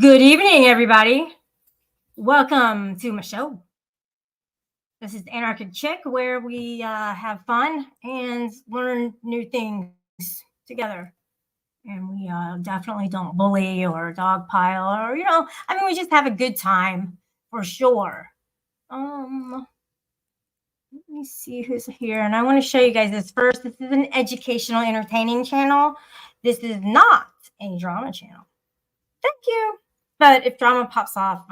Good evening, everybody. Welcome to my show. This is Anarchic Chick, where we have fun and learn new things together. And we definitely don't bully or dogpile or, we just have a good time for sure. Let me see who's here. And I want to show you guys this first. This is an educational, entertaining channel. This is not a drama channel. Thank you. But if drama pops off,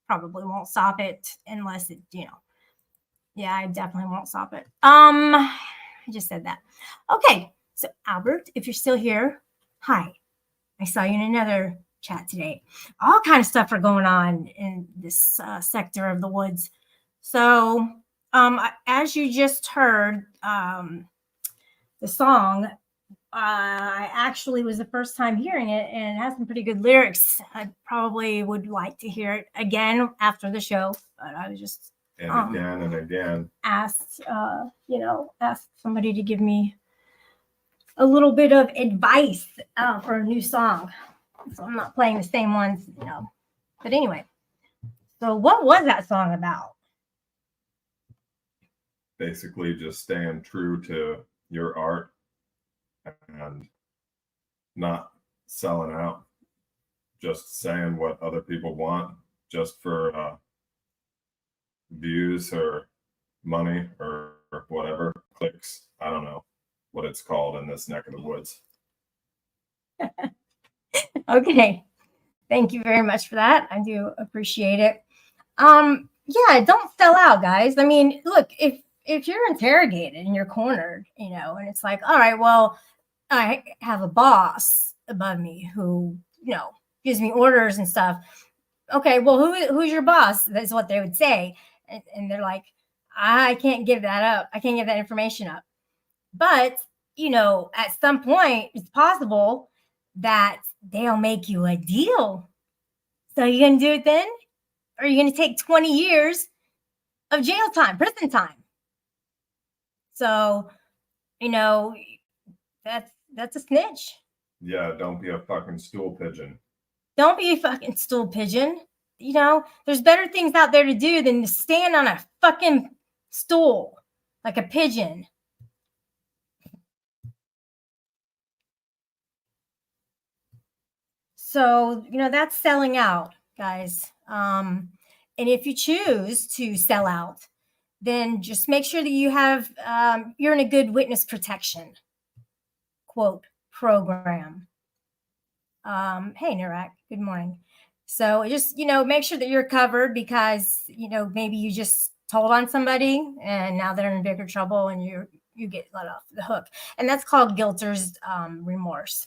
probably won't stop it unless yeah, I definitely won't stop it. I just said that. Okay, so Albert, if you're still here, hi. I saw you in another chat today. All kind of stuff are going on in this sector of the woods. So, as you just heard, the song. I actually was the first time hearing it, and it has some pretty good lyrics. I probably would like to hear it again after the show, but I was just again and again asked somebody to give me a little bit of advice for a new song. So I'm not playing the same ones, But anyway, so what was that song about? Basically, just staying true to your art and not selling out, just saying what other people want just for views or money or whatever, clicks. I don't know what it's called in this neck of the woods. Okay, thank you very much for that. I do appreciate it. Yeah, don't sell out, guys. I mean, look, if you're interrogated and you're cornered, and it's like, all right, well, I have a boss above me who, gives me orders and stuff. Okay, well, who's your boss? That's what they would say. And they're like, I can't give that up. I can't give that information up. But, at some point, it's possible that they'll make you a deal. So you're going to do it then? Or are you going to take 20 years of jail time, prison time? So, that's a snitch. Yeah, don't be a fucking stool pigeon. Don't be a fucking stool pigeon. There's better things out there to do than to stand on a fucking stool like a pigeon. So, that's selling out, guys. And if you choose to sell out, then just make sure that you have, you're in a good witness protection, quote, program. Hey, Narak, good morning. So just, make sure that you're covered because, maybe you just told on somebody and now they're in bigger trouble and you get let off the hook. And that's called guilter's remorse.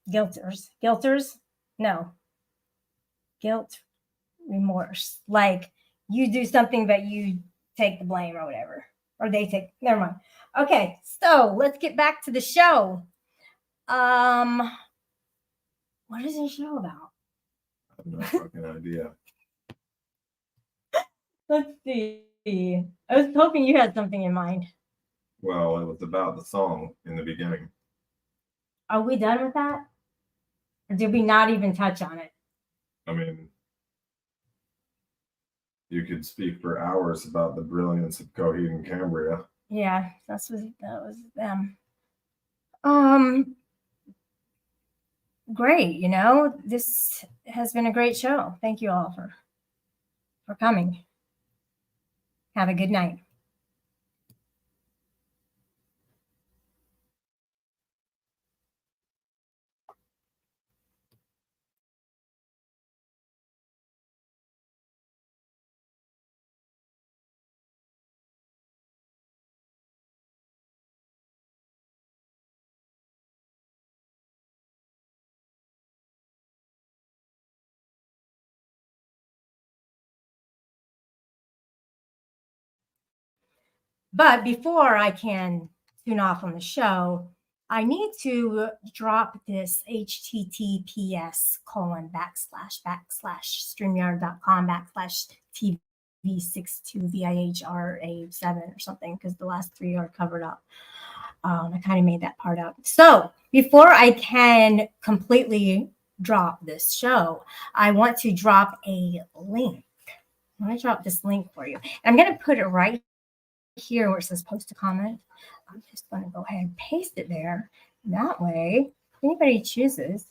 Guilters? No. Guilt, remorse. Like you do something, but you take the blame or whatever. Or they take, never mind. Okay, so let's get back to the show. What is this show about? I have no fucking idea. Let's see. I was hoping you had something in mind. Well, it was about the song in the beginning. Are we done with that? Or did we not even touch on it? I mean, you could speak for hours about the brilliance of Coheed and Cambria. Yeah, that was them. Great, this has been a great show. Thank you all for coming. Have a good night. But before I can tune off on the show, I need to drop this https://streamyard.com/TV62VIHRA7 or something, because the last three are covered up. I kind of made that part up. So before I can completely drop this show, I want to drop a link. I'm going to drop this link for you. I'm going to put it right here where it says post a comment. I'm just going to go ahead and paste it there. That way, if anybody chooses,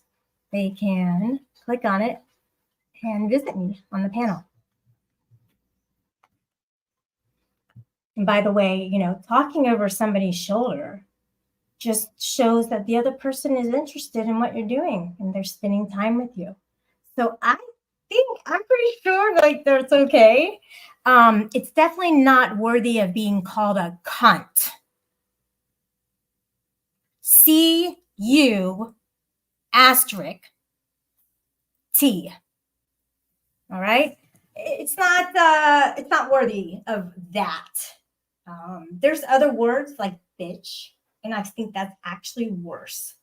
they can click on it and visit me on the panel. And by the way, talking over somebody's shoulder just shows that the other person is interested in what you're doing and they're spending time with you. So I'm pretty sure like that's okay. It's definitely not worthy of being called a cunt. CU*T. All right. It's not worthy of that. There's other words like bitch, and I think that's actually worse.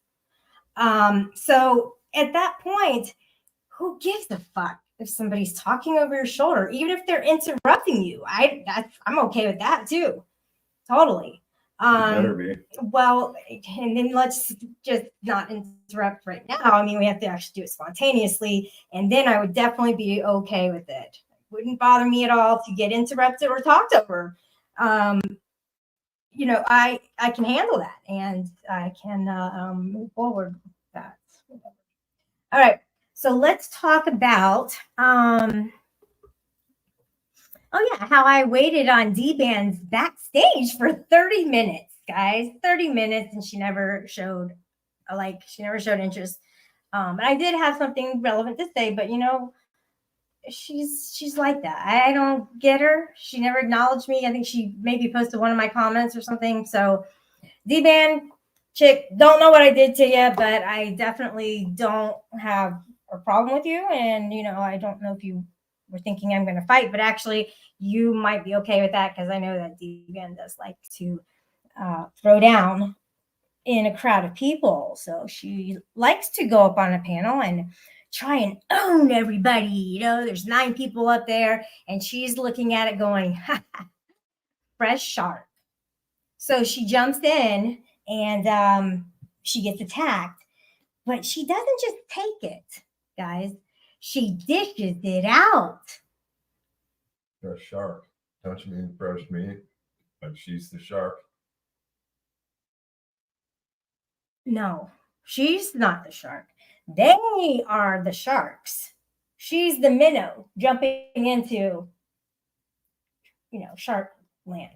So at that point, who gives a fuck if somebody's talking over your shoulder, even if they're interrupting you? I'm okay with that too. Totally. Better be. Well, and then let's just not interrupt right now. I mean, we have to actually do it spontaneously, and then I would definitely be okay with it. It wouldn't bother me at all to get interrupted or talked over. I can handle that, and I can move forward with that. All right, so let's talk about how I waited on D-Band's backstage for 30 minutes, guys. 30 minutes, and she never showed interest. And I did have something relevant to say, but she's like that. I don't get her. She never acknowledged me. I think she maybe posted one of my comments or something. So D-Band chick, don't know what I did to you, but I definitely don't have a problem with you. And I don't know if you were thinking I'm going to fight, but actually you might be okay with that, because I know that D-Band does like to throw down in a crowd of people. So she likes to go up on a panel and try and own everybody. There's 9 people up there, and she's looking at it going, fresh shark. So she jumps in and she gets attacked, but she doesn't just take it, guys. She dishes it out. Fresh shark. Don't you mean fresh meat? Like she's the shark? No, she's not the shark. They are the sharks. She's the minnow jumping into, shark land.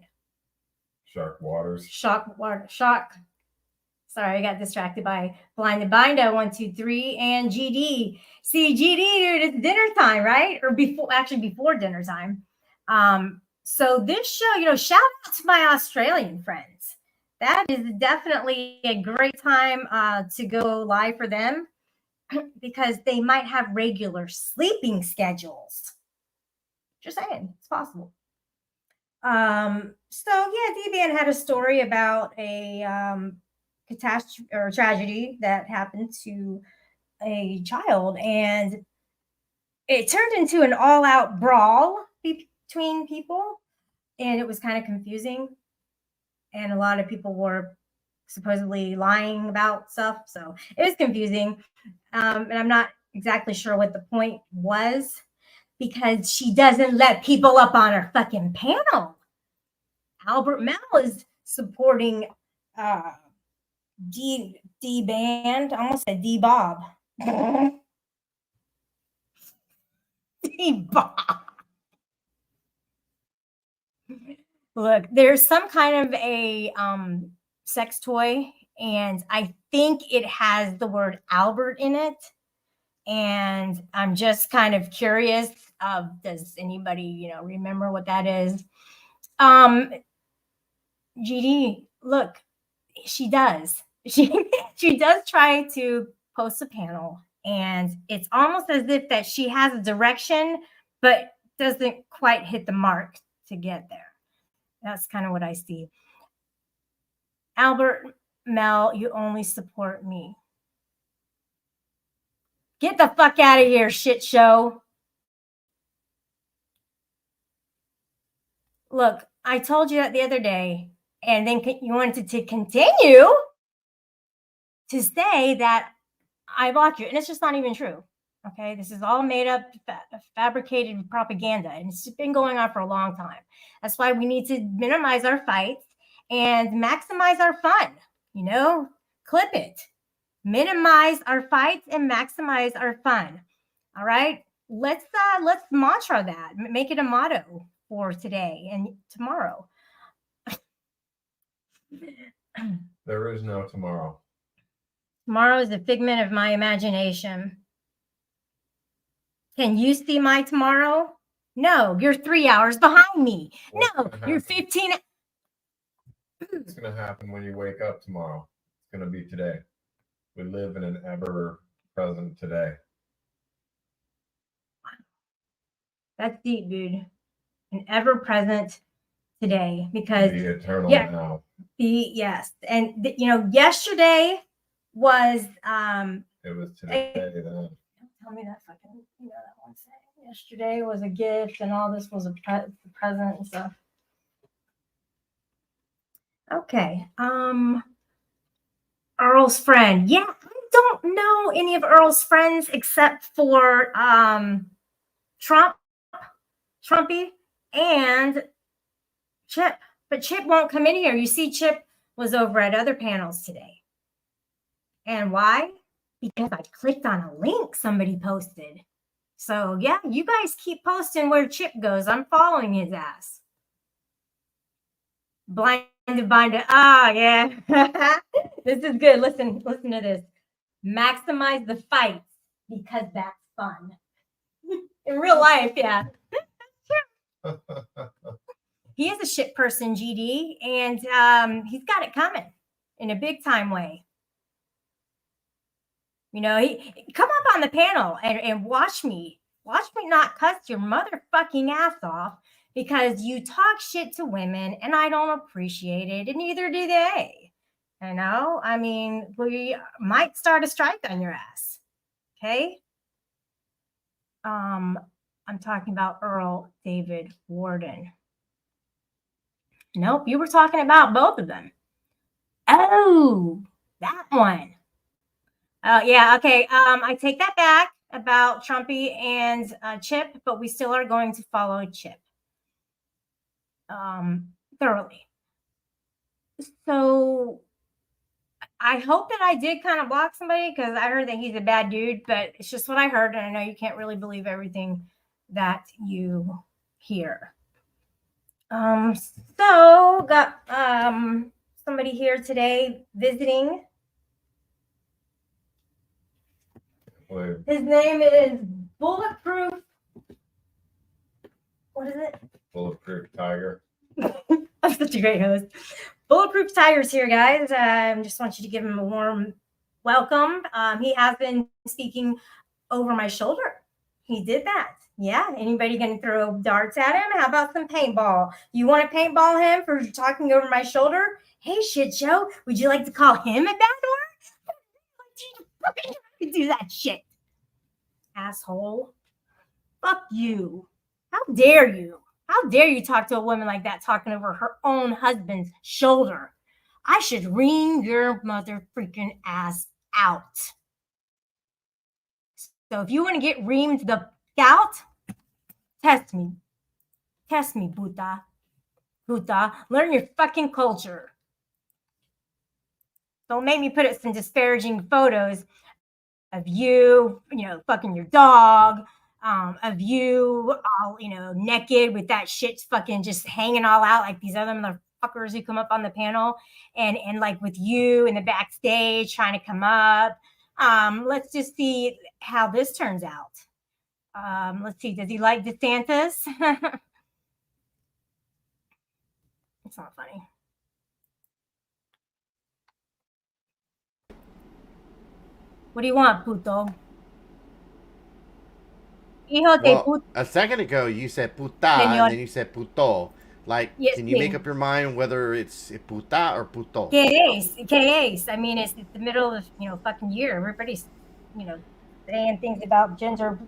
Shark waters. Shark. Sorry, I got distracted by Blinded Bindo 1, 2, 3 and GD. See, GD, dude, it's dinner time, right? Or before dinner time. So this show, shout out to my Australian friends. That is definitely a great time to go live for them, because they might have regular sleeping schedules. Just saying, it's possible. D-Band had a story about a catastrophe or tragedy that happened to a child, and it turned into an all-out brawl between people, and it was kind of confusing, and a lot of people were supposedly lying about stuff, so it was confusing. And I'm not exactly sure what the point was, because she doesn't let people up on her fucking panel. Albert Mel is supporting D-Band. I almost said D-Bob. D-Bob. Look, there's some kind of a sex toy, and I think it has the word Albert in it. And I'm just kind of curious. Does anybody, remember what that is? GD, look, she does. She does try to post a panel, and it's almost as if that she has a direction, but doesn't quite hit the mark to get there. That's kind of what I see. Albert Mel, you only support me. Get the fuck out of here, shit show. Look, I told you that the other day, and then you wanted to continue to say that I block you. And it's just not even true. Okay. This is all made up, fabricated propaganda. And it's been going on for a long time. That's why we need to minimize our fights and maximize our fun. You know, clip it. Minimize our fights and maximize our fun. All right. Let's mantra that. Make it a motto for today and tomorrow. There is no tomorrow. Tomorrow is a figment of my imagination. Can you see my tomorrow? No, you're 3 hours behind me. What's No, gonna you're happen? 15. What's going to happen when you wake up tomorrow? It's going to be today. We live in an ever present today. That's deep, dude. An ever present today because The eternal yeah. now. Yes. And yesterday was It was today then. don't tell me that fucking that one saying. Yesterday was a gift and all this was a present and stuff. Okay. Earl's friend. Yeah, I don't know any of Earl's friends except for Trumpy, and Chip. But Chip won't come in here. You see, Chip was over at other panels today. And why? Because I clicked on a link somebody posted. So yeah, you guys keep posting where Chip goes. I'm following his ass. Blinded binder. Ah, yeah. This is good. Listen to this. Maximize the fights because that's fun. In real life, yeah. He is a shit person, GD, and he's got it coming in a big time way. He come up on the panel and watch me not cuss your motherfucking ass off because you talk shit to women and I don't appreciate it, and neither do they. I mean, we might start a strike on your ass. Okay. I'm talking about Earl David Warden. Nope, you were talking about both of them. Oh, that one. Oh, yeah, okay. I take that back about Trumpy and Chip, but we still are going to follow Chip thoroughly. So I hope that I did kind of block somebody because I heard that he's a bad dude, but it's just what I heard, and I know you can't really believe everything that you hear. So got somebody here today visiting. Wait. His name is Bulletproof. What is it? Bulletproof Tiger. I'm such a great host. Bulletproof Tiger's here, guys. Just want you to give him a warm welcome. He has been speaking over my shoulder. He did that. Yeah. Anybody gonna throw darts at him? How about some paintball? You want to paintball him for talking over my shoulder? Hey, shit show. Would you like to call him a bad word? Do that shit, asshole. Fuck you. How dare you? How dare you talk to a woman like that, talking over her own husband's shoulder? I should ream your mother freaking ass out. So if you want to get reamed the out, test me. Test me, Buddha. Buddha, learn your fucking culture. Don't make me put up some disparaging photos of you, fucking your dog, of you all, naked with that shit fucking just hanging all out like these other motherfuckers who come up on the panel and like with you in the backstage trying to come up. Let's just see how this turns out. Let's see. Does he like DeSantis? It's not funny. What do you want, puto? Hijo de puto. A second ago, you said puta, Señor. and then you said puto. Like, Yes, can you sí. make up your mind whether it's puta or puto? ¿Qué es? I mean, it's the middle of, fucking year. Everybody's, saying things about gender,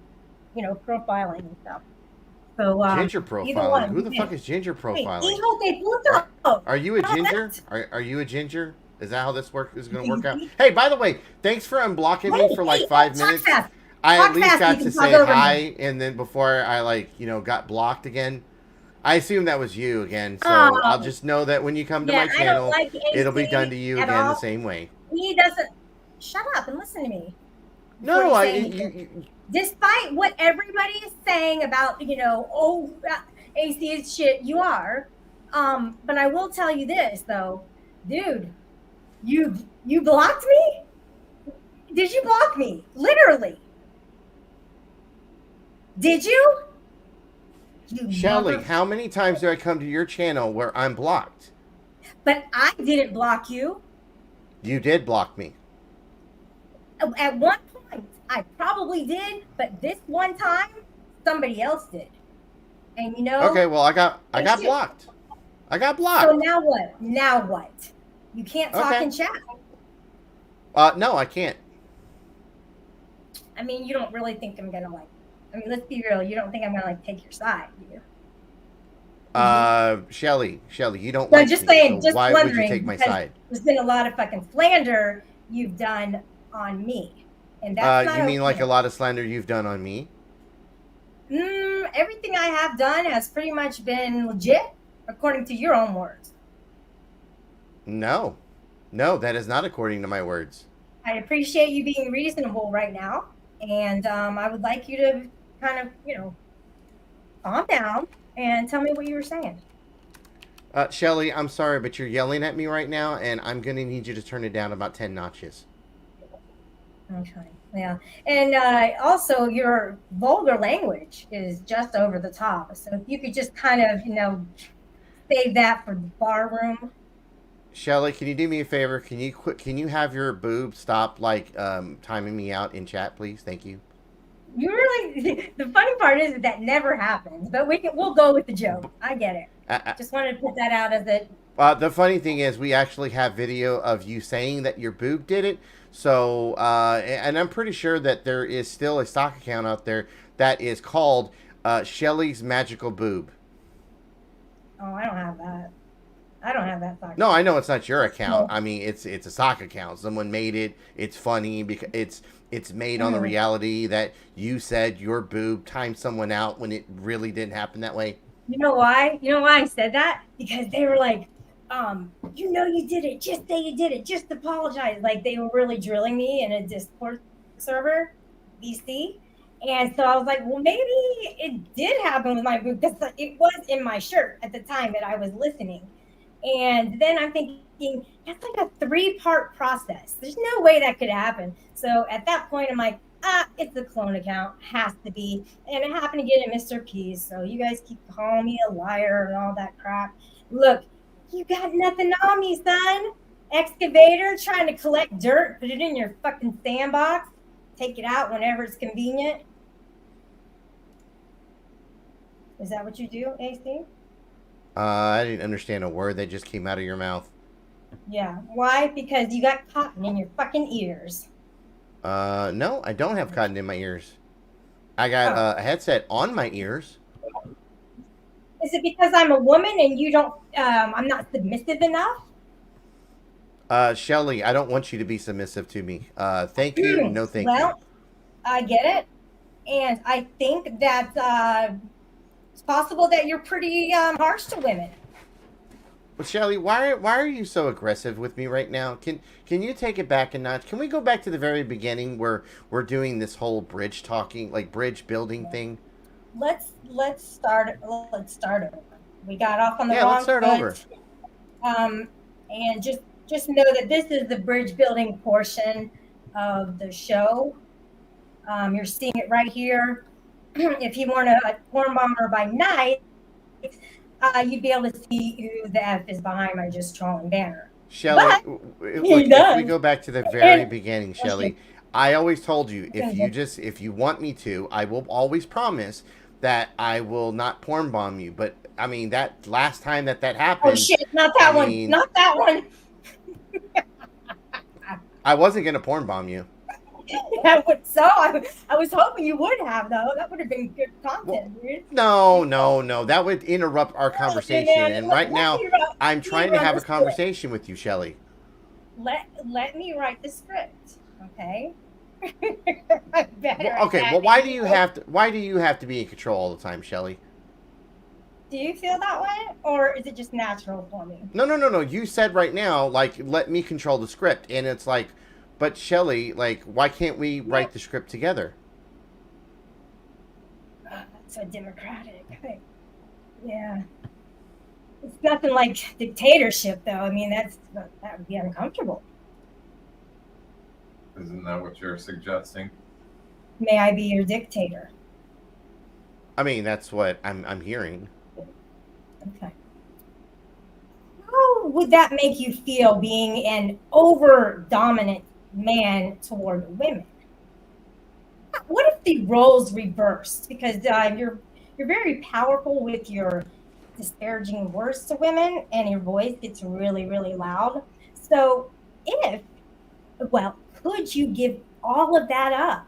profiling and stuff. So, Ginger either one. profiling? Who the fuck is ginger Hey, profiling? hijo de puto. Are you a Oh, ginger? that's- Are you a ginger? Is that how this is going to work out? Hey, by the way, thanks for unblocking me for like 5 talk minutes. fast. I Talk at least fast, got you to can say talk over hi, me. and then before I got blocked again. I assume that was you again, so Oh. I'll just know that when you come to Yeah, my I don't channel, like it'll be AC done to you at again the all. same way. He doesn't. Shut up and listen to me. No, before you say anything. Despite what everybody is saying about, AC is shit, you are. But I will tell you this though, dude, you blocked me? Did you block me? Literally. Did you? Shelly, mother- how many times do I come to your channel where I'm blocked? But I didn't block you. You did block me. At one point, I probably did, but this one time, somebody else did. And Okay, well, I got shit. blocked. I got blocked. So now what? Now what? You can't talk Okay. in chat. No, I can't. I mean, you don't really think I'm gonna let's be real. You don't think I'm gonna take your side, do you? Shelly, you don't No, like just me, saying, so just why would you wondering, take my because side? There's been a lot of fucking slander you've done on me, and that's not You mean okay. like a lot of slander you've done on me? Everything I have done has pretty much been legit, according to your own words. No, that is not according to my words. I appreciate you being reasonable right now, and I would like you to kind of, calm down and tell me what you were saying. Shelly, I'm sorry, but you're yelling at me right now, and I'm going to need you to turn it down about 10 notches. Okay. Yeah. And also, your vulgar language is just over the top. So if you could just kind of, save that for the bar room. Shelly, can you do me a favor? Can you have your boob stop timing me out in chat, please? Thank you. You really, the funny part is that never happens, but we'll go with the joke. I get it. Just wanted to put that out as it. The funny thing is, we actually have video of you saying that your boob did it. So, and I'm pretty sure that there is still a stock account out there that is called Shelly's Magical Boob. Oh, I don't have that. I don't have that stock. No, I know it's not your account. No. I mean, it's a stock account. Someone made it. It's funny because it's made on the reality that you said your boob timed someone out when it really didn't happen that way. You know why? You know why I said that? Because they were like, you did it. Just say you did it. Just apologize. Like they were really drilling me in a Discord server, BC. And so I was like, well, maybe it did happen with my boob because it was in my shirt at the time that I was listening. And then I'm thinking, that's like a 3-part process. There's no way that could happen. So at that point, I'm like, it's a clone account. Has to be. And it happened to get it Mr. P's. So you guys keep calling me a liar and all that crap. Look, you got nothing on me, son. Excavator trying to collect dirt, put it in your fucking sandbox, take it out whenever it's convenient. Is that what you do, AC? I didn't understand a word that just came out of your mouth. Yeah. Why? Because you got cotton in your fucking ears. No, I don't have cotton in my ears. I got a headset on my ears. Is it because I'm a woman and you don't, I'm not submissive enough? Shelly, I don't want you to be submissive to me. Thank you. No, thank you. Well, I get it. And I think that it's possible that you're pretty harsh to women. Well, Shelly, why are you so aggressive with me right now? Can you take it back a notch? Can we go back to the very beginning where we're doing this whole bridge talking, like bridge building thing? Let's start over. We got off on the wrong let's start foot. over. And just know that this is the bridge building portion of the show. You're seeing it right here. If you want a porn bomber by night, you'd be able to see who the F is behind my just trolling banner. Shelly, if we go back to the very beginning, Shelly, I always told you if you want me to, I will always promise that I will not porn bomb you. But I mean, that last time that happened. Oh shit! Not that one. Not that one. I wasn't gonna porn bomb you. I was hoping you would have, though. That would have been good content, dude. No. That would interrupt our conversation. And right now, I'm trying to have a conversation with you, Shelly. let me write the script, okay? I'm better Well, okay. at Well, that why than do you you. have to? Why do you have to be in control all the time, Shelly? Do you feel that way, or is it just natural for me? No. You said right now, like, let me control the script, and it's like, but Shelly, like, why can't we write the script together? That's so democratic. Yeah, it's nothing like dictatorship, though. I mean, that would be uncomfortable. Isn't that what you're suggesting? May I be your dictator? I mean, that's what I'm hearing. Okay. How would that make you feel being an over dominant man toward women? What if the roles reversed? Because you're very powerful with your disparaging words to women, and your voice gets really, really loud. So, could you give all of that up?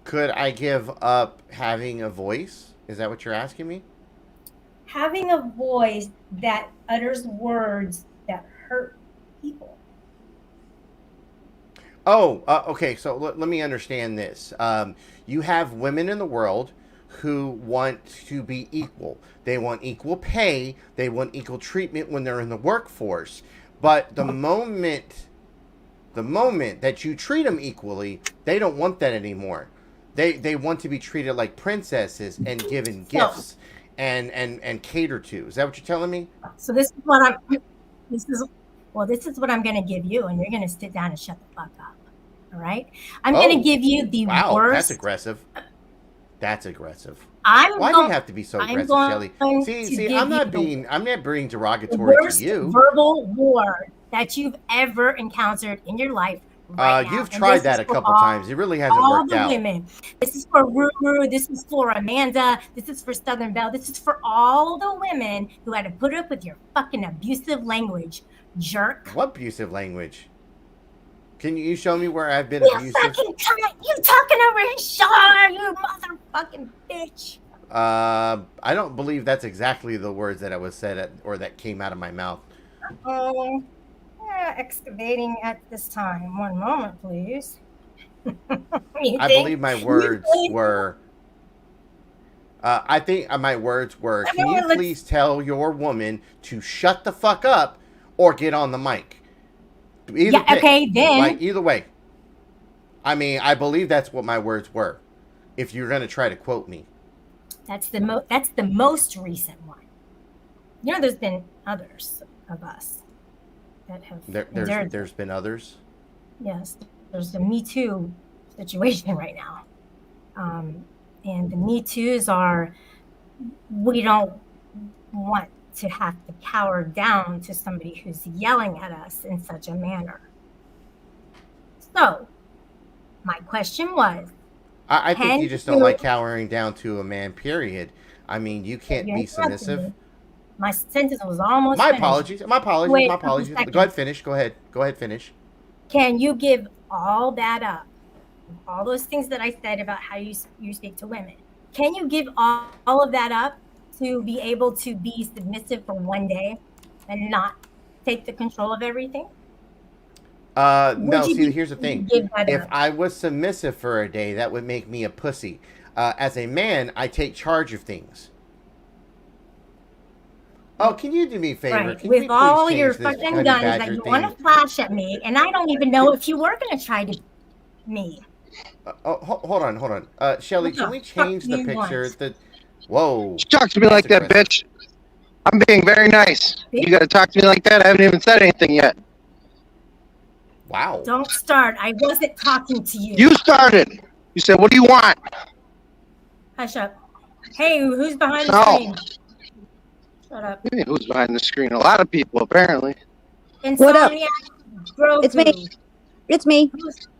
Could I give up having a voice? Is that what you're asking me? Having a voice that utters words that hurt people. Oh, okay. So let me understand this. You have women in the world who want to be equal. They want equal pay. They want equal treatment when they're in the workforce. But the moment that you treat them equally, they don't want that anymore. They want to be treated like princesses and given gifts and catered to. Is that what you're telling me? So this is what I'm going to give you, and you're going to sit down and shut the fuck up. All right? I'm going to give you the worst. That's aggressive. That's aggressive. Why do you have to be so aggressive, Shelly? See, I'm not being derogatory to you. Verbal war that you've ever encountered in your life. Right you've tried that a couple times. It really hasn't worked out. All the women. This is for Ruru. This is for Amanda. This is for Southern Belle. This is for all the women who had to put up with your fucking abusive language, jerk. What abusive language? Can you show me where I've been abusive? You talking over his shoulder, you motherfucking bitch. I don't believe that's exactly the words that I was said or that came out of my mouth. Excavating at this time. One moment, please. I believe my words were. I think my words were. Can you please tell your woman to shut the fuck up or get on the mic? Okay, then. Like either way. I mean, I believe that's what my words were. If you're gonna try to quote me. That's the most recent one. You know, there's been others of us that have. There's been others. Yes, there's the Me Too situation right now, and the Me Too's are. We don't want to have to cower down to somebody who's yelling at us in such a manner. So, my question was. I think you just don't like cowering down to a man, period. I mean, you can't be submissive. My sentence was almost My finished. apologies. My apologies. Wait, my apologies. Go ahead, finish. Go ahead, finish. Can you give all that up? All those things that I said about how you speak to women. Can you give all of that up to be able to be submissive for one day and not take the control of everything? No, see, here's the thing. If I was submissive for a day, that would make me a pussy. As a man, I take charge of things. Oh, can you do me a favor? Right. Can With you all please your change this fucking Honey guns Badger that you thing? want to flash at me, and I don't even know if you were going to try to me. Hold on. Shelly, can we change the picture? Whoa. Talk to me like that, bitch. I'm being very nice. You got to talk to me like that? I haven't even said anything yet. Wow. Don't start. I wasn't talking to you. You started. You said, what do you want? Hush up. Hey, who's behind the screen? Shut up. Hey, who's behind the screen? A lot of people, apparently. What up? Grogu. It's me. It's me.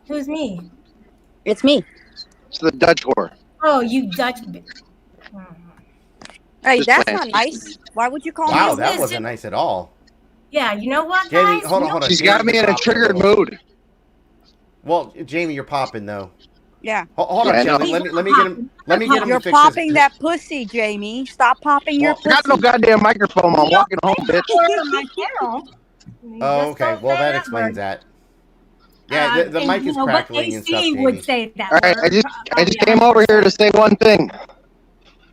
Who's me? It's me. It's the Dutch whore. Oh, you Dutch. Hey, Just that's playing. not nice. Why would you call Wow, me? that wasn't nice at all. Yeah, you know what, Jamie, guys? hold on. She's got me in a triggered mood. Well, Jamie, you're popping though. Yeah. Hold on, Yeah, Shelly. no. Let me get him. Let me get him You're to fix popping this. that pussy, Jamie. Stop popping your Well, I got no pussy. goddamn microphone. I'm walking home, bitch. On my channel. You Oh, just okay. don't Well, say that explains word. that. Yeah, the And, mic you is know, but crackling and stuff, AC Jamie. would say that All right, word. I just came over here to say one thing.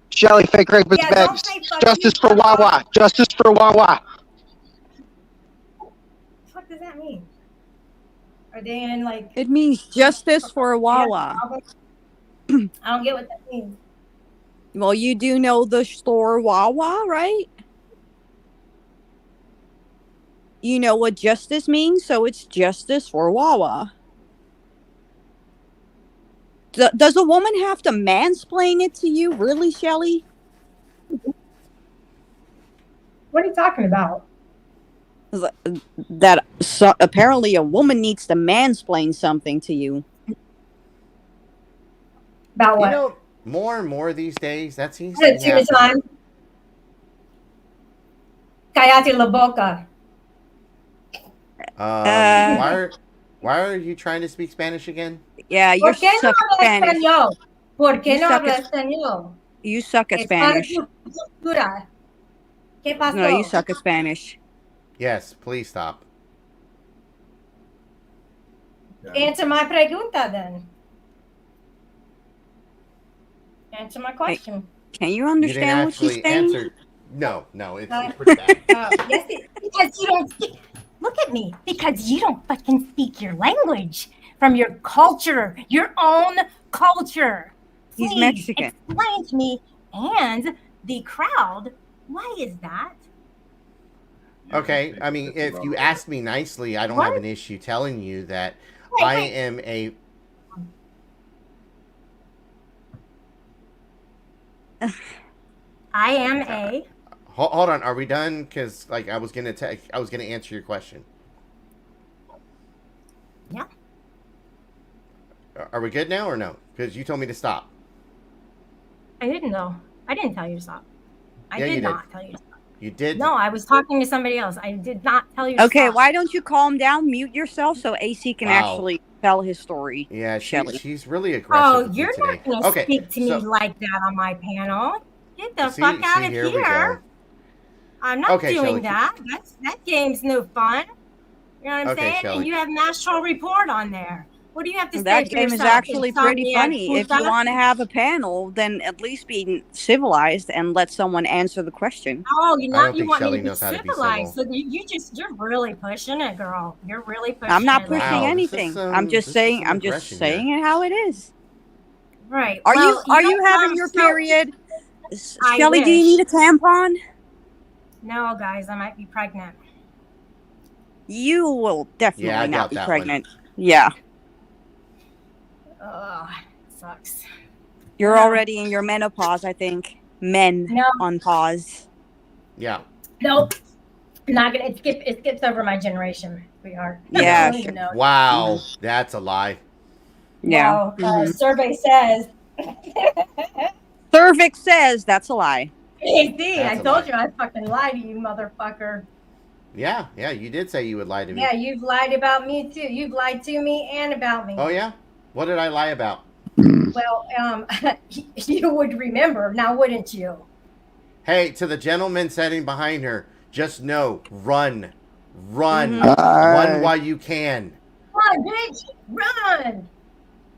Shelly, fake rapist Yeah, don't babes. say fuck Justice you, for fuck Wawa. Justice for Wawa. What the fuck does that mean? Are they in like? It means justice for Wawa. I don't get what that means. Well, you do know the store Wawa, right? You know what justice means, so it's justice for Wawa. Does a woman have to mansplain it to you, really, Shelly? What are you talking about? That apparently a woman needs to mansplain something to you. About You what? know, more and more these days, that seems to be Tina happening. time. Cállate la boca. Why are you trying to speak Spanish again? Yeah, you ¿Por qué no suck at habla Spanish. español? ¿Por qué You no suck habla at- español? You suck at Es para Spanish. tu cultura. ¿Qué pasó? No, you suck at Spanish. Yes, please stop. Answer my pregunta then. Answer my question. Can you You didn't understand what she's actually saying? answer. No, it's pretty bad. Yes, because you don't speak. Look at me. Because you don't fucking speak your language from your culture, your own culture. He's Please Mexican. explain to me and the crowd why is that? Okay, I mean, if you ask me nicely, I don't have an issue telling you that Wait, I wait. am a. I am a. Hold on, are we done? Because like I was gonna answer your question. Yeah. Are we good now or no? Because you told me to stop. I didn't know. I didn't tell you to stop. I Yeah, you did did. not tell you to stop. You did. No, I was talking to somebody else. I did not tell you to Okay, stop. why don't you calm down, mute yourself so AC can Wow. actually tell his story? Yeah, Shelly. she's really aggressive. Oh, with me you're today. not going to Okay, speak to so- me like that on my panel. Get the See, fuck out see, of here we here. go. I'm not Okay, doing Shelly. that. That game's no fun. You know what I'm Okay, saying? Shelly. And you have National Report on there. What do you have to say That for game is yourself? actually pretty Insomniac funny. If you puta? want to have a panel, then at least be civilized and let someone answer the question. Oh, you I don't you think want Shelly me to be knows how to be civilized. civil. So you're really pushing it, girl. You're really pushing I'm not it. pushing Wow, this is anything. some- I'm just this is saying. some I'm just aggression saying it how it is. Right. Are Well, you know, having your so- period? I Shelly, do you wish. need a tampon? No, guys, I might be pregnant. You will definitely Yeah, I doubt not be that pregnant. Yeah, Ugh, sucks. you're No. already in your menopause. I think men No. on pause. Yeah. Nope. Not gonna. It skips over my generation, sweetheart. Yeah, I don't even know. Wow, that's a lie. Yeah. Well, Mhm. survey says. Cervix says that's a lie. See, That's I a told lie. you I'd fucking lie to you, motherfucker. Yeah, you did say you would lie to me. Yeah, you've lied about me too. You've lied to me and about me. Oh yeah? What did I lie about? Well, you would remember now, wouldn't you? Hey, to the gentleman sitting behind her, just know, run, Mhm. run while you can. Run, bitch, run!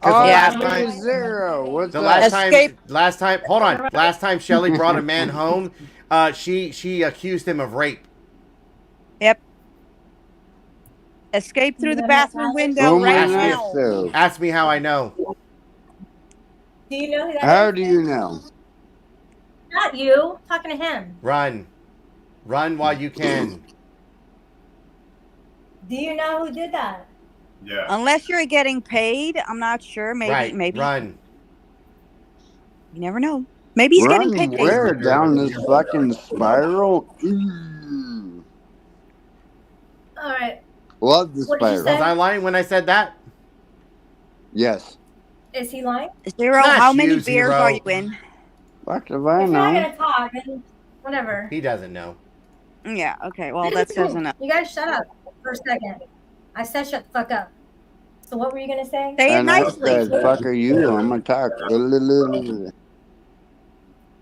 'Cause Oh, the yeah. last time, Zero. What's the up? last time, hold on, last time Shelly brought a man home, she accused him of rape. Escape through the Yeah. bathroom window Room right Ask me- now. so. Ask me how I know. Do you know who that How is? do you know? Not you. Talking to him. Run while you can. Do you know who did that? Yeah. Unless you're getting paid, I'm not sure. Maybe, Right, maybe run. you never know. Maybe he's Run getting paid. where? Down this fucking spiral? All right. Love the What did you spiral. Was I lying when I said that? Yes. Is he lying? Zero. Not How many you, beers Zero. are you in? Fuck if I If you're not know. gonna talk, then whatever. He doesn't know. Yeah. Okay. Well, that says enough. You guys shut up for a second. I said shut the fuck up. So what were you gonna say? Say it And I nicely. said, fuck are you? I'm gonna talk.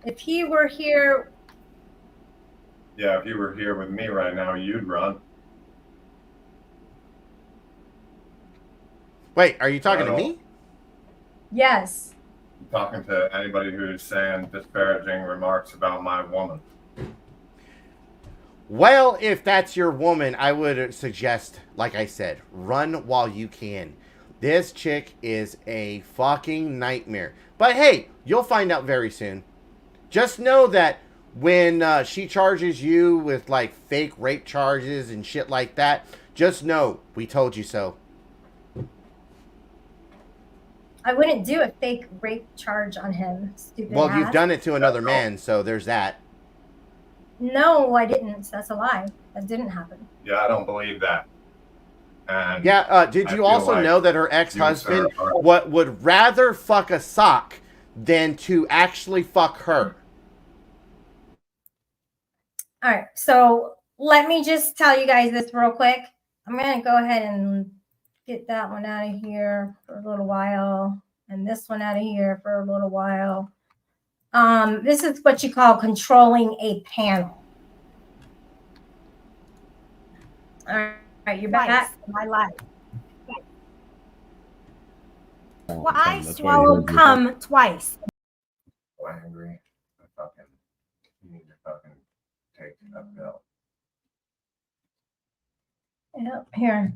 If he were here, Yeah, if you were here with me right now, you'd run. Wait, are you talking to No. me? yes. I'm talking to anybody who's saying disparaging remarks about my woman. Well, if that's your woman, I would suggest, like I said, run while you can. This chick is a fucking nightmare. But hey, you'll find out very soon. Just know that when she charges you with like fake rape charges and shit like that, just know we told you so. I wouldn't do a fake rape charge on him, stupid Well, ass. you've done it to another man, so there's that. No, I didn't. That's a lie. That didn't happen. Yeah, I don't believe that. And Yeah, did I you feel also like know that her you, ex-husband sir, are- would rather fuck a sock than to actually fuck her? All right. So let me just tell you guys this real quick. I'm going to go ahead and get that one out of here for a little while and this one out of here for a little while. This is what you call controlling a panel. All right, you're back. My life. Well, I swallowed cum twice. so angry. You need to fucking take a pill. Yep, here.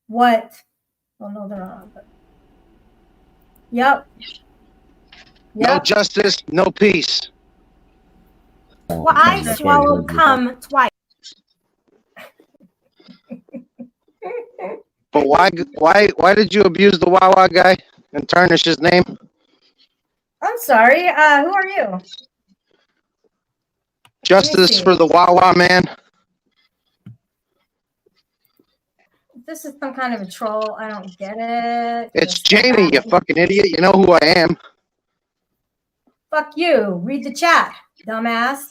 What? Well, no, they're not. But... Yep. No justice, no peace. Well, I swallowed cum twice. But why did you abuse the Wawa guy and tarnish his name? I'm sorry. Who are you? Justice see. for the Wawa man. This is some kind of a troll. I don't get it. It's Just Jamie, you fucking idiot. You know who I am. Fuck you. Read the chat, dumbass.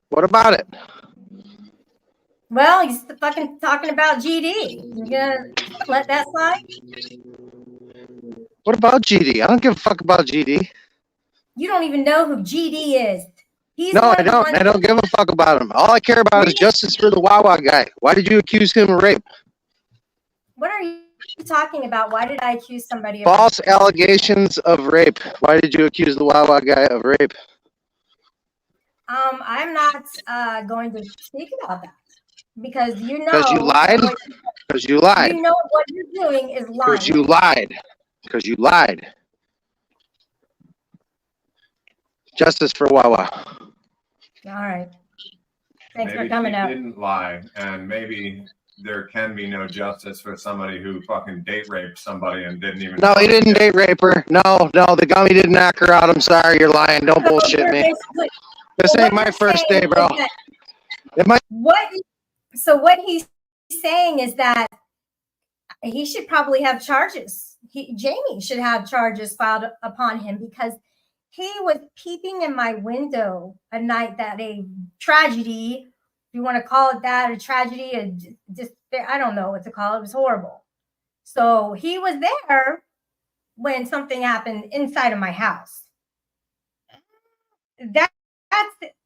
What about it? Well, he's fucking talking about GD. You gonna let that slide? What about GD? I don't give a fuck about GD. You don't even know who GD is. He's No, one I of the don't. ones- I don't give a fuck about him. All I care about is justice for the Wawa guy. Why did you accuse him of rape? What are you talking about? Why did I accuse somebody of False allegations of rape. Why did you accuse the Wawa guy of rape? I'm not going to speak about that because you know. Because you lied? Because you lied. You know what you're doing is lying. Because you lied. Because you lied. Justice for Wawa. All right. Thanks Maybe for coming she out. didn't lie, and maybe there can be no justice for somebody who fucking date raped somebody and didn't even. No, he didn't date rape her. No, the gummy didn't knock her out. I'm sorry, you're lying. Don't bullshit me. This ain't my first day, bro. What he's saying is that he should probably have charges. Jamie should have charges filed upon him because he was peeping in my window at night that a tragedy, if you want to call it that, a tragedy, I don't know what to call it. It was horrible. So he was there when something happened inside of my house. That's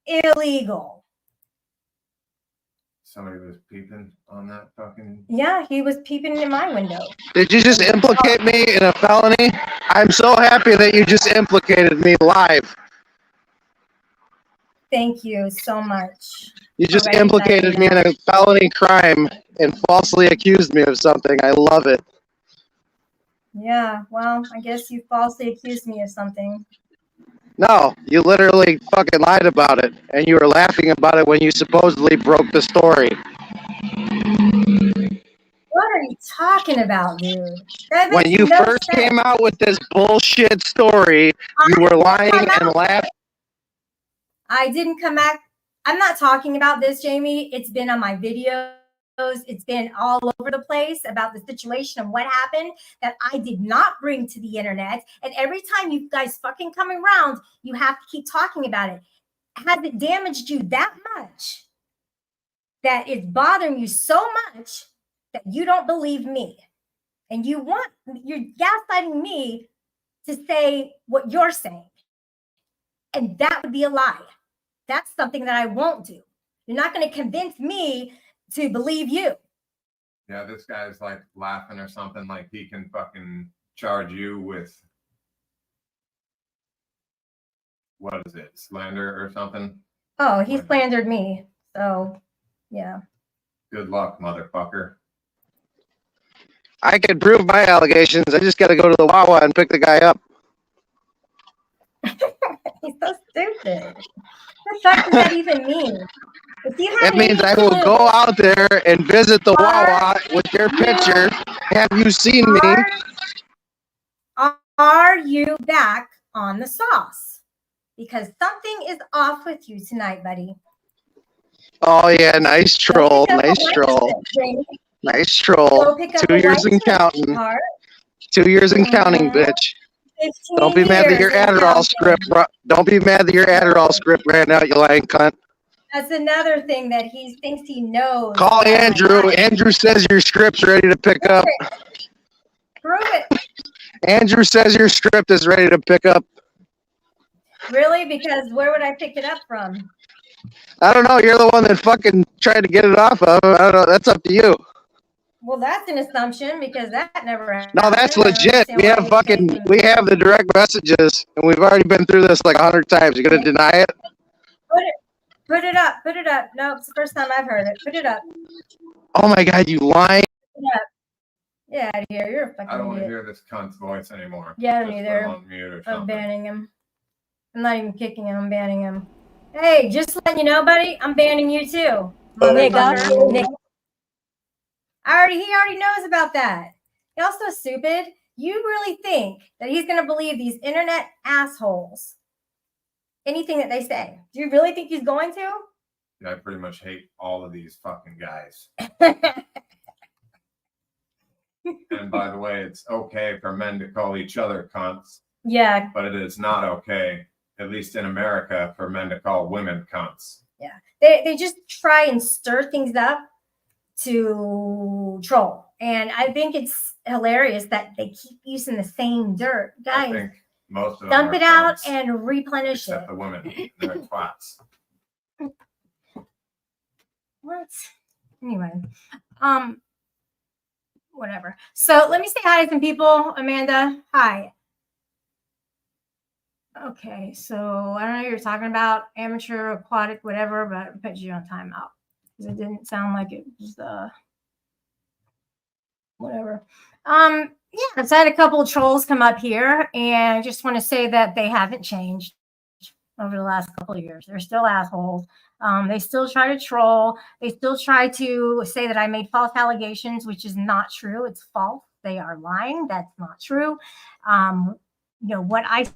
illegal. Somebody was peeping on that fucking. Yeah, he was peeping in my window. Did you just implicate me in a felony? I'm so happy that you just implicated me live. Thank you so much. You just Alright, implicated me in a felony crime and falsely accused me of something. I love it. Yeah, well, I guess you falsely accused me of something. No, you literally fucking lied about it, and you were laughing about it when you supposedly broke the story. What are you talking about, dude? That When makes you no first sense. came out with this bullshit story, you were lying and laughing. I didn't come back. I'm not talking about this, Jamie. It's been on my videos. It's been all over the place about the situation and what happened that I did not bring to the internet. And every time you guys fucking come around, you have to keep talking about it. Has it damaged you that much that it's bothering you so much that you don't believe me? And you're gaslighting me to say what you're saying. And that would be a lie. That's something that I won't do. You're not going to convince me to believe you. Yeah, this guy's like laughing or something, like he can fucking charge you with, what is it, slander or something? Oh, he slandered me. So, yeah. Good luck, motherfucker. I could prove my allegations. I just got to go to the Wawa and pick the guy up. He's so stupid. What the fuck does that even mean? If you have It means any I will clue, go out there and visit the Wawa with your picture. Have you seen me? Are you back on the sauce? Because something is off with you tonight, buddy. Oh yeah, nice troll, nice troll, nice troll. 2 years and counting. 2 years and counting, bitch. Don't be mad that your Adderall script. Don't be mad that your Adderall script ran out, you lying cunt. That's another thing that he thinks he knows. Call Andrew. Andrew says your script's ready to pick up. Prove it. Andrew says your script is ready to pick up. Really? Because where would I pick it up from? I don't know. You're the one that fucking tried to get it off of. I don't know. That's up to you. Well, that's an assumption because that never happened. No, that's legit. We have the direct messages, and we've already been through this like 100 times. You gonna deny it? Put it up. Put it up. No, it's the first time I've heard it. Put it up. Oh my God, you lying. Yeah, out of here. You're a fucking I don't want to idiot. hear this cunt's voice anymore. Yeah, Just neither. put him on mute or I'm something. banning him. I'm not even kicking him. I'm banning him. Hey, just letting you know, buddy, I'm banning you too. Motherfucker. Nick. He already knows about that. You're also stupid. You really think that he's going to believe these internet assholes anything that they say? Do you really think he's going to? Yeah, I pretty much hate all of these fucking guys. And by the way, it's okay for men to call each other cunts. Yeah. But it is not okay, at least in America, for men to call women cunts. Yeah. They just try and stir things up to troll. And I think it's hilarious that they keep using the same dirt. Guys, I think most of them dump are it out cunts, and replenish except it. the women. They're twats. What? Anyway, whatever. So let me say hi to some people. Amanda, hi. Okay, so I don't know what you're talking about, amateur, aquatic, whatever, but I put you on timeout because it didn't sound like it was whatever. Yeah, so I had a couple of trolls come up here, and I just want to say that they haven't changed over the last couple of years. They're still assholes. They still try to troll. They still try to say that I made false allegations, which is not true. It's false. They are lying. That's not true. What I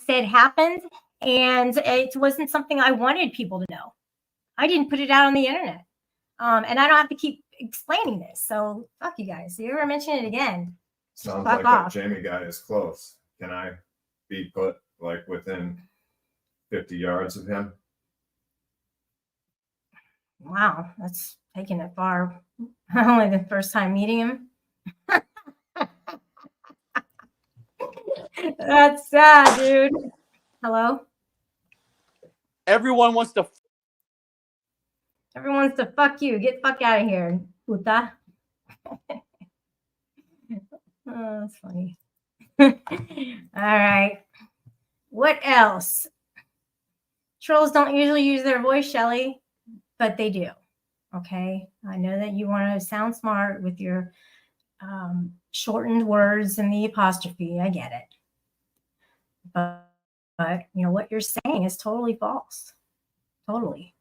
said happened, and it wasn't something I wanted people to know. I didn't put it out on the internet. And I don't have to keep explaining this. So fuck you guys. If you ever mention it again, Sounds fuck like off. that Jamie guy is close. Can I be put like within 50 yards of him? Wow, that's taking it far. Only the first time meeting him. That's sad, dude. Hello? Everyone wants to fuck you. Get the fuck out of here, puta. Oh, that's funny. All right. What else? Trolls don't usually use their voice, Shelly, but they do. Okay. I know that you want to sound smart with your shortened words and the apostrophe. I get it. But you know, what you're saying is totally false. Totally.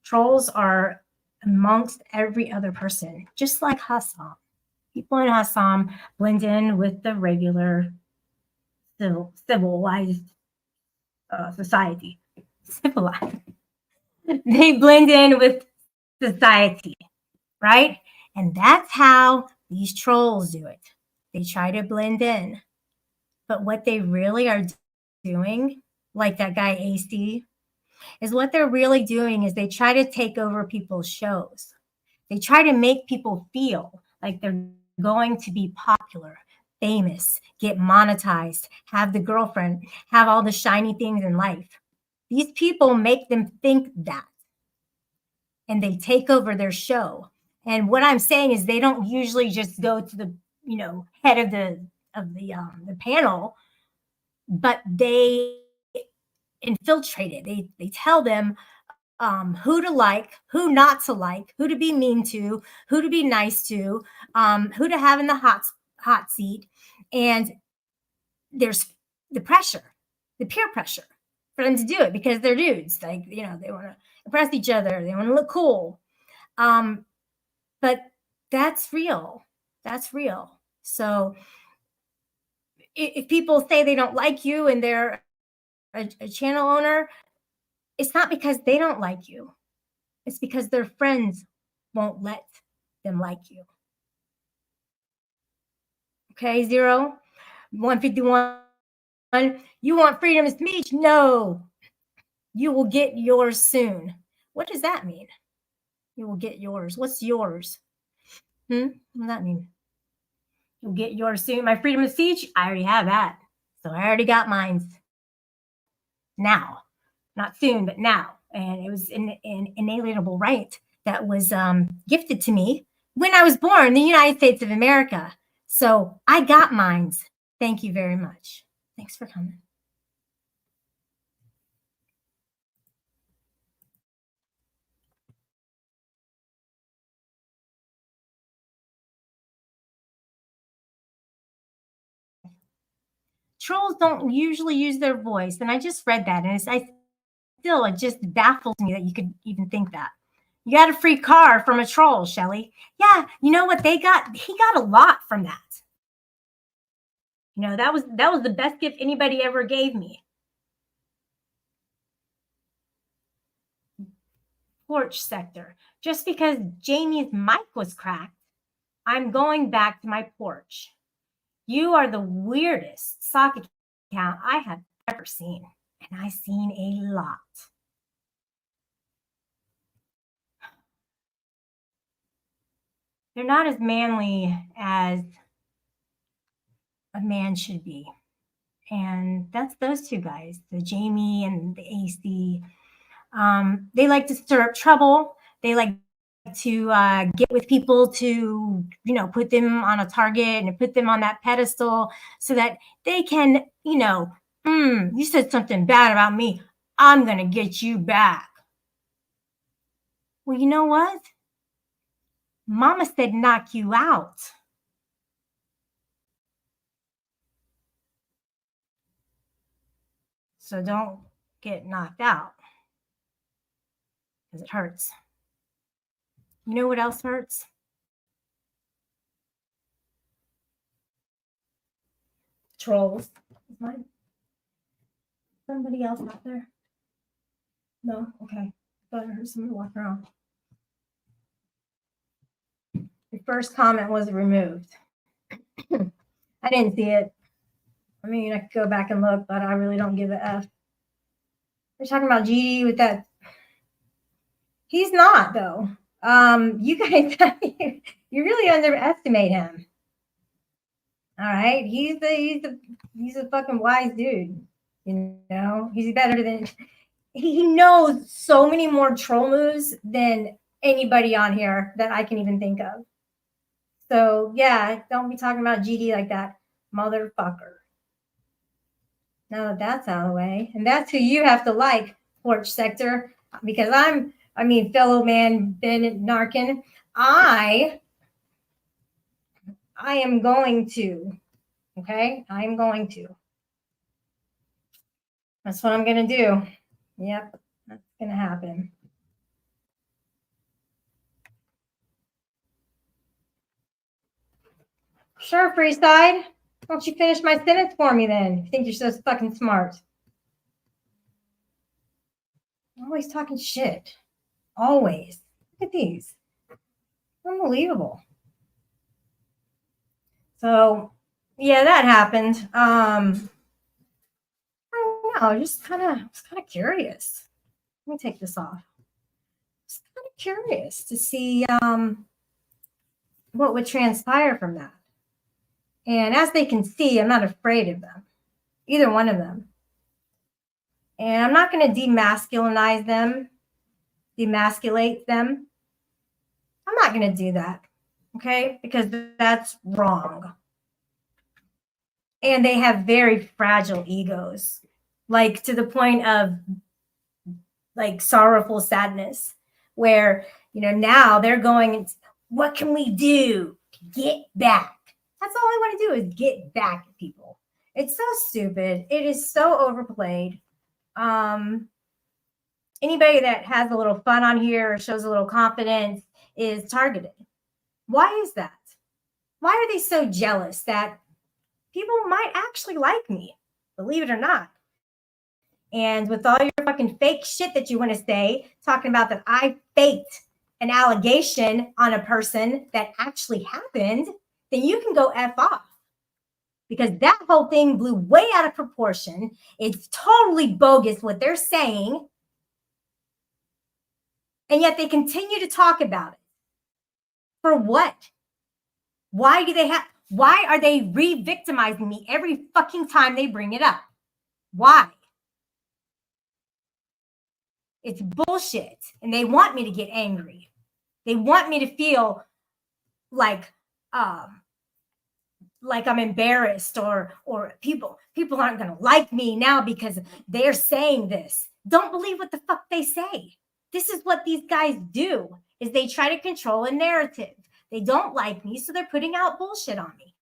Trolls are amongst every other person, just like Hassam. People in Hassam blend in with the regular civilized society. Civilized. They blend in with society, right? And that's how these trolls do it. They try to blend in. But what they really are doing, like that guy AC, is what they're really doing is they try to take over people's shows. They try to make people feel like they're going to be popular, famous, get monetized, have the girlfriend, have all the shiny things in life. These people make them think that. And they take over their show. And what I'm saying is they don't usually just go to the, you know, head of the panel, but they infiltrate it. They tell them who to like, who not to like, who to be mean to, who to be nice to, who to have in the hot seat. And there's the pressure, the peer pressure for them to do it because they're dudes. Like, you know, they want to impress each other. They want to look cool. But that's real. That's real. So if people say they don't like you and they're a channel owner, it's not because they don't like you. It's because their friends won't let them like you. Okay, 151. You want freedom of speech? No. You will get yours soon. What does that mean? You will get yours. What's yours? What does that mean? You'll get yours soon. My freedom of speech, I already have that. So I already got mine now. Not soon, but now. And it was an inalienable right that was gifted to me when I was born in the United States of America. So I got mine. Thank you very much. Thanks for coming. Trolls don't usually use their voice. And I just read that. And it just baffles me that you could even think that. You got a free car from a troll, Shelly. Yeah, you know what they got? He got a lot from that. You know, that was the best gift anybody ever gave me. Porch sector. Just because Jamie's mic was cracked, I'm going back to my porch. You are the weirdest sock account I have ever seen. And I've seen a lot. They're not as manly as a man should be. And that's those two guys, the Jamie and the AC. They like to stir up trouble. They like to get with people to, you know, put them on a target and put them on that pedestal so that they can, you know, you said something bad about me. I'm going to get you back. Well, you know what? Mama said knock you out. So don't get knocked out because it hurts. You know what else hurts? Trolls. Is mine? Somebody else out there? No? Okay. Thought I heard somebody walk around. The first comment was removed. I didn't see it. I mean, I could go back and look, but I really don't give a F. They're talking about GD with that. He's not, though. You guys, you really underestimate him. All right, he's a fucking wise dude. You know, he's better than he knows so many more troll moves than anybody on here that I can even think of. So yeah, don't be talking about GD like that, motherfucker. Now that that's out of the way, and that's who you have to like, Porch Sector, because fellow man Ben Narkin, I am going to, okay? I'm going to. That's what I'm going to do. Yep, that's going to happen. Sure, Freeside. Why don't you finish my sentence for me then? You think you're so fucking smart. Always talking shit. Always. Look at these. Unbelievable. So, yeah, that happened. I don't know. Just kind of curious. Let me take this off. Just kind of curious to see what would transpire from that. And as they can see, I'm not afraid of them, either one of them. And I'm not going to demasculinize them, demasculate them. I'm not going to do that, okay? Because that's wrong. And they have very fragile egos, like to the point of like sorrowful sadness, where, you know, now they're going, what can we do to get back? That's all I want to do is get back at people. It's so stupid. It is so overplayed. Anybody that has a little fun on here or shows a little confidence is targeted. Why is that? Why are they so jealous that people might actually like me, believe it or not? And with all your fucking fake shit that you want to say, talking about that I faked an allegation on a person that actually happened, then you can go F off. Because that whole thing blew way out of proportion. It's totally bogus what they're saying. And yet they continue to talk about it. For what? Why are they re-victimizing me every fucking time they bring it up? Why? It's bullshit. And they want me to get angry. They want me to feel like I'm embarrassed or people aren't going to like me now because they're saying this. Don't believe what the fuck they say. This is what these guys do, is they try to control a narrative. They don't like me, so they're putting out bullshit on me.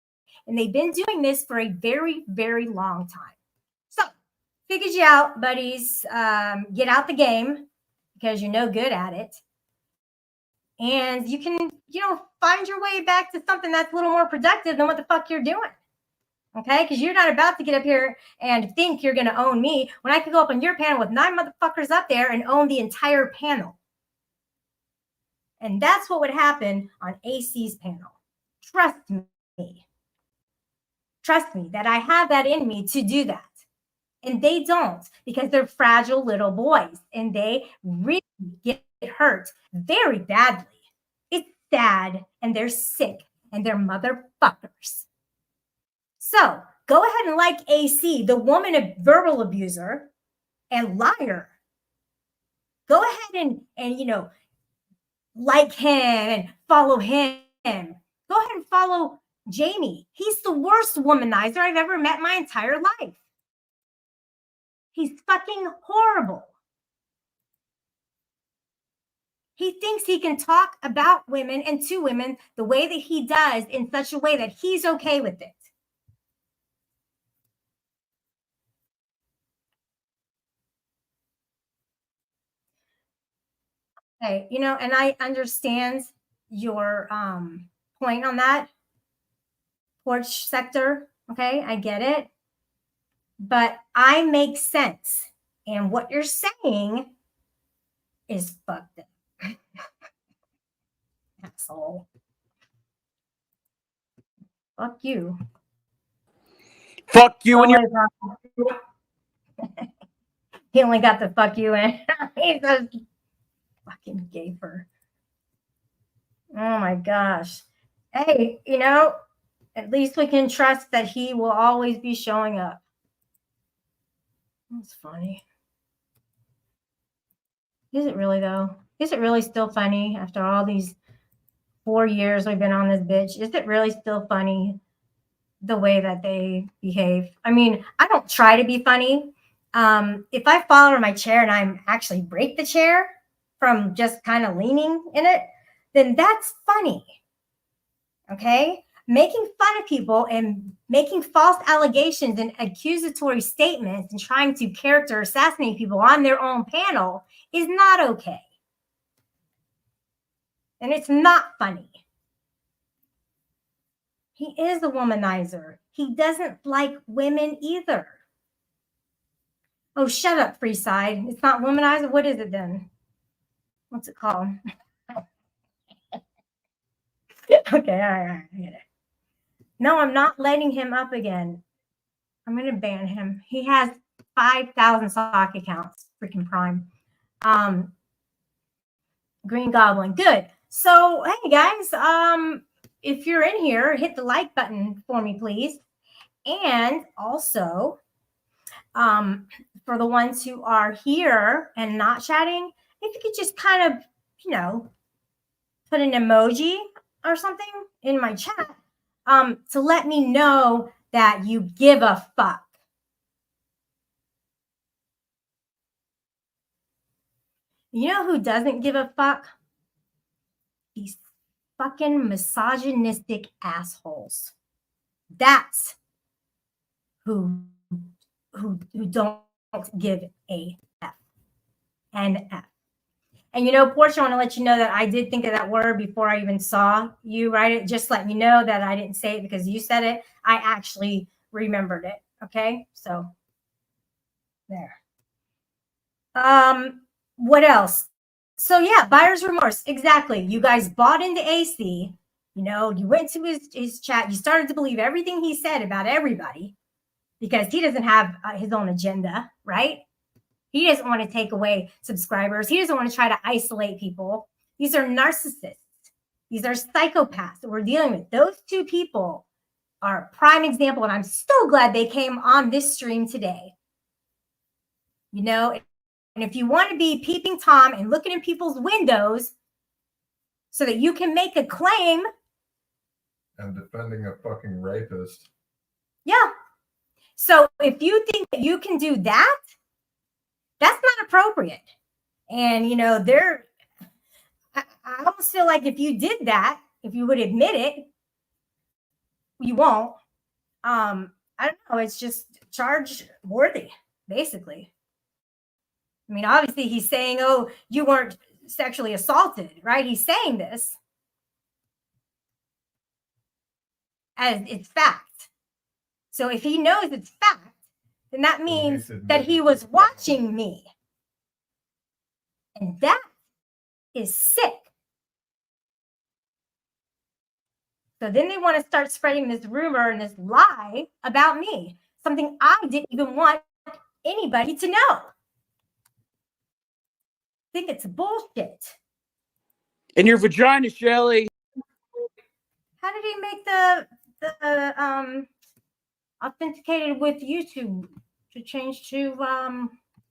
And they've been doing this for a very, very long time. So, figured you out, buddies. Get out the game because you're no good at it. And you can, find your way back to something that's a little more productive than what the fuck you're doing. Okay? Because you're not about to get up here and think you're going to own me when I could go up on your panel with 9 motherfuckers up there and own the entire panel. And that's what would happen on AC's panel. Trust me. Trust me that I have that in me to do that. And they don't, because they're fragile little boys and they really get hurt very badly. It's sad and they're sick and they're motherfuckers. So go ahead and like AC, the woman of verbal abuser and liar. Go ahead and like him and follow him. Go ahead and follow Jamie. He's the worst womanizer I've ever met in my entire life. He's fucking horrible. He thinks he can talk about women and to women the way that he does in such a way that he's okay with it. Okay, and I understand your point on that porch sector. Okay, I get it. But I make sense. And what you're saying is fucked up. Asshole. Fuck you. Fuck you and your. He only got the fuck you in. He's a fucking gaper. Oh my gosh. Hey, at least we can trust that he will always be showing up. That's funny. Is it really, though? Is it really still funny after all these 4 years we've been on this bitch? Is it really still funny the way that they behave? I mean, I don't try to be funny. If I fall over my chair and I actually break the chair from just kind of leaning in it, then that's funny. Okay? making fun of people and making false allegations and accusatory statements and trying to character assassinate people on their own panel is not okay. And it's not funny. He is a womanizer. He doesn't like women either. Oh, shut up, Freeside. It's not womanizer. What is it then? What's it called? Okay, all right, I get it. No, I'm not letting him up again. I'm going to ban him. He has 5,000 stock accounts. Freaking Prime. Green Goblin. Good. So, hey, guys, if you're in here, hit the like button for me, please. And also, for the ones who are here and not chatting, if you could just kind of, you know, put an emoji or something in my chat to let me know that you give a fuck. You know who doesn't give a fuck? These fucking misogynistic assholes. That's who don't give a F. An F. And you know, Portia, I want to let you know that I did think of that word before I even saw you write it. Just let me know that I didn't say it because you said it. I actually remembered it. Okay, so there. What else? So yeah, buyer's remorse. Exactly. You guys bought into AC. You know, you went to his chat. You started to believe everything he said about everybody because he doesn't have his own agenda, right? He doesn't want to take away subscribers. He doesn't want to try to isolate people. These are narcissists. These are psychopaths that we're dealing with. Those two people are a prime example, and I'm so glad they came on this stream today. You know, and if you want to be peeping Tom and looking in people's windows so that you can make a claim. And defending a fucking rapist. Yeah. So if you think that you can do that, that's not appropriate. And, you know, I almost feel like if you did that, if you would admit it, you won't. I don't know. It's just charge worthy, basically. I mean, obviously he's saying, oh, you weren't sexually assaulted, right? He's saying this as it's fact. So if he knows it's fact, then that means that he was watching me. And that is sick. So then they want to start spreading this rumor and this lie about me, something I didn't even want anybody to know. I think it's bullshit. In your vagina, Shelly. How did he make the authenticated with YouTube to change to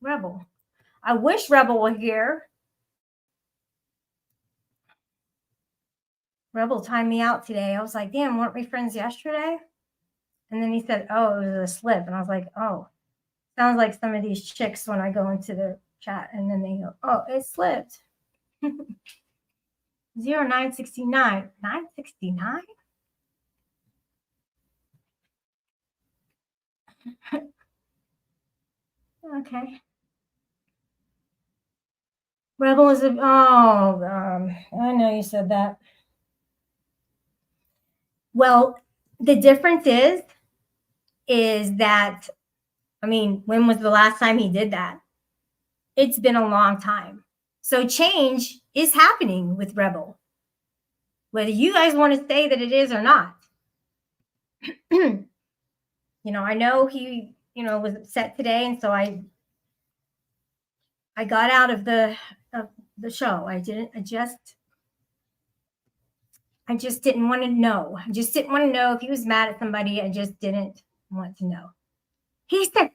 Rebel? I wish Rebel were here. Rebel timed me out today. I was like, damn, weren't we friends yesterday? And then he said, oh, it was a slip. And I was like, oh, sounds like some of these chicks when I go into the chat. And then they go, oh, it slipped. 0969. 969? Okay. Rebel is I know you said that. Well, the difference is that, I mean, when was the last time he did that? It's been a long time. So change is happening with Rebel, whether you guys want to say that it is or not. You know, I know he, you know, was upset today, and so I got out of the show. I just didn't want to know. I just didn't want to know if he was mad at somebody. I just didn't want to know. He said,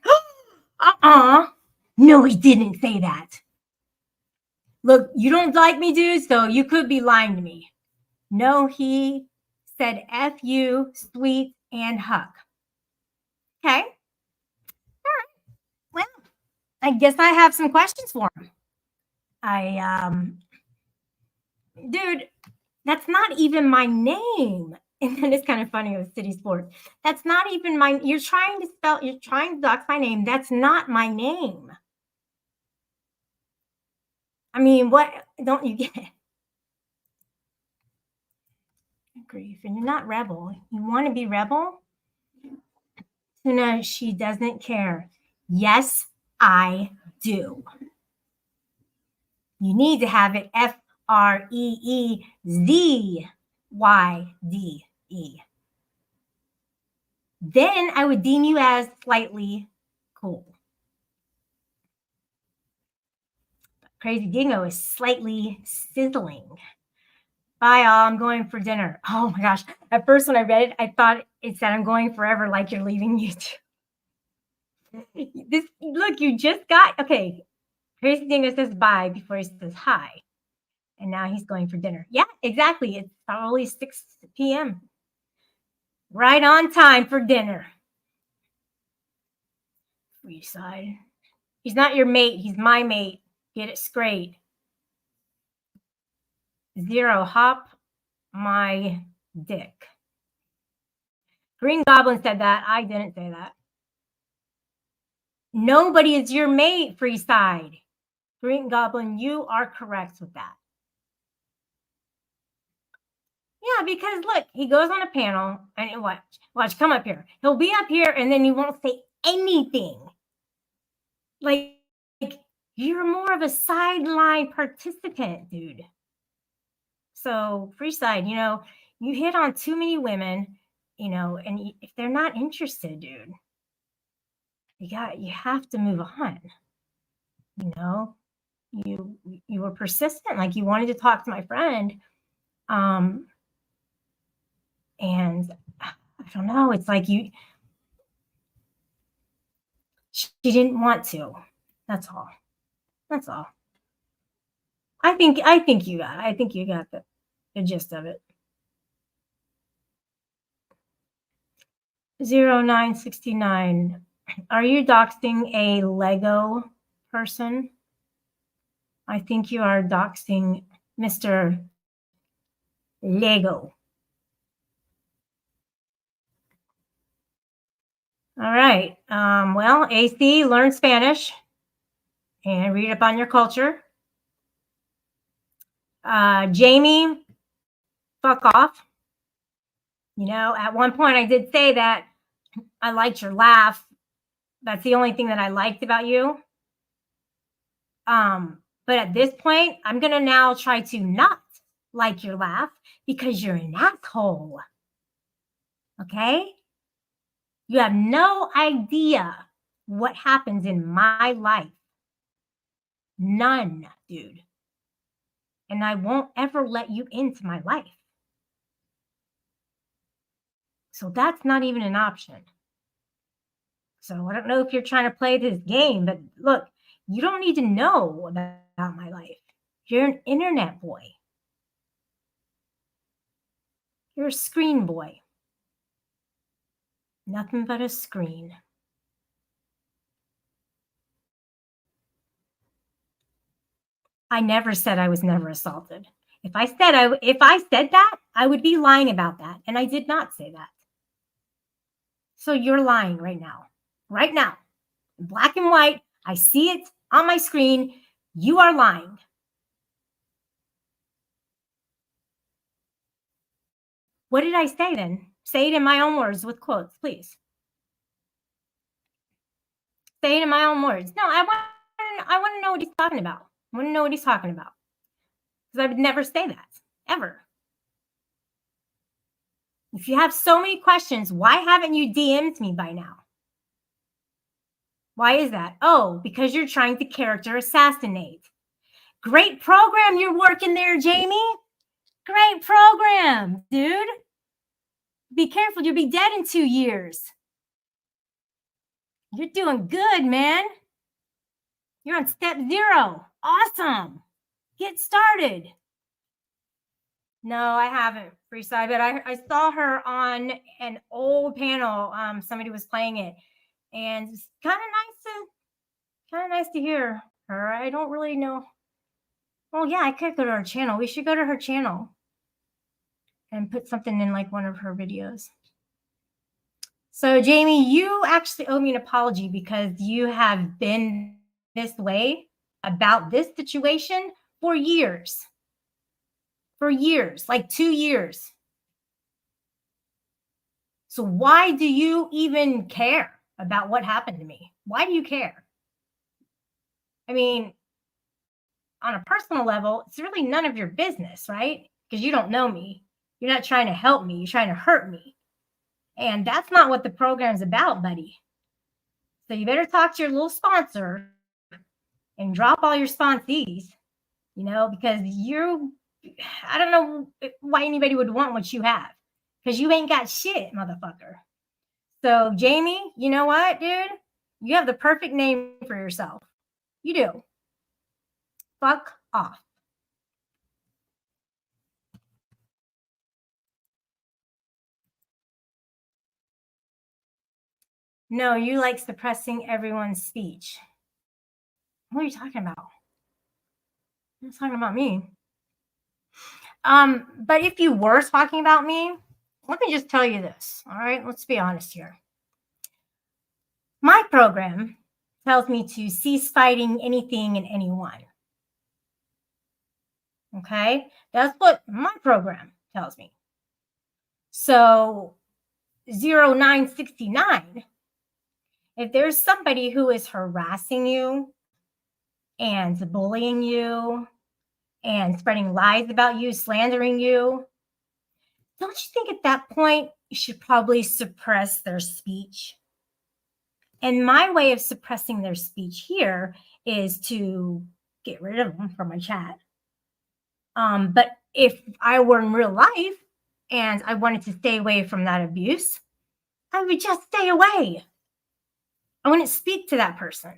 no, he didn't say that. Look, you don't like me, dude, so you could be lying to me. No, he said F you, sweet, and hug. Okay. All right. Well, I guess I have some questions for him. Dude, that's not even my name. And then it's kind of funny with City Sports. That's not even my, you're trying to dox my name. That's not my name. I mean, what don't you get? Grief. And you're not Rebel. You want to be Rebel? Tuna, she doesn't care. Yes, I do. You need to have it FREEZYDE. Then I would deem you as slightly cool. Crazy Dingo is slightly sizzling. Bye, all. I'm going for dinner. Oh my gosh. At first, when I read it, I thought it said, I'm going forever, like you're leaving YouTube. This, look, you just got, okay. Crazy Dingo says bye before he says hi. And now he's going for dinner. Yeah, exactly. It's probably 6 p.m. Right on time for dinner. Free side. He's not your mate. He's my mate. Get it straight. Zero, hop my dick. Green Goblin said that. I didn't say that. Nobody is your mate, Freeside. Green Goblin, you are correct with that. Yeah, because look, he goes on a panel and watch, come up here. He'll be up here and then he won't say anything. Like you're more of a sideline participant, dude. So Freeside, you hit on too many women, and if they're not interested, dude, you have to move on. You were persistent, like you wanted to talk to my friend. And I don't know, it's like she didn't want to. That's all. I think you got the gist of it. 0969. Are you doxing a Lego person? I think you are doxing Mr. Lego. All right. Well, AC, learn Spanish and read up on your culture. Jamie, fuck off. At one point I did say that I liked your laugh. That's the only thing that I liked about you. But at this point, I'm going to now try to not like your laugh because you're an asshole. Okay? You have no idea what happens in my life. None, dude. And I won't ever let you into my life. So that's not even an option. So I don't know if you're trying to play this game, but look, you don't need to know about my life. You're an internet boy. You're a screen boy. Nothing but a screen. I never said I was never assaulted. If I said that, I would be lying about that. And I did not say that. So you're lying right now. Right now. Black and white. I see it on my screen. You are lying. What did I say then? Say it in my own words with quotes, please. Say it in my own words. No, I want to know what he's talking about. I want to know what he's talking about. Because I would never say that, ever. If you have so many questions, why haven't you DM'd me by now? Why is that? Oh, because you're trying to character assassinate. Great program you're working there, Jamie. Great program, dude. Be careful, you'll be dead in 2 years. You're doing good, man. You're on step 0. Awesome. Get started. No, I haven't, Freeside, but I saw her on an old panel. Somebody was playing it, and it's kind of nice to hear her. I don't really know. Oh yeah, I could go to her channel. We should go to her channel. and put something in like one of her videos. So Jamie, you actually owe me an apology because you have been this way about this situation for years. For years, like 2 years. So why do you even care about what happened to me? Why do you care? I mean, on a personal level, it's really none of your business, right? Because you don't know me. You're not trying to help me. You're trying to hurt me. And that's not what the program's about, buddy. So you better talk to your little sponsor and drop all your sponsees, you know, because I don't know why anybody would want what you have, because you ain't got shit, motherfucker. So Jamie, you know what, dude? You have the perfect name for yourself. You do. Fuck off. No, you like suppressing everyone's speech. What are you talking about? I'm talking about me. But if you were talking about me, let me just tell you this. All right, let's be honest here. My program tells me to cease fighting anything and anyone. Okay, that's what my program tells me. So 0969, if there's somebody who is harassing you and bullying you and spreading lies about you, slandering you, don't you think at that point you should probably suppress their speech? And my way of suppressing their speech here is to get rid of them from my chat. But if I were in real life and I wanted to stay away from that abuse, I would just stay away. I wouldn't speak to that person.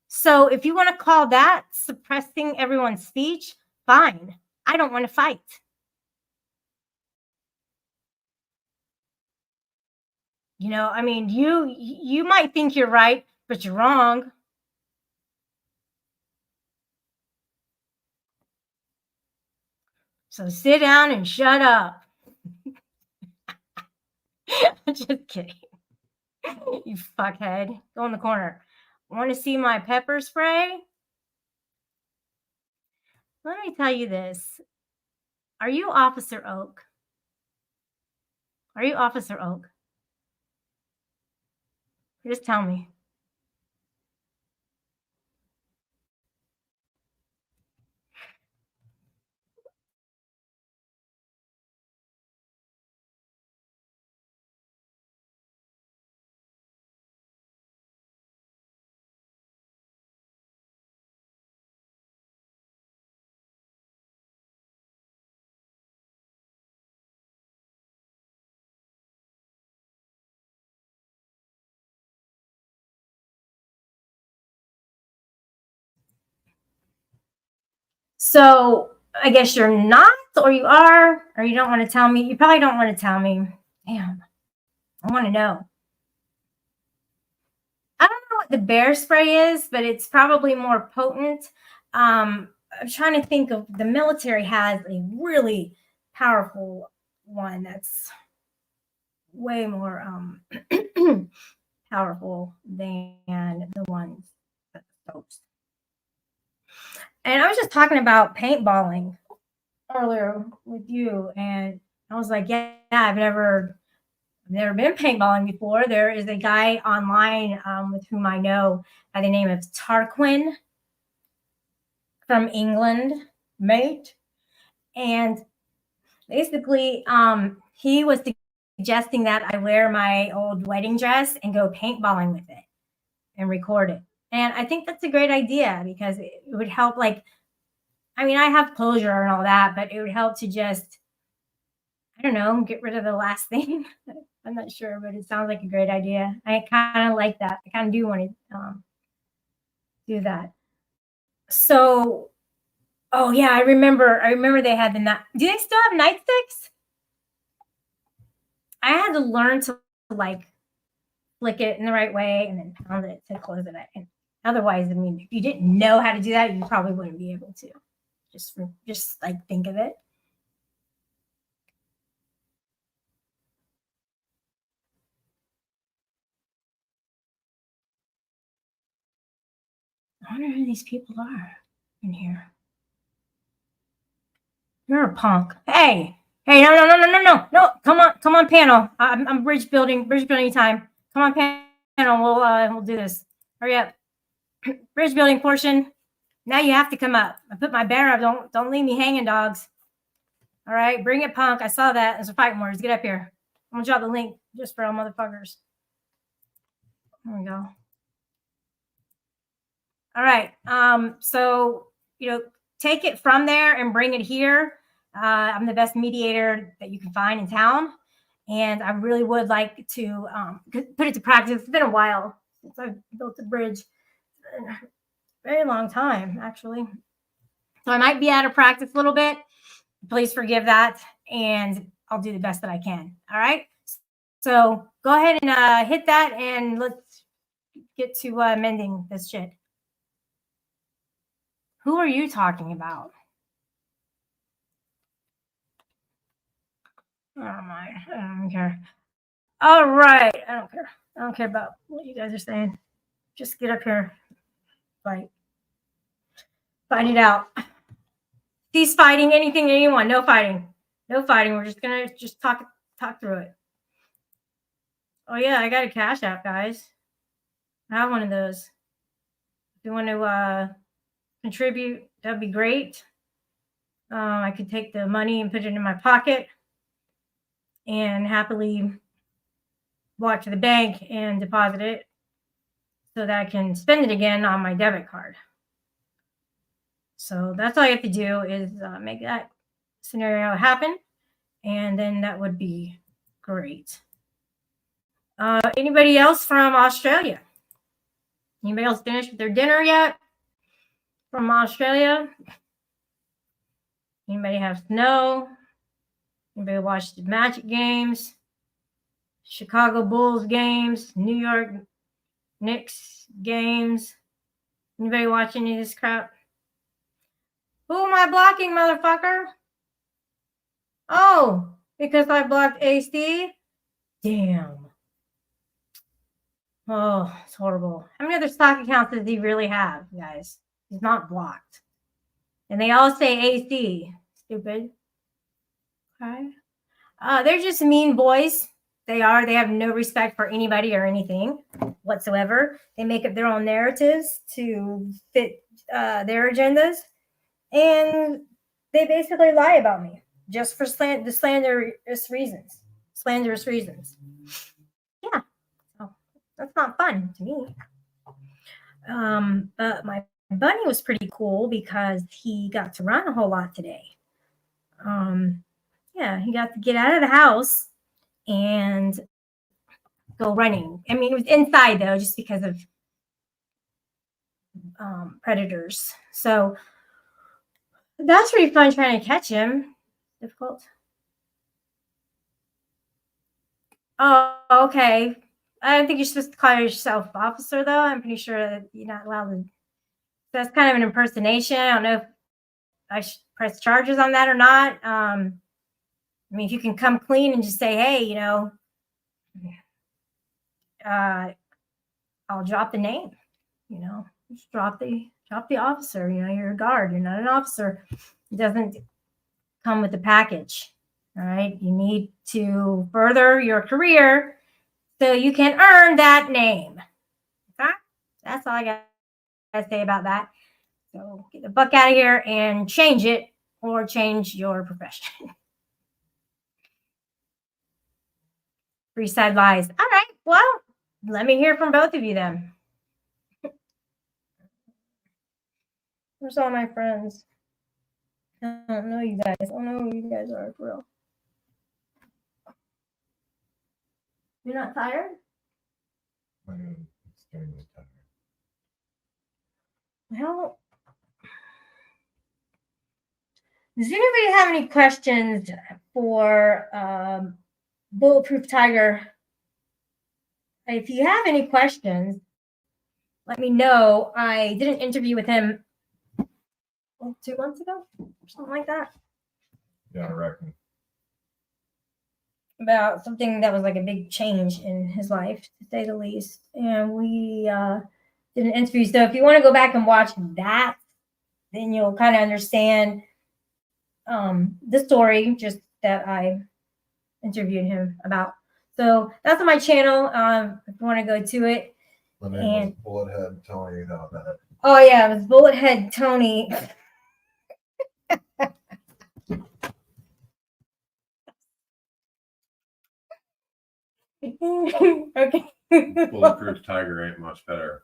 So if you want to call that suppressing everyone's speech, fine. I don't want to fight. You know, I mean, you might think you're right, but you're wrong. So sit down and shut up. Just kidding. You fuckhead. Go in the corner. Want to see my pepper spray? Let me tell you this. Are you Officer Oak? Are you Officer Oak? Just tell me. So I guess you're not, or you are, or you don't want to tell me. You probably don't want to tell me. Damn, I want to know. I don't know what the bear spray is, but it's probably more potent. I'm trying to think of, the military has a really powerful one that's way more powerful than the ones that the soaps. And I was just talking about paintballing earlier with you, and I was like, yeah, I've never been paintballing before. There is a guy online with whom I know by the name of Tarquin from England, mate. And basically, he was suggesting that I wear my old wedding dress and go paintballing with it and record it. And I think that's a great idea because it would help, like, I mean, I have closure and all that, but it would help to just, I don't know, get rid of the last thing. I'm not sure, but it sounds like a great idea. I kind of like that. I kind of do want to do that. So, oh yeah, I remember they had the night. Do they still have nightsticks? I had to learn to like flick it in the right way and then pound it to close it. And otherwise, I mean, if you didn't know how to do that, you probably wouldn't be able to. Just like think of it. I wonder who these people are in here. You're a punk. Hey, no. Come on, panel. I'm bridge building time. Come on, panel. We'll do this. Hurry up. Bridge building portion. Now you have to come up. I put my banner up. Don't leave me hanging, dogs. All right, bring it, punk. I saw that. There's a fighting words. Get up here. I'm gonna drop the link just for all motherfuckers. There we go. All right. So take it from there and bring it here. I'm the best mediator that you can find in town, and I really would like to put it to practice. It's been a while since I've built a bridge. Very long time, actually. So I might be out of practice a little bit. Please forgive that, and I'll do the best that I can. All right. So go ahead and hit that, and let's get to mending this shit. Who are you talking about? Oh my, I don't care. All right, I don't care. I don't care about what you guys are saying. Just get up here, fight it out. Cease fighting anything, anyone. No fighting. We're just gonna talk through it. Oh yeah, I got a Cash App, guys. I have one of those. If you want to contribute, that'd be great. I could take the money and put it in my pocket and happily walk to the bank and deposit it so that I can spend it again on my debit card. So that's all you have to do is make that scenario happen, and then that would be great. Anybody else from Australia? Anybody else finished with their dinner yet from Australia? Anybody have snow? Anybody watch the Magic games? Chicago Bulls games? New York Knicks games? Anybody watch any of this crap? Who am I blocking, motherfucker? Oh, because I blocked AC? Damn. Oh, it's horrible. How many other stock accounts does he really have, guys? He's not blocked. And they all say AC. Stupid. Okay. They're just mean boys. They are. They have no respect for anybody or anything whatsoever. They make up their own narratives to fit their agendas. And they basically lie about me just for slanderous reasons. Yeah. So that's not fun to me. But my bunny was pretty cool because he got to run a whole lot today. Yeah, he got to get out of the house and go running. I mean, it was inside though, just because of predators. So that's pretty fun trying to catch him. Difficult. Oh, okay. I don't think you're supposed to call yourself officer, though. I'm pretty sure that you're not allowed to. That's kind of an impersonation. I don't know if I should press charges on that or not. I mean, if you can come clean and just say, hey, I'll drop the name, just drop the officer, you're a guard, you're not an officer. It doesn't come with the package. All right. You need to further your career so you can earn that name. Okay? That's all I got to say about that. So get the fuck out of here and change it, or change your profession. Free side lies. All right. Well, let me hear from both of you then. Where's all my friends? I don't know you guys. I don't know who you guys are for real. You're not tired? I'm extremely tired. Well, does anybody have any questions for Bulletproof Tiger? If you have any questions, let me know. I did an interview with him 2 months ago, something like that. Yeah, I reckon. About something that was like a big change in his life, to say the least. And we did an interview. So if you want to go back and watch that, then you'll kind of understand the story just that I interviewed him about. So that's on my channel. If you want to go to it. My name was Bullethead Tony. You know that. Oh yeah, it was Bullethead Tony. Okay. Bulletproof Tiger ain't much better.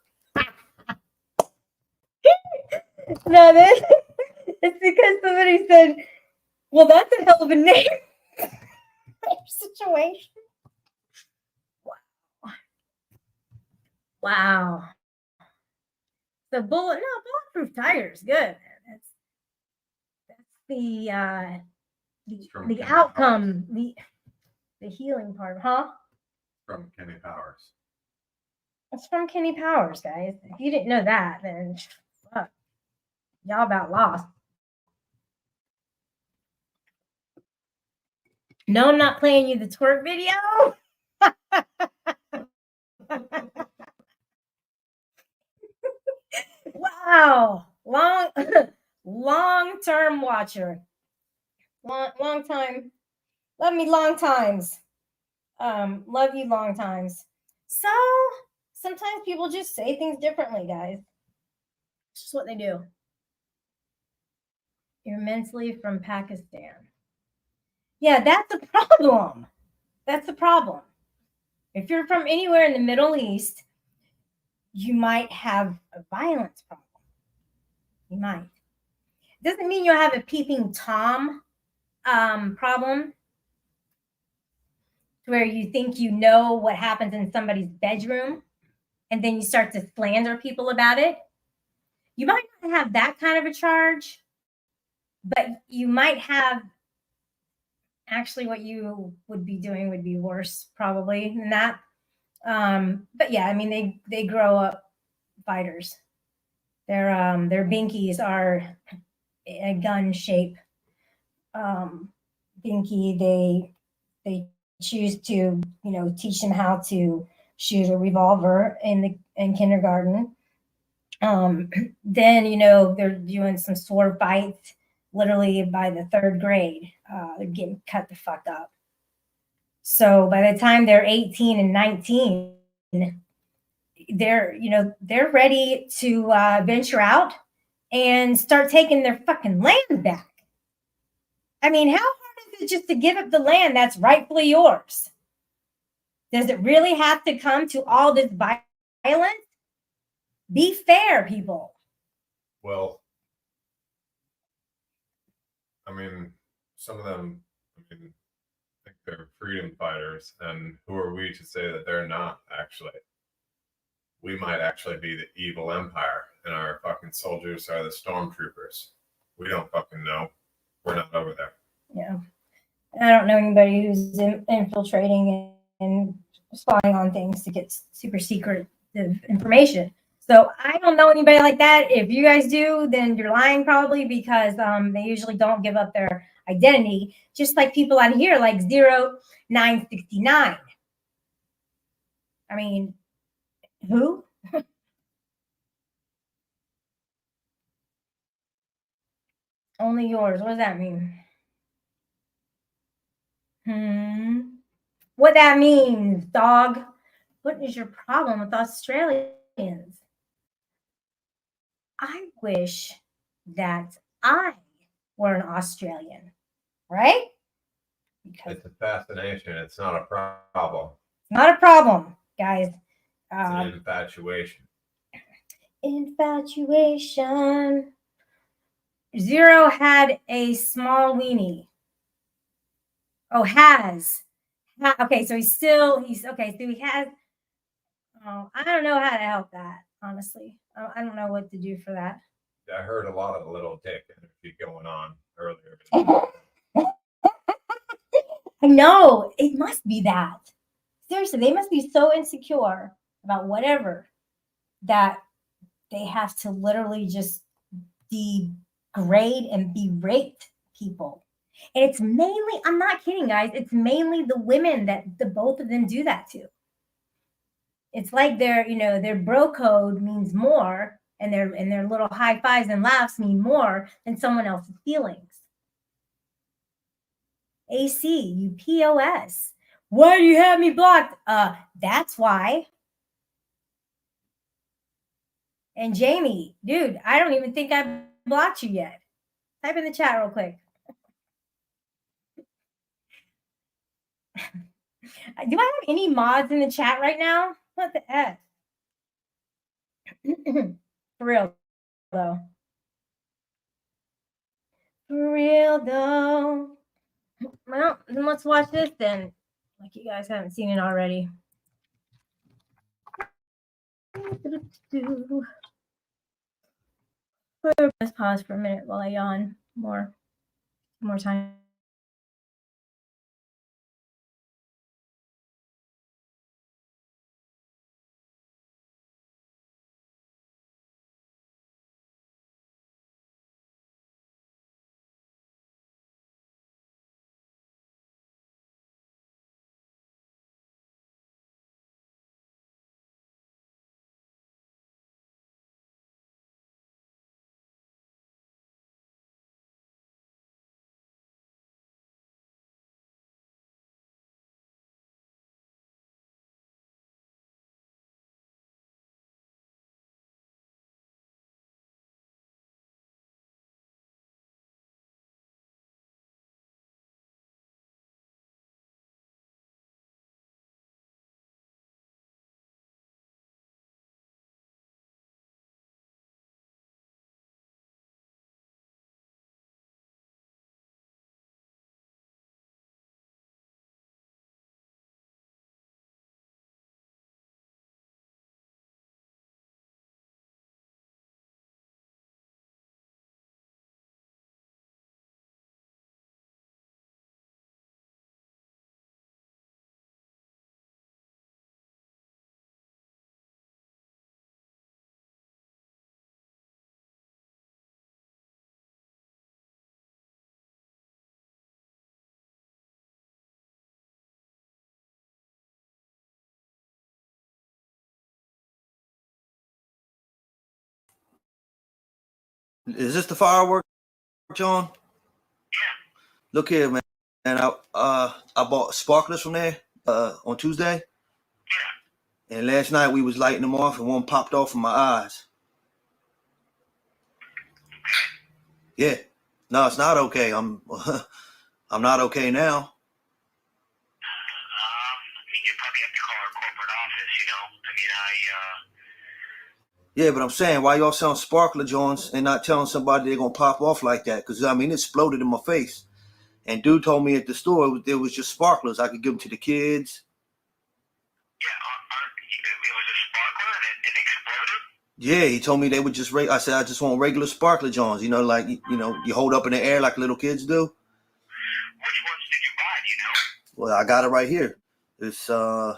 No, it's because somebody said, well, that's a hell of a name. Situation. Wow. So Bulletproof Tiger is good. That's the outcome, the healing part, huh? From Kenny Powers. It's from Kenny Powers, guys. If you didn't know that, then fuck. Y'all about lost. No, I'm not playing you the twerk video. Wow. Long-term watcher. Long time. Love me long times. Love you long times. So sometimes people just say things differently, guys. It's just what they do. You're mentally from Pakistan. Yeah, that's a problem. That's a problem. If you're from anywhere in the Middle East, you might have a violence problem. You might. Doesn't mean you'll have a peeping Tom problem, where you think you know what happens in somebody's bedroom and then you start to slander people about it. You might not have that kind of a charge, but you might have, actually what you would be doing would be worse probably than that. But yeah, I mean, they grow up fighters. Their binkies are a gun shape. Binky, they choose to, teach them how to shoot a revolver in kindergarten. Then, they're doing some sword fights literally by the 3rd grade. They're getting cut the fuck up. So by the time they're 18 and 19, they're ready to venture out and start taking their fucking land back. I mean, how hard is it just to give up the land that's rightfully yours? Does it really have to come to all this violence? Be fair, people. Well, I mean, some of them, think they're freedom fighters, and who are we to say that they're not actually? We might actually be the evil empire, and our fucking soldiers are the stormtroopers. We don't fucking know. We're not over there. Yeah. I don't know anybody who's infiltrating and spying on things to get super secretive information. So I don't know anybody like that. If you guys do, then you're lying probably, because they usually don't give up their identity, just like people out here like 0969. I mean, who? Only yours. What does that mean? What that means, dog? What is your problem with Australians? I wish that I were an Australian, right? Because It's a fascination. It's not a problem. not a problem, guys. It's an infatuation. Infatuation. Zero had a small weenie. Oh, has. Okay, so he's okay. So he has. Oh, I don't know how to help that, honestly. I don't know what to do for that. I heard a lot of the little dick energy going on earlier. I know. It must be that. Seriously, they must be so insecure about whatever that they have to literally just degrade and berate people. And it's mainly, I'm not kidding, guys, it's mainly the women that the both of them do that to. It's like their, their bro code means more, and their little high fives and laughs mean more than someone else's feelings. AC, you POS. Why do you have me blocked? That's why. And Jamie, dude, I don't even think I blocked you yet. Type in the chat real quick. Do I have any mods in the chat right now? What the F? For real, though. For real, though. Well, then let's watch this then. Like you guys haven't seen it already. Let's pause for a minute while I yawn more time. Is this the firework, John? Yeah. Look here, man. And I bought sparklers from there on Tuesday. Yeah. And last night we was lighting them off, and one popped off in my eyes. Yeah. No, it's not okay. I'm not okay now. You probably have to call our corporate office, Yeah, but I'm saying, why y'all selling sparkler joints and not telling somebody they're gonna pop off like that? Because it exploded in my face. And dude told me at the store it was just sparklers. I could give them to the kids. Yeah, it was a sparkler and it exploded? Yeah, he told me they would just. I said I just want regular sparkler joints. Like you hold up in the air like little kids do. Which ones did you buy? Well, I got it right here. It's I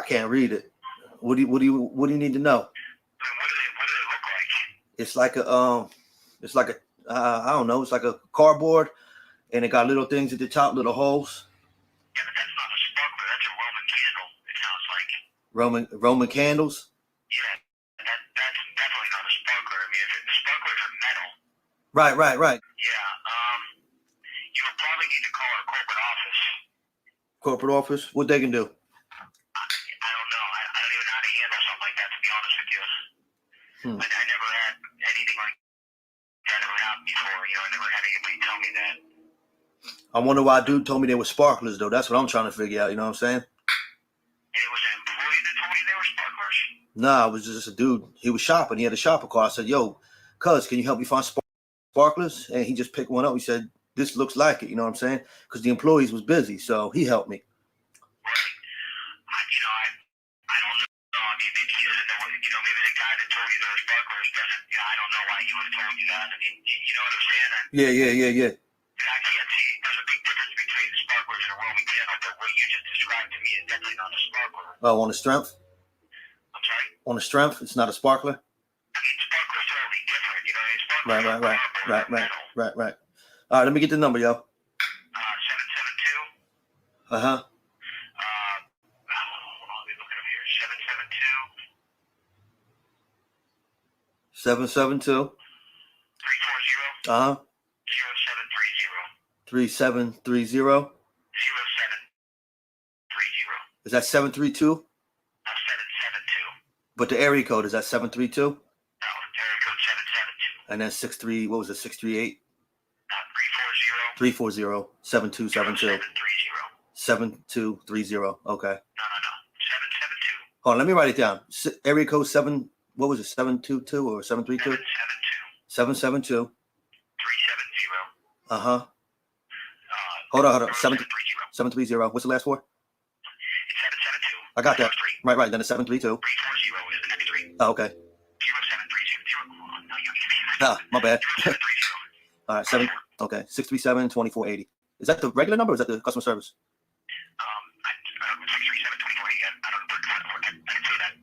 can't read it. What do you need to know? What do they look like? It's like a I don't know. It's like a cardboard, and it got little things at the top, little holes. Yeah, but that's not a sparkler. That's a Roman candle. It sounds like Roman candles. Yeah, that's definitely not a sparkler. The sparklers are metal. Right. Yeah. You would probably need to call our corporate office. Corporate office? What they can do? I don't know. I don't even know how to handle something like that, to be honest with you. I never had anything like that ever happen before. I never had anybody tell me that. I wonder why dude told me they were sparklers, though. That's what I'm trying to figure out. You know what I'm saying? And it was an employee that told you they were sparklers? Nah, it was just a dude. He was shopping. He had a shopper car. I said, yo, cuz, can you help me find sparklers? And he just picked one up. He said, this looks like it. You know what I'm saying? Because the employees was busy, so he helped me. I don't know. Maybe he doesn't know. Maybe the guy that told you there were sparklers doesn't. I don't know why he would have told you that. You know what I'm saying? Yeah. I can't see. There's a big difference between the sparklers and a Roman candle, but what you just described to me is definitely not a sparkler. Oh, on the strength? I'm sorry? On the strength, it's not a sparkler? Sparkler's totally different. Right. All right, let me get the number, yo. 772. Hold on, let me look it up here. 772. 340. 3730. 0730. 3730. 0730. Is that 732? 772. But the area code is that 732? No, area code 772. And then 63. What was it? 638. 340. 340 7272 7230. Okay. No. 772. Hold on, let me write it down. Area code 7. What was it? 722 or 732? 772. 370. Uh-huh. Hold on. 730. What's the last four? It's 772. I got that. Right. Then it's 732. 340 is the next three. Oh, okay. 0730. Ah, my bad. 0730. All right, 7. Okay, 637-2480. Is that the regular number or is that the customer service? 637-2480. I don't know. I didn't say that.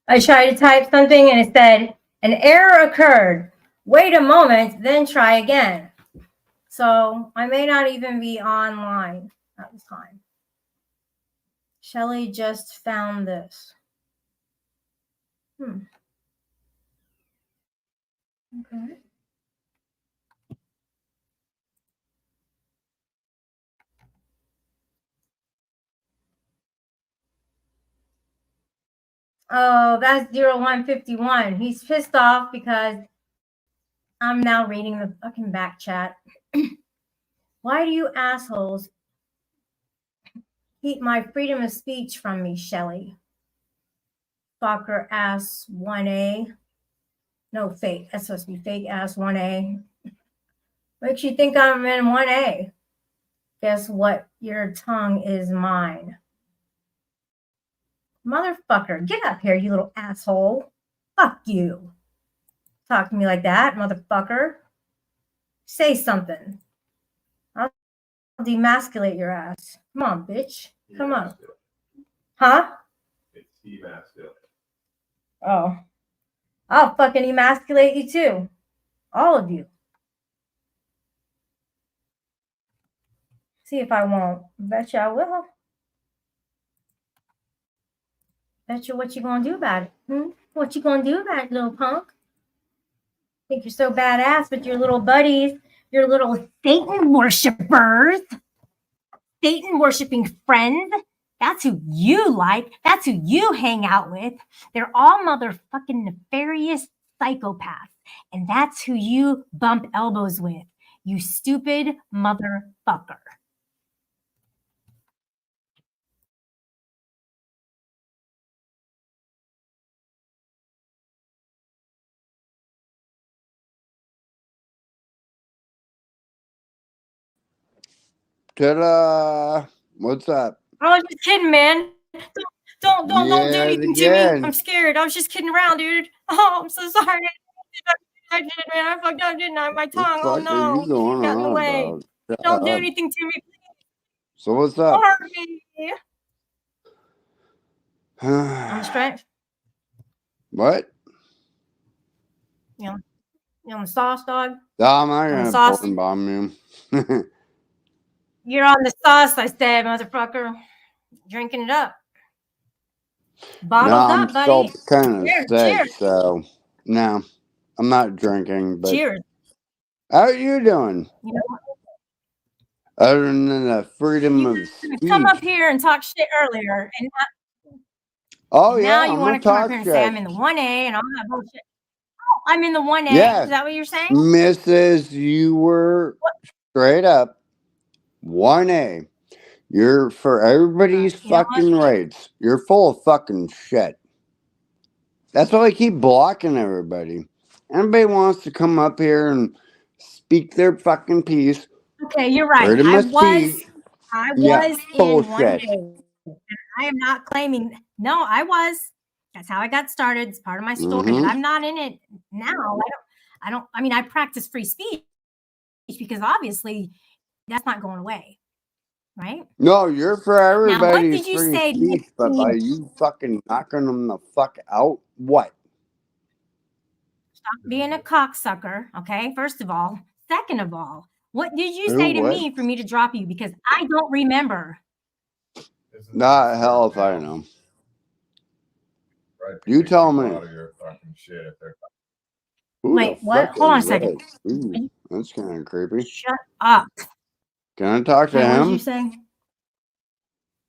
I tried to type something and it said, an error occurred. Wait a moment, then try again. So I may not even be online at the time. Shelly just found this. Okay. Oh, that's 0151. He's pissed off because I'm now reading the fucking back chat. Why do you assholes keep my freedom of speech from me, Shelly? Fucker ass 1A. No, fake. That's supposed to be fake ass 1A. Makes you think I'm in 1A. Guess what? Your tongue is mine. Motherfucker, get up here, you little asshole. Fuck you. Talk to me like that, motherfucker. Say something. I'll demasculate your ass. Come on, bitch. Come on. Huh? It's emasculate. Oh. I'll fucking emasculate you too. All of you. See if I won't. Bet you I will. Bet you what you gonna do about it? What you gonna do about it, little punk? Think you're so badass with your little buddies, your little Satan worshipers, Satan worshiping friends. That's who you like. That's who you hang out with. They're all motherfucking nefarious psychopaths. And that's who you bump elbows with. You stupid motherfucker. Ta-da! What's up? I was just kidding, man. Don't do Yes, anything to again. me. I'm scared. I was just kidding around, dude. Oh, I'm so sorry. I did it, man. I fucked up, didn't I? My tongue. Oh What the fuck are no. you going Got in the on way. about? Shut Don't do up. anything to me. So what's Don't up? hurt me. I'm strength. What? You know the sauce, dog? I'm not On the gonna sauce? porn bomb you. You're on the sauce, I said, motherfucker. Drinking it up. Bottles No, I'm up, buddy. still kind of Cheers, sick, cheers. so no, I'm not drinking. But Cheers. how are you doing? You know what? Other than the freedom of You speech. come up here and talk shit earlier, and Oh now yeah, you I'm want gonna to come up talk here and say I'm shit. in the 1A and all that bullshit. Oh, I'm in the 1A. Yeah. Is that what you're saying? Mrs. You were straight up 1A. You're for everybody's You know what? fucking rights. You're full of fucking shit. That's why I keep blocking everybody. Anybody wants to come up here and speak their fucking piece. Okay, you're right. Freedom I of was speech. in Yeah, 1A. bullshit. And I am not claiming. No, I was. That's how I got started. It's part of my story. Mhm. But I'm not in it now. I mean, I practice free speech because obviously that's not going away. Right? No, you're for Now, what everybody's did you free say? speech, but by you fucking knocking them the fuck out, what? Stop being a cocksucker, okay? First of all. Second of all, What did you Who, say to what? me for me to drop you? Because I don't remember. Not hell if I know. Right, You kick tell people me. out of your fucking shit if they're Who Wait, the what? fuck Hold on a is second. that? Ooh, that's kind of creepy. Shut up. Can I talk to Wait, what did you him? say?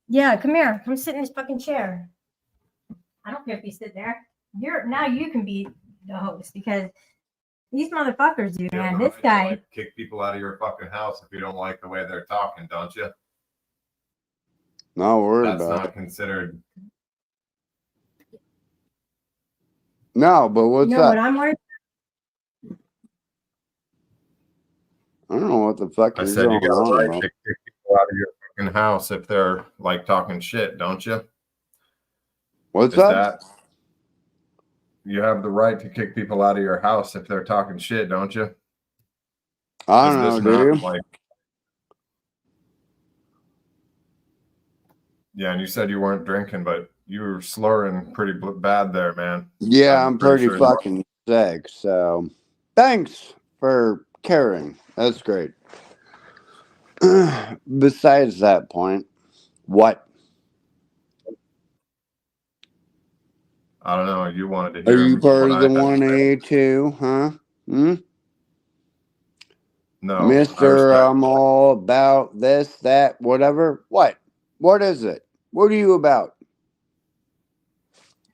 Yeah, come here. Come sit in this fucking chair. I don't care if you sit there. You can be the host because these motherfuckers do, You have man. the This right to, guy. like, kick people out of your fucking house if you don't like the way they're talking, don't you? Not worried That's about not it. considered. No, but what's You know what up? I'm worried? I don't know what the fuck I you're said you going got a on right about. to kick people out of your fucking house if they're like talking shit, don't you? What's Is up? that you have the right to kick people out of your house if they're talking shit, don't you? I Is don't know, this do not you? like? Yeah, and you said you weren't drinking, but you were slurring pretty bad there, man. Yeah, I'm pretty sure. fucking sick, so thanks for caring. That's great. Besides that point, what? I don't know. You wanted to Are hear you part what of I the had to say. 1A too, huh? Hmm? No, I Mister, respect. I'm all about this, that, whatever. What? What is it? What are you about?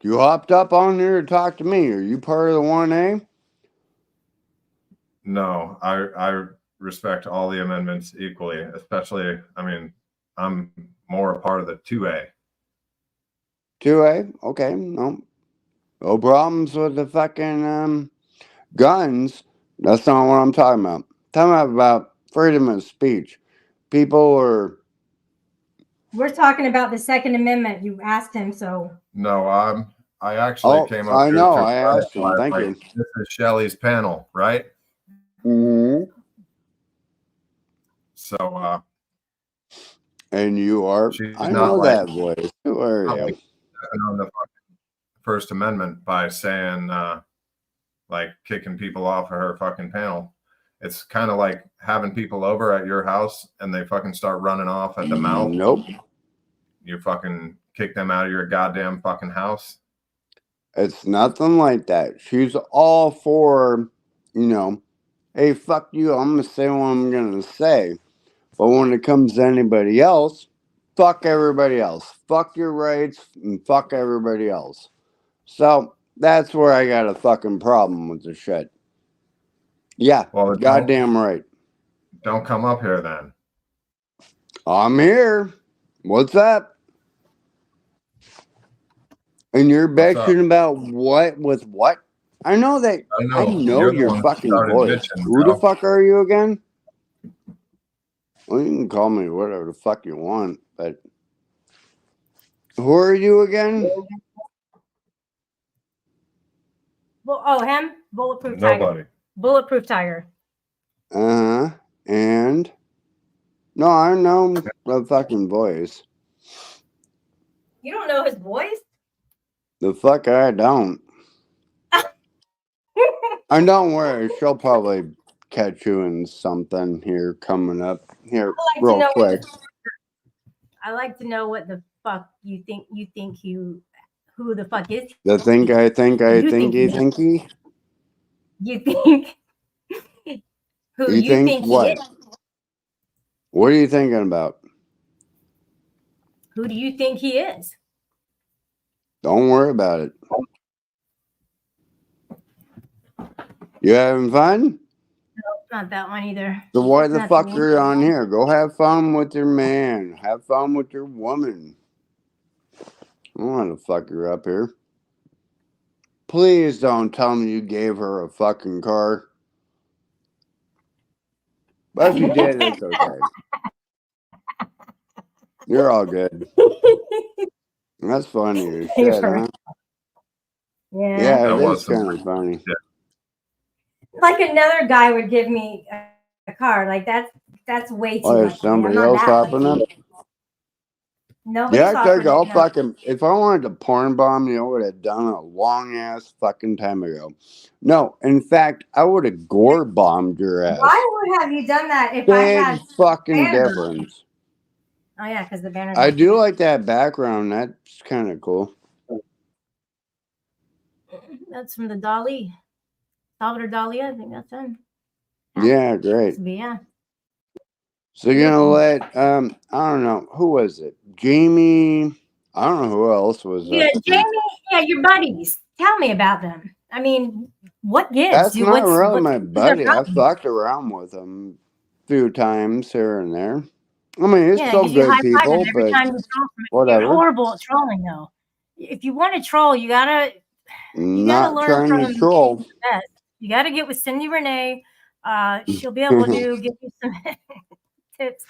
You hopped up on here to talk to me. Are you part of the 1A? No, I respect all the amendments equally, especially, I mean, I'm more a part of the 2A. 2A? Okay, no. No problems with the fucking guns. That's not what I'm talking about. I'm talking about freedom of speech. People are. We're talking about the Second Amendment. You asked him, so No, I actually came up I here know. to I asked him. clarify, Thank like, you. this is Shelly's panel, right? Mm-hmm. So And you are. she's I not know like that voice. Who are not you? like stepping on the fucking First Amendment by saying like kicking people off of her fucking panel. It's kind of like having people over at your house and they fucking start running off at the mouth. Nope. You fucking kick them out of your goddamn fucking house. It's nothing like that. She's all for, hey, fuck you. I'm going to say what I'm going to say. But when it comes to anybody else, fuck everybody else. Fuck your rights and fuck everybody else. So that's where I got a fucking problem with the shit. Yeah, Well, goddamn right. Don't come up here then. I'm here. What's up? And you're bitching about what with what? I know that. I know You're the your one that fucking started voice. bitching, Who the bro. fuck are you again? Well, you can call me whatever the fuck you want, but who are you again? well, oh, him, bulletproof tiger. Nobody. Bulletproof tiger. Uh-huh. And no, I know the fucking voice. You don't know his voice? The fuck I don't. I don't worry. She'll probably catch you in something here coming up here real quick. I like to know what the fuck you think who the fuck is. The think I think I thinky thinky. You think who You think think what? he is? What are you thinking about? Who do you think he is? Don't worry about it. You having fun? No, not that one either. So why the Not fuck me. are you on here? Go have fun with your man. Have fun with your woman. I don't want to fuck her up here. Please don't tell me you gave her a fucking car. But if you did, it's okay. You're all good. That's funny as shit, huh? Yeah, it is kind of funny. Like another guy would give me a car. Like that's way too Oh, much. is somebody else hopping up? Nobody's Yeah, offered because I'll it. No. fucking, if I wanted to porn bomb you, I would have done it a long ass fucking time ago. No, in fact, I would have gore bombed your ass. Why would have you done that if I Big had fucking banner? difference. Oh yeah, because the banner. I do like that background. That's kind of cool. That's from the Dali. Salvador Dali, I think that's him. Yeah, great. Yeah. So you're gonna let I don't know, who was it? Jamie. I don't know who else was Yeah, that. Jamie. Yeah, your buddies. Tell me about them. I mean, what gives? That's you? not really what's my their buddy. I problem? fucked around with him a few times here and there. I mean, it's Yeah, still because you good high five them people, every but time you troll them. whatever. You're horrible at trolling, though. If you want to troll, you gotta Not learn trying from to troll. the best. You gotta get with Cindy Renee. She'll be able to give you some tips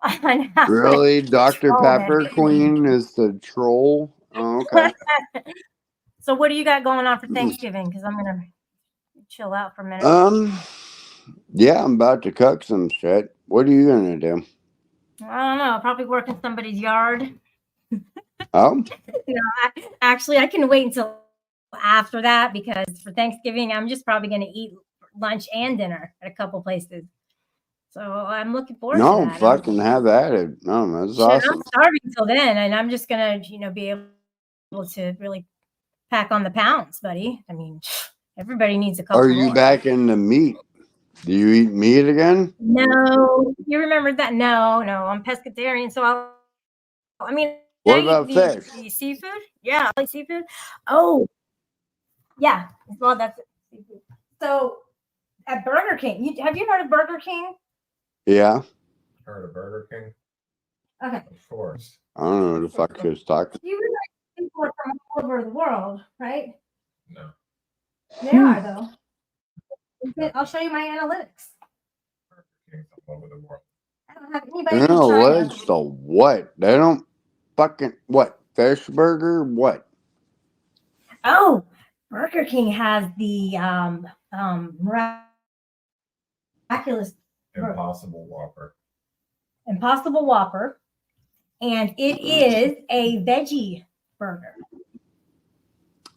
on how. Really, Dr. troll Pepper them. Queen is the troll. Oh, okay. So what do you got going on for Thanksgiving? Because I'm gonna chill out for a minute. Yeah, I'm about to cook some shit. What are you gonna do? I don't know. Probably work in somebody's yard. Oh, No, actually, I can wait until after that because for Thanksgiving, I'm just probably going to eat lunch and dinner at a couple places. So I'm looking forward to no, that. fucking have at it. No, that's awesome. I'm starving till then, and I'm just gonna, be able to really pack on the pounds, buddy. I mean, everybody needs a couple. Are you more. back into meat? Do you eat meat again? No, you remembered that? No, I'm pescatarian, so I mean, What about fish? The seafood? Yeah, I like seafood. Oh, yeah. Well, that's it. So at Burger King, have you heard of Burger King? Yeah. Heard of Burger King? Okay. Of course. I don't know what the fuck she was talking. You realize people are from all over the world, right? No. They are, though. I'll show you my analytics. Burger King's all over the world. I don't have anybody from China. Analytics to what? They don't fucking what? Fish burger? What? Oh, Burger King has the miraculous Impossible Whopper. Impossible Whopper, and it is a veggie burger.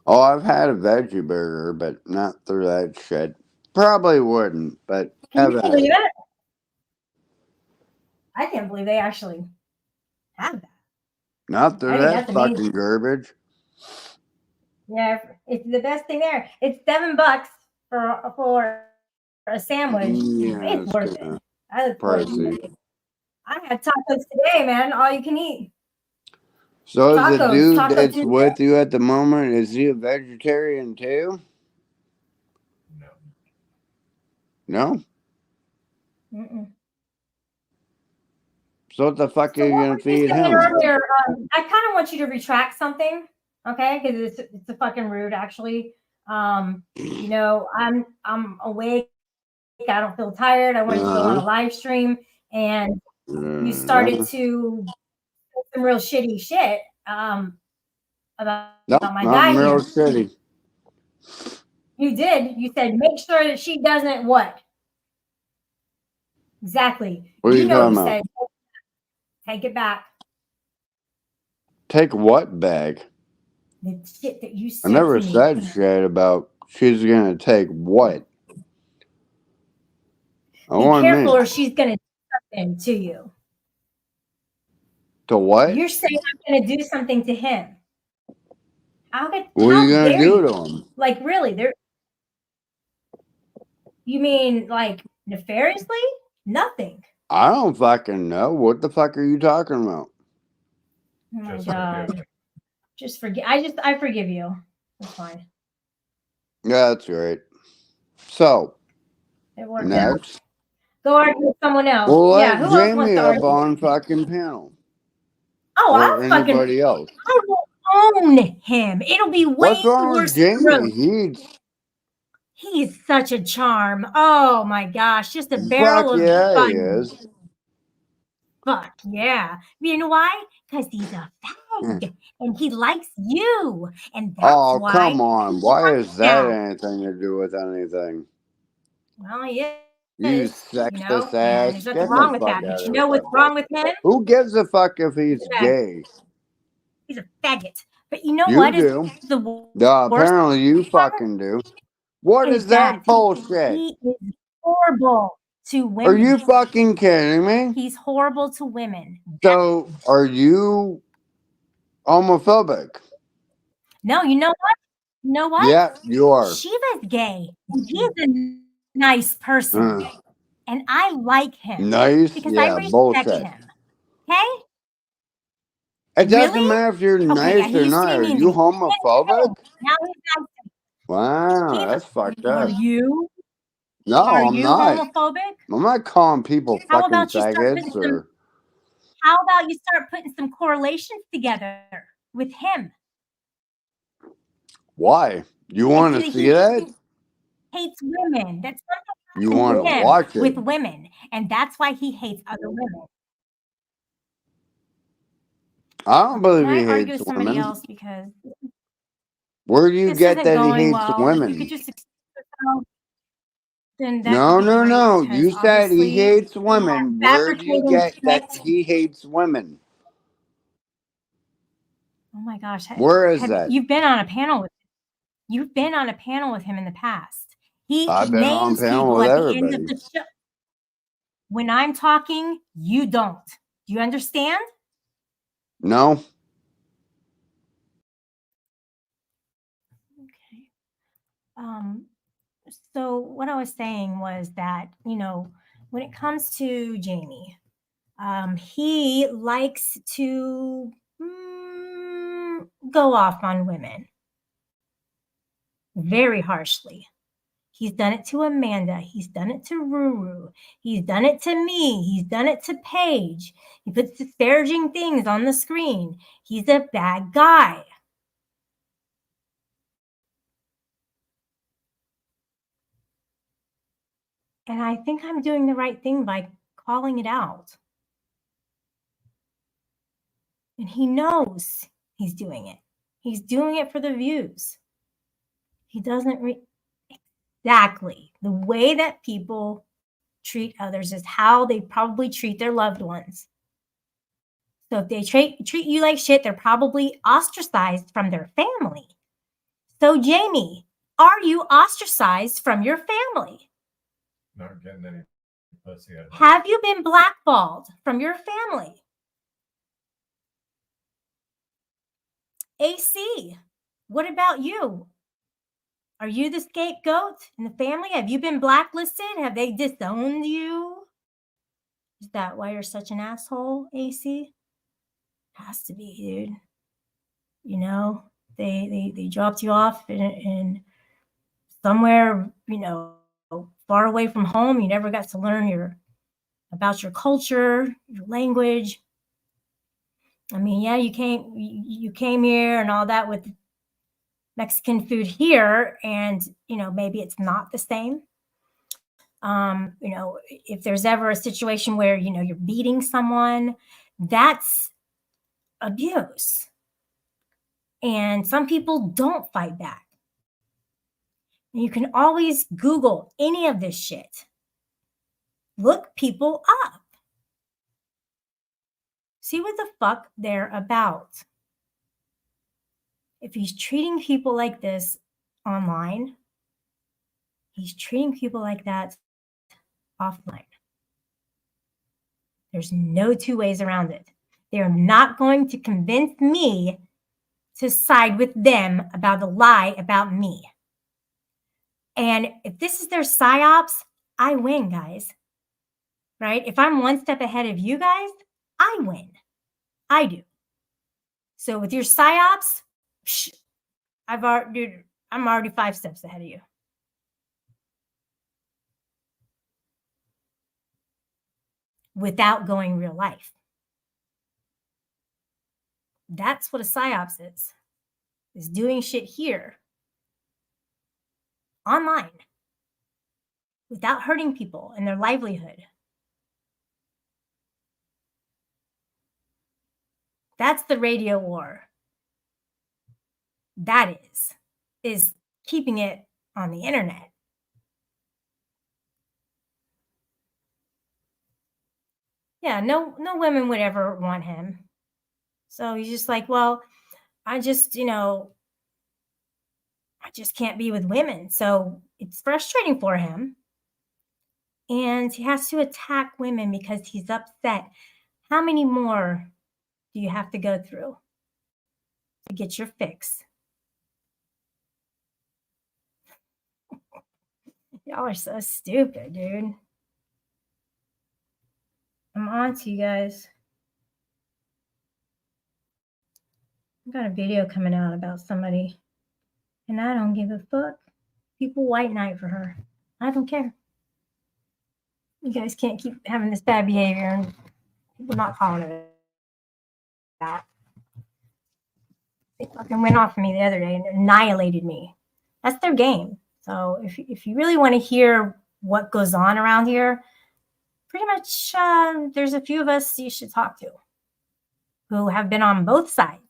Oh, I've had a veggie burger, but not through that shit. Probably wouldn't, but Can you believe it? I can't believe they actually have that. Not through that fucking garbage. Yeah, it's the best thing there. It's $7 for a sandwich. Yeah, it's worth it. Pricey. I had tacos today, man. All you can eat. So the dude that's with you at the moment, is he a vegetarian too? No. No? Mm-mm. So what the fuck are you going to feed him? Earlier, I kind of want you to retract something, okay? Because it's a fucking rude, actually. I'm awake. I don't feel tired. I wanted to go on a live stream, and you started to do some real shitty shit about my guy here. Real shitty. You did. You said make sure that she doesn't what? Exactly. What are you talking about? Said, take it back. Take what back? The shit that you said. I never said shit about she's gonna take what. Be careful or she's gonna do something to you. To what? You're saying I'm gonna do something to him. What are you gonna do to him? Like really? You mean like nefariously? Nothing. I don't fucking know. What the fuck are you talking about? Oh my God. Just forgive. I forgive you. That's fine. Yeah, that's great. So it worked next. Out. Go argue with someone else. Well, let Jamie else wants to up on fucking panel. Oh, I'll anybody else. I will own him. It'll be way What's wrong worse. With Jamie? He's such a charm. Oh my gosh, just a barrel of fun. He is. Fuck yeah. You know why? Because he's a fag and he likes you. And that's why. Come on. Why is that anything to do with anything? Well, he You you know, sexist and ass. there's nothing Get wrong the with fuck that. But out you of know what's here. wrong with him? Who gives a fuck if he's Yeah, gay? he's a faggot. But you know You what is do. the Duh, worst apparently you part fucking do. What is is that that bullshit? he is horrible to Are women. you fucking kidding me? He's horrible to women. So, are you homophobic? No, you know what? You know what? Yeah, you are. Shiva's gay. He's a nice person. Mm. And I like him Nice? because I Yeah, respect bullshit. him. Okay? It doesn't Really? matter if you're Okay, yeah, nice he or used to not. be Are mean to you me. homophobic? Now he's nice. Wow, Shiva, that's fucked are up. you? No, Are I'm you not. homophobic? I'm not calling people How fucking about you start putting faggots some or. how about you start putting some correlations together with him? Why? You It's want to that see that? hates women. That's You something want with to him watch it? with women, and that's why he hates other women. I don't believe Can I he argue hates with somebody women. else because Where do you this get isn't that he going hates well? If you women? could just explain yourself, then that No, could be no, great. no. Because You said he obviously hates you are women. Where do you fabricating get that shit. he hates women? Oh my gosh! Where is that? You've been on a panel with him in the past. He I've been on names panel people with at the end of everybody. the show. When I'm talking, you don't. Do you understand? No. Okay. So what I was saying was that, when it comes to Jamie, he likes to go off on women very harshly. He's done it to Amanda. He's done it to Ruru. He's done it to me. He's done it to Paige. He puts disparaging things on the screen. He's a bad guy. And I think I'm doing the right thing by calling it out. And he knows he's doing it. He's doing it for the views. He doesn't exactly the way that people treat others is how they probably treat their loved ones. So if they treat you like shit, they're probably ostracized from their family. So Jamie, are you ostracized from your family? Not getting any pussy. Have you been blackballed from your family? AC, what about you? Are you the scapegoat in the family? Have you been blacklisted? Have they disowned you? Is that why you're such an asshole, AC? Has to be, dude. They dropped you off in somewhere, far away from home. You never got to learn about your culture, your language. I mean, yeah, you came here and all that with Mexican food here, and maybe it's not the same. If there's ever a situation where you're beating someone, that's abuse. And some people don't fight back. And you can always Google any of this shit. Look people up. See what the fuck they're about. If he's treating people like this online, he's treating people like that offline. There's no two ways around it. They're not going to convince me to side with them about a lie about me. And if this is their psyops, I win, guys. Right? If I'm one step ahead of you guys, I win. I do. So with your psyops, I'm already 5 steps ahead of you. Without going real life. That's what a psyops is doing shit here online without hurting people and their livelihood. That's the radio war. That is keeping it on the internet. Yeah, no women would ever want him. So he's just like, well, I just, I just can't be with women. So it's frustrating for him. And he has to attack women because he's upset. How many more do you have to go through to get your fix? Y'all are so stupid, dude. I'm on to you guys. I got a video coming out about somebody, and I don't give a fuck. People white knight for her. I don't care. You guys can't keep having this bad behavior and people not calling it out. They fucking went off me the other day and annihilated me. That's their game. So if you really want to hear what goes on around here, pretty much there's a few of us you should talk to who have been on both sides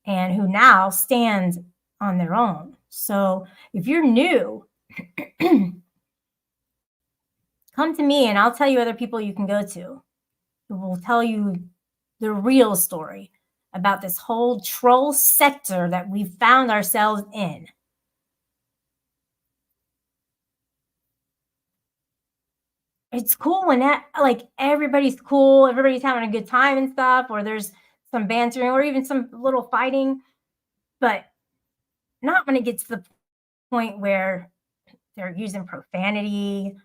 and who now stand on their own. So if you're new, come to me and I'll tell you other people you can go to who will tell you the real story about this whole troll sector that we've found ourselves in. It's cool when that, like, everybody's cool, everybody's having a good time and stuff, or there's some bantering or even some little fighting, but not when it gets to the point where they're using profanity,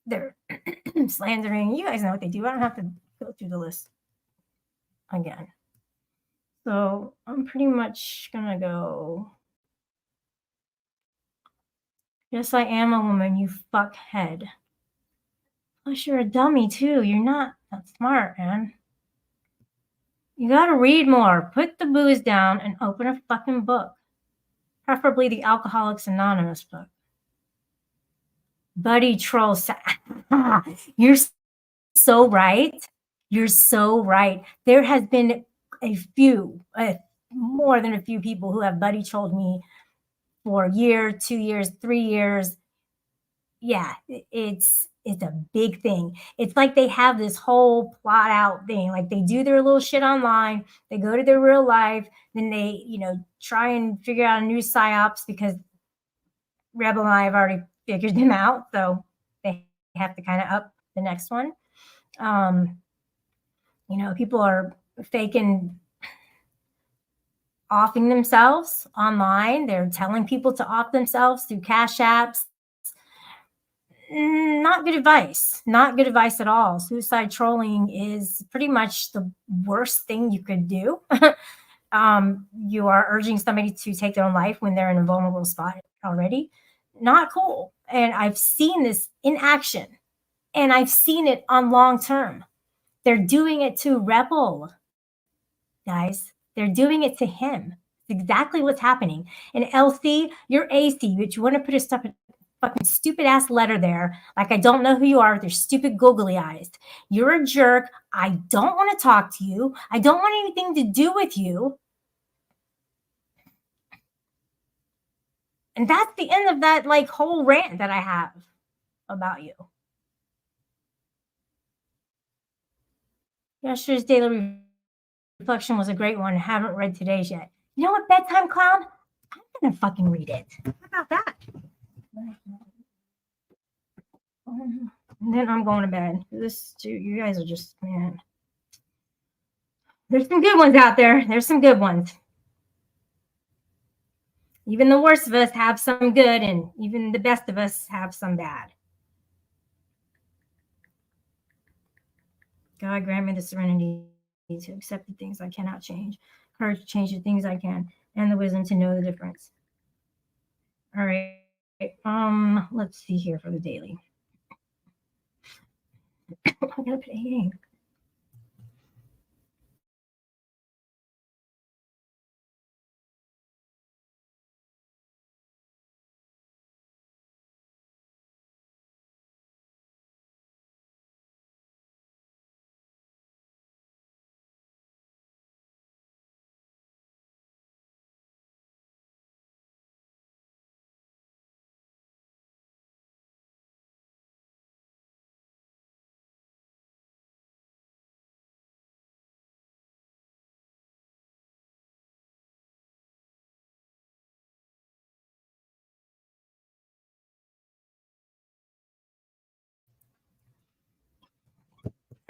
they're slandering. You guys know what they do. I don't have to go through the list again. So I'm pretty much gonna go. Yes, I am a woman, you fuckhead. Plus, you're a dummy too. You're not that smart, man. You gotta read more. Put the booze down and open a fucking book. Preferably the Alcoholics Anonymous book. Buddy troll. You're so right. You're so right. There has been a few, more than a few people who have buddy trolled me for a year, 2 years, 3 years. Yeah, it's a big thing. It's like they have this whole plot out thing. Like they do their little shit online, they go to their real life, then they, try and figure out a new psyops because Rebel and I have already figured them out. So they have to kind of up the next one. People are faking offing themselves online. They're telling people to off themselves through cash apps. Not good advice. Not good advice at all. Suicide trolling is pretty much the worst thing you could do. You are urging somebody to take their own life when they're in a vulnerable spot already. Not cool. And I've seen this in action, and I've seen it on long term. They're doing it to Rebel, guys. They're doing it to him. It's exactly what's happening. And LC, you're AC, but you want to put a fucking stupid ass letter there. Like, I don't know who you are with your stupid googly eyes. You're a jerk. I don't want to talk to you. I don't want anything to do with you. And that's the end of that whole rant that I have about you. Yesterday's daily reflection was a great one. I haven't read today's yet. You know what, Bedtime Clown? I'm gonna fucking read it. How about that? And then I'm going to bed. You guys are just, man. There's some good ones out there. There's some good ones. Even the worst of us have some good, and even the best of us have some bad. God grant me the serenity to accept the things I cannot change, courage to change the things I can, and the wisdom to know the difference. All right. Let's see here for the daily. I'm gonna put 8.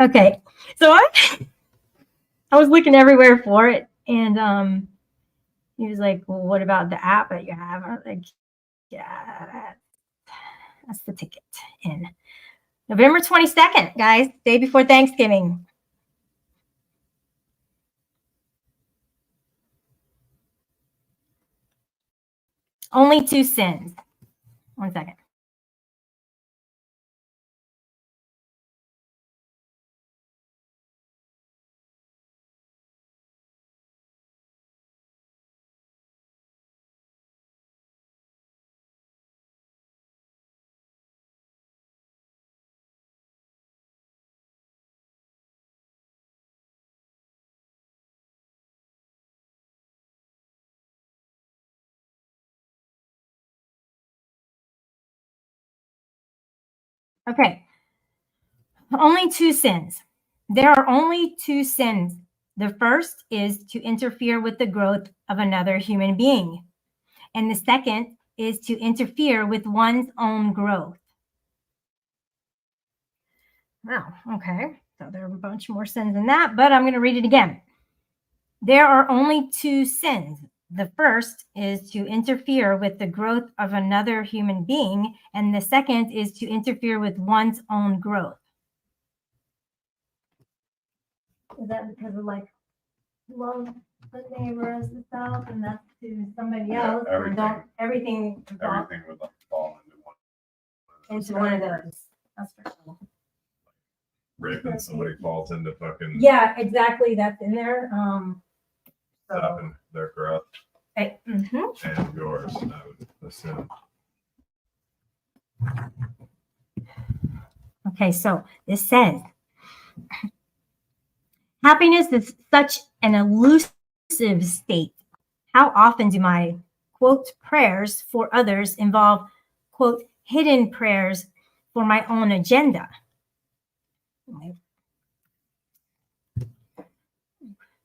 Okay, so I was looking everywhere for it, and he was like, "Well, what about the app that you have?" I was like, "Yeah, that's the ticket in November 22nd, guys, day before Thanksgiving." Only 2 sins. 1 second. Okay. Only 2 sins. There are only 2 sins. The first is to interfere with the growth of another human being. And the second is to interfere with one's own growth. Wow, okay. So there are a bunch more sins than that, but I'm going to read it again. There are only 2 sins. The first is to interfere with the growth of another human being, and the second is to interfere with one's own growth. Is that because of like love the neighbor as itself, and that's to somebody else? everything. And don't everything Everything would fall into one of those. That's for sure. Raping somebody falls into fucking Yeah, exactly. That's in there. stopping their growth Mhm. and yours, I would assume. Okay, so this says happiness is such an elusive state. How often do my quote prayers for others involve quote hidden prayers for my own agenda? Where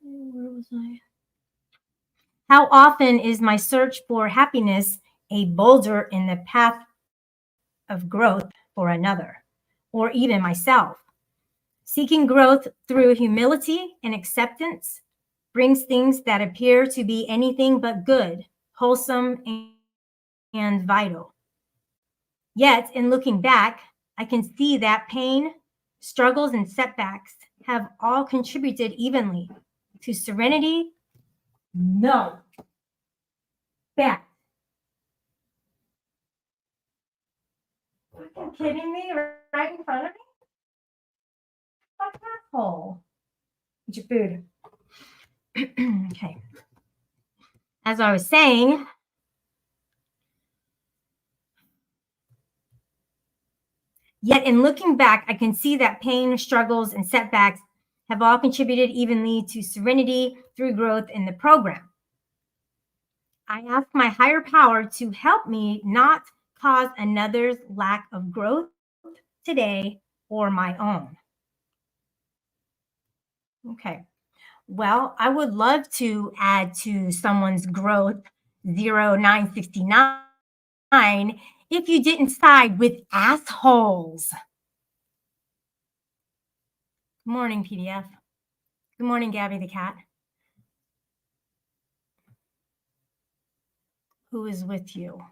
was I? How often is my search for happiness a boulder in the path of growth for another, or even myself? Seeking growth through humility and acceptance brings things that appear to be anything but good, wholesome, and vital. Yet, in looking back, I can see that pain, struggles, and setbacks have all contributed evenly to serenity. No. Fact. Are you kidding me? Right in front of me? Fuck asshole. Eat your food. Okay. As I was saying, yet in looking back, I can see that pain, struggles, and setbacks have all contributed evenly to serenity through growth in the program. I ask my higher power to help me not cause another's lack of growth today or my own. Okay. Well, I would love to add to someone's growth 0969 if you didn't side with assholes. Good morning, PDF. Good morning, Gabby the cat. Who is with you?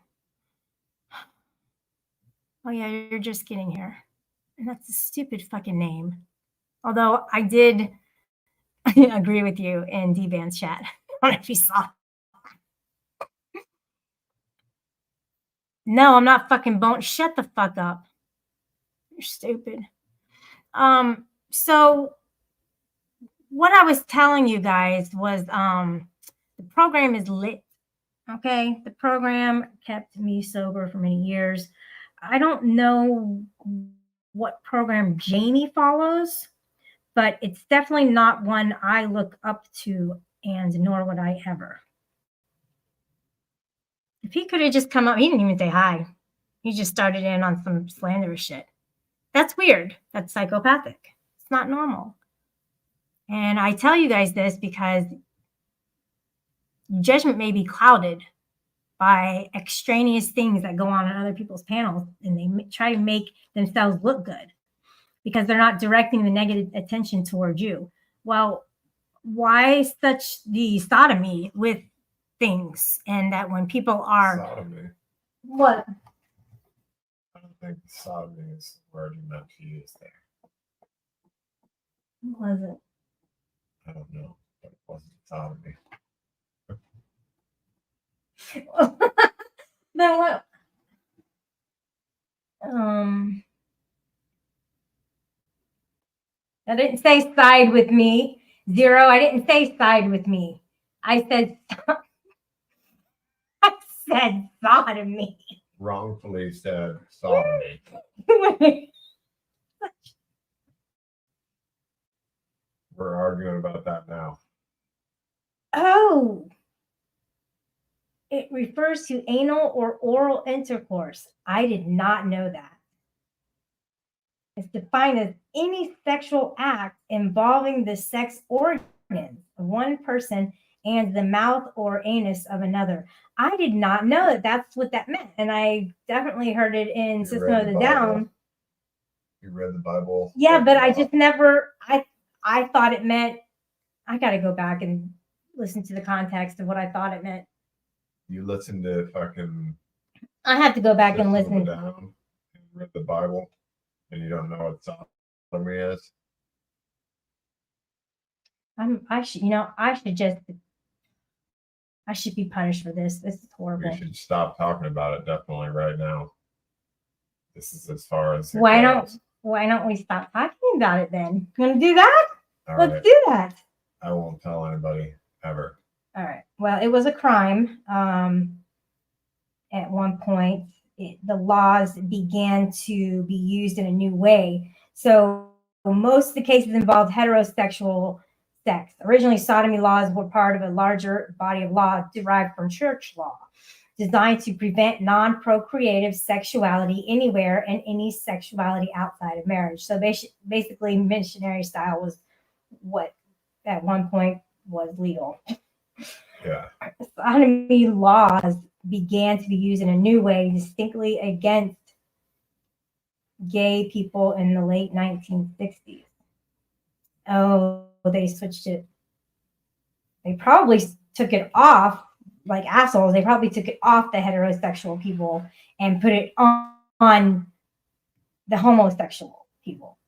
Oh, yeah, you're just getting here. And that's a stupid fucking name. Although I did agree with you in D-Van's chat. I don't know if you saw. No, I'm not fucking bone. Shut the fuck up. You're stupid. So what I was telling you guys was the program is lit. Okay. The program kept me sober for many years. I don't know what program Jamie follows, but it's definitely not one I look up to, and nor would I ever. If he could have just come up, he didn't even say hi. He just started in on some slanderous shit. That's weird. That's psychopathic. It's not normal. And I tell you guys this because judgment may be clouded by extraneous things that go on in other people's panels, and they try to make themselves look good. because they're not directing the negative attention towards you. Well, why such the sodomy with things? And that when people are Sodomy. what? I don't think sodomy is the word you meant to use there. What was it? I don't know, but it wasn't sodomy. Then what? I didn't say side with me. Zero. I didn't say side with me. I said I said sodomy. Wrongfully said sodomy. We're arguing about that now. Oh. It refers to anal or oral intercourse. I did not know that. It's defined as any sexual act involving the sex organs of one person and the mouth or anus of another. I did not know that that's what that meant. And I definitely heard it in You System read of the the Bible? Down. You read the Bible? Yeah, but I just never, I thought it meant, I got to go back and listen to the context of what I thought it meant. You listened to fucking I have to go back and System of listen. a Down and read the Bible, and you don't know what sodomy is? I should be punished for this. This is horrible. We should stop talking about it definitely right now. This is as far as it Why goes. don't we stop talking about it then? You want to do that? All Let's right. do that. I won't tell anybody ever. All right. Well, it was a crime. At one point, the laws began to be used in a new way. So most of the cases involved heterosexual sex. Originally, sodomy laws were part of a larger body of law derived from church law, designed to prevent non-procreative sexuality anywhere and any sexuality outside of marriage. So basically, missionary style was what at one point was legal. Yeah. Sodomy laws began to be used in a new way, distinctly against gay people in the late 1960s. Oh, they switched it. They probably took it off like assholes. They probably took it off the heterosexual people and put it on the homosexual people.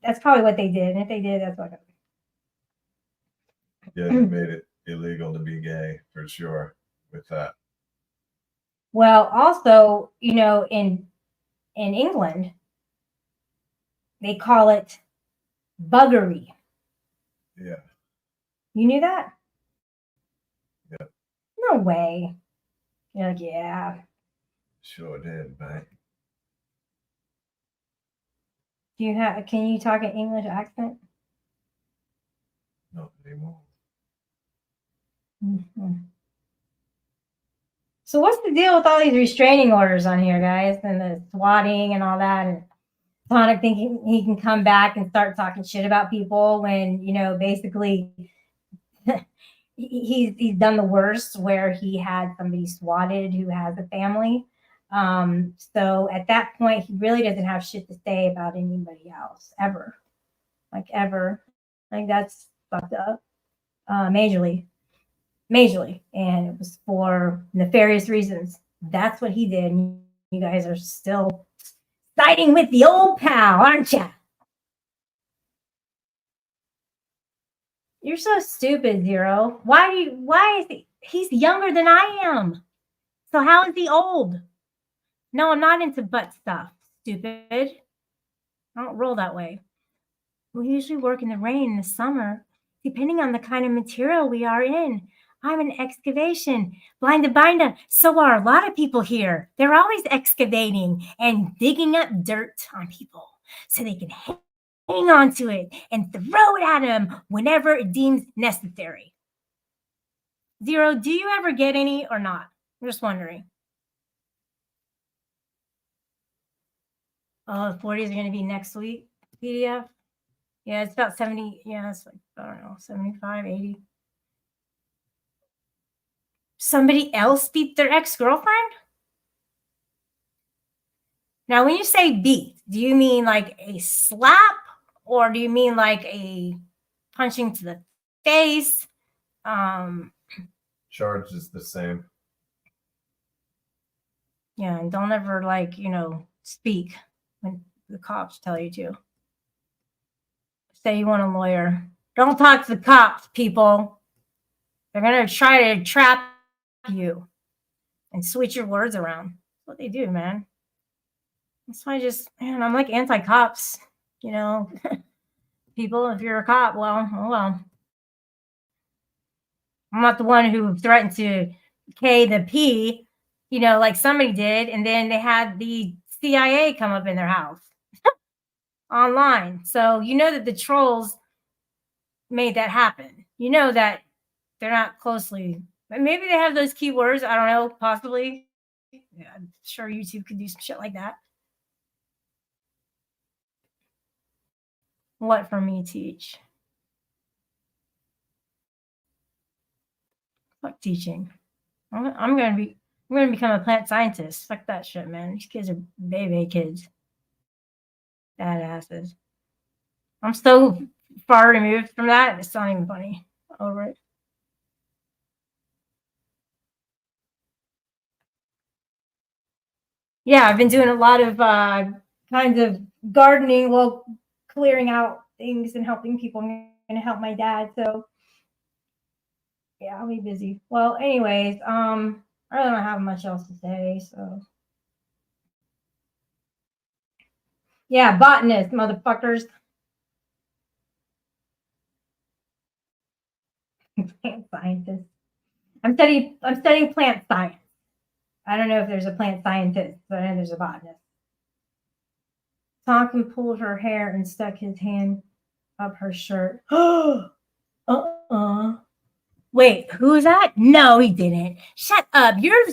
That's probably what they did. And if they did, that's what. Yeah, you made it illegal to be gay for sure with that. Well, also, in England, they call it buggery. Yeah. You knew that? Yeah. No way. You're like, yeah. Sure did, man. Can you talk an English accent? Not anymore. Mm-hmm. So what's the deal with all these restraining orders on here, guys, and the swatting and all that? And Sonic thinking he can come back and start talking shit about people when, basically he's done the worst where he had somebody swatted who has a family. So at that point, he really doesn't have shit to say about anybody else ever. Like ever. Like that's fucked up. Majorly. And it was for nefarious reasons. That's what he did. And you guys are still siding with the old pal, aren't you? You're so stupid, Zero. Why is he's younger than I am? So how is he old? No, I'm not into butt stuff, stupid. I don't roll that way. We usually work in the rain in the summer, depending on the kind of material we are in. I'm an excavation, blind to binder. So are a lot of people here. They're always excavating and digging up dirt on people so they can hang on to it and throw it at them whenever it deems necessary. Zero, do you ever get any or not? I'm just wondering. Oh, the 40s are going to be next week, PDF. Yeah, it's about 70. Yeah, it's like, I don't know, 75, 80. Somebody else beat their ex-girlfriend? Now, when you say beat, do you mean like a slap Or do you mean like a punching to the face? Charge is the same. Yeah, and don't ever like, speak when the cops tell you to. Say you want a lawyer. Don't talk to the cops, people. They're gonna try to trap you and switch your words around. That's what they do, man. That's why I'm like anti-cops, people, if you're a cop, well, oh well. I'm not the one who threatened to K the P, like somebody did, and then they had the CIA come up in their house online. So you know that the trolls made that happen. You know that they're not closely, maybe they have those keywords. I don't know, possibly. Yeah, I'm sure YouTube could do some shit like that. What for me teach? Fuck teaching. I'm gonna become a plant scientist. Fuck that shit, man. These kids are baby kids. Badasses. I'm so far removed from that. It's not even funny. Over it. Yeah, I've been doing a lot of kinds of gardening, well, clearing out things and helping people. I'm gonna help my dad, so yeah, I'll be busy. Well, anyways, I really don't have much else to say, so yeah, botanist, motherfuckers. Plant scientist. I'm studying plant science. I don't know if there's a plant scientist, but I know there's a botanist. Tonkin pulled her hair and stuck his hand up her shirt. Wait, who's that? No, he didn't. Shut up. You're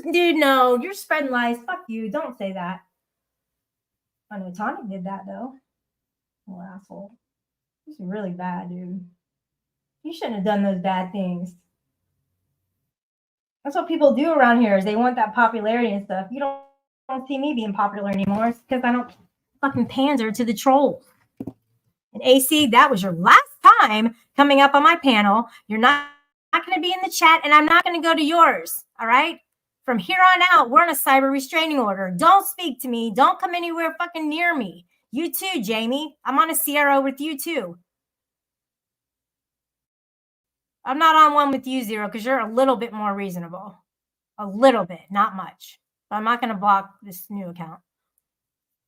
spreading lies. Fuck you. Don't say that. I know Tonic did that though. Oh, asshole. He's really bad, dude. You shouldn't have done those bad things. That's what people do around here is they want that popularity and stuff. You don't see me being popular anymore. It's because I don't fucking pander to the trolls. And AC, that was your last time coming up on my panel. You're not going to be in the chat, and I'm not going to go to yours. All right? From here on out, we're on a cyber restraining order. Don't speak to me. Don't come anywhere fucking near me. You too, Jamie. I'm on a CRO with you too. I'm not on one with you, Zero, because you're a little bit more reasonable. A little bit, not much. But I'm not going to block this new account.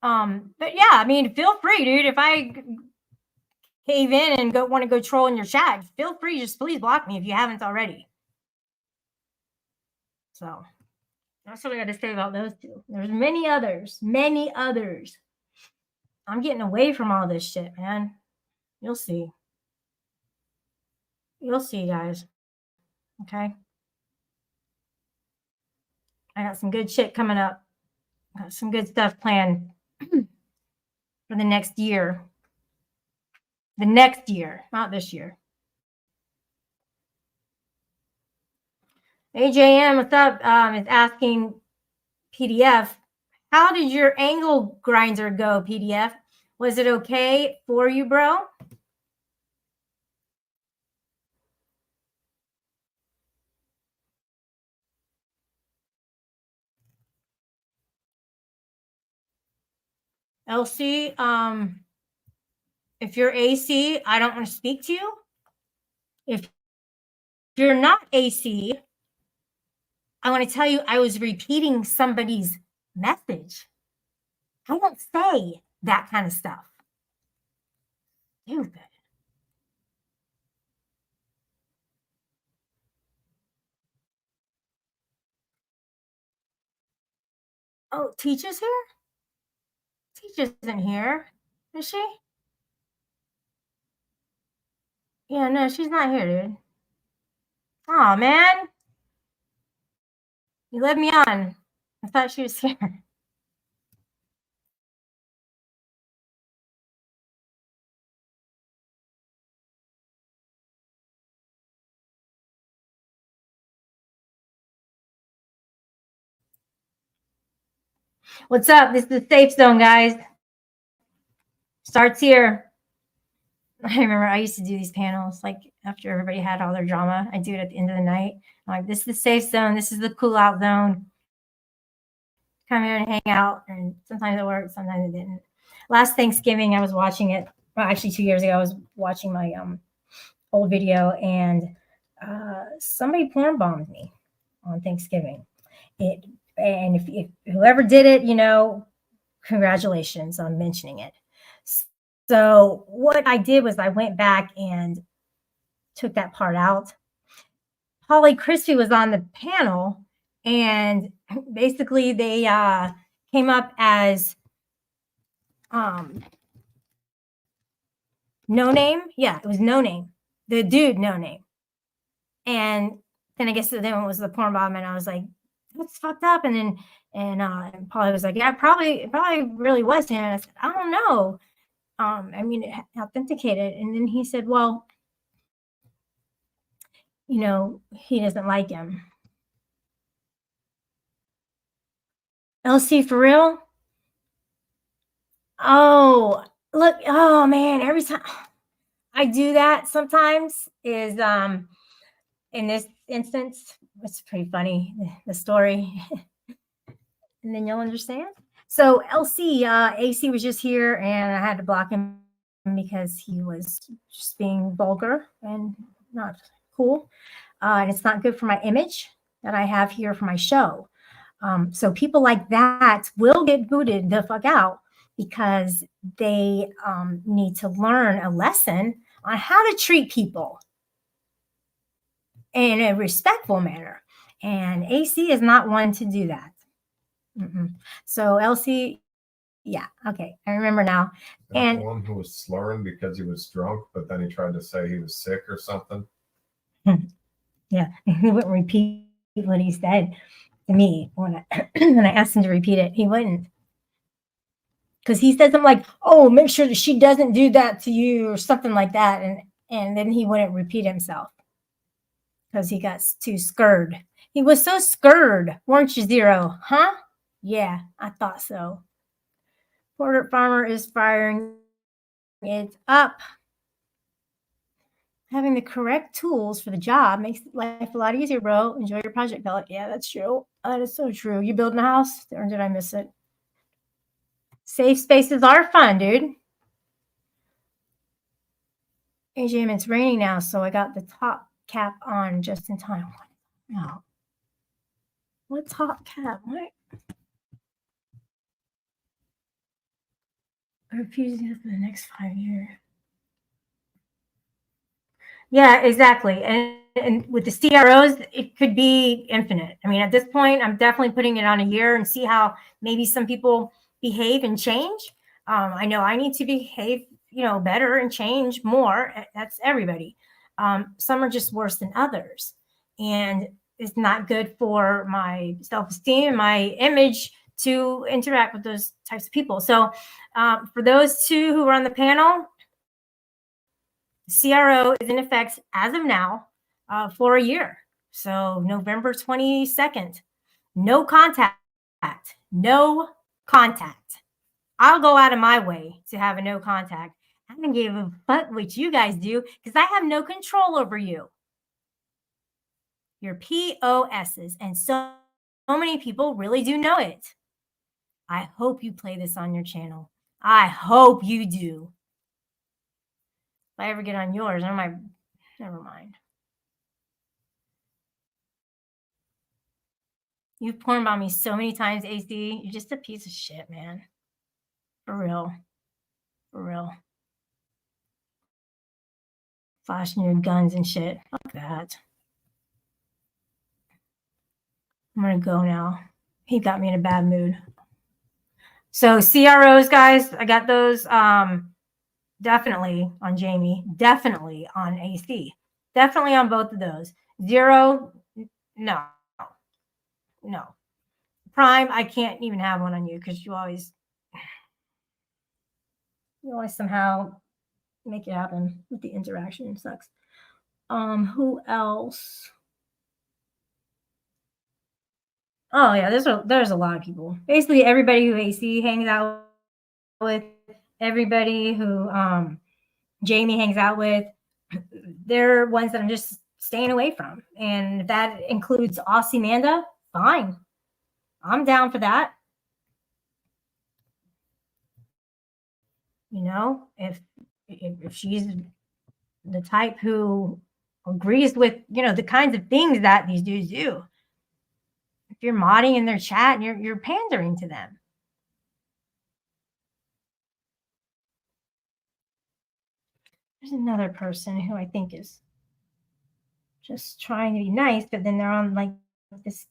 But yeah, I mean, feel free, dude. If I cave in and want to go troll in your chat, feel free. Just please block me if you haven't already. So that's what I got to say about those two. There's many others. Many others. I'm getting away from all this shit, man. You'll see. You'll see, guys. Okay? I got some good shit coming up. Got some good stuff planned for the next year. The next year, not this year. AJM, what's up? Is asking PDF, how did your angle grinder go, PDF? Was it okay for you, bro? LC, if you're AC, I don't want to speak to you. If you're not AC, I want to tell you I was repeating somebody's message. I don't say that kind of stuff. Stupid. Oh, Teacher's here? Teacher isn't here, is she? Yeah, no, she's not here, dude. Oh man, you led me on. I thought she was here. What's up? This is the safe zone, guys. Starts here. I remember I used to do these panels like after everybody had all their drama. I do it at the end of the night. I'm like, this is the safe zone. This is the cool out zone. Come here and hang out. And sometimes it worked, sometimes it didn't. Last Thanksgiving, I was watching it. Well, actually, 2 years ago, I was watching my old video, and somebody porn bombed me on Thanksgiving. And if whoever did it, you know, congratulations on mentioning it. So what I did was I went back and took that part out. Holly Crispy was on the panel, and basically they came up as No Name. Yeah, it was No Name. The dude No Name. And then I guess then it was the porn bomb, and I was like, that's fucked up. And Polly was like, yeah, it probably really was him. And I said, I don't know. I mean, it authenticated. And then he said, well, you know, he doesn't like him. LC for real? Oh, look. Oh man, every time I do that sometimes is in this instance, it's pretty funny, the story. And then you'll understand. So LC, AC was just here, and I had to block him because he was just being vulgar and not cool. And it's not good for my image that I have here for my show. So people like that will get booted the fuck out because they need to learn a lesson on how to treat people in a respectful manner. And AC is not one to do that. So LC, yeah, okay, I remember now. And one who was slurring because he was drunk, but then he tried to say he was sick or something. Yeah, he wouldn't repeat what he said to me when I asked him to repeat it. He wouldn't, because he said something like, "Oh, make sure that she doesn't do that to you," or something like that, and then he wouldn't repeat himself because he got too scared. He was so scared, weren't you, Zero? Huh? Yeah, I thought so. Porter Farmer is firing it up. Having the correct tools for the job makes life a lot easier, bro. Enjoy your project, Pellet. Yeah, that's true. That is so true. You building a house, or did I miss it? Safe spaces are fun, dude. AJM, it's raining now, so I got the top cap on just in time. No. What top cap? What? I refuse to for the next 5 years. Yeah, exactly. And with the CROs, it could be infinite. I mean, at this point, I'm definitely putting it on a year and see how maybe some people behave and change. I know I need to behave, you know, better and change more. That's everybody. Some are just worse than others. And it's not good for my self-esteem, my image to interact with those types of people. So for those two who are on the panel, CRO is in effect as of now for a year. So November 22nd, no contact, no contact. I'll go out of my way to have a no contact. I don't give a fuck what you guys do because I have no control over you. Your POSs, and so many people really do know it. I hope you play this on your channel. I hope you do. If I ever get on yours, I might, never mind. You've porn bombed me so many times, AC. You're just a piece of shit, man. For real. For real. Flashing your guns and shit. Fuck that. I'm gonna go now. He got me in a bad mood. So CROs, guys, I got those definitely on Jamie, definitely on AC, definitely on both of those. Zero, no. Prime, I can't even have one on you because you always somehow make it happen with the interaction. It sucks. Who else? Oh yeah, there's a lot of people. Basically everybody who AC hangs out with, everybody who Jamie hangs out with, they're ones that I'm just staying away from. And if that includes Osimanda, fine. I'm down for that. You know, if she's the type who agrees with, you know, the kinds of things that these dudes do. If you're modding in their chat and you're pandering to them. There's another person who I think is just trying to be nice, but then they're on like this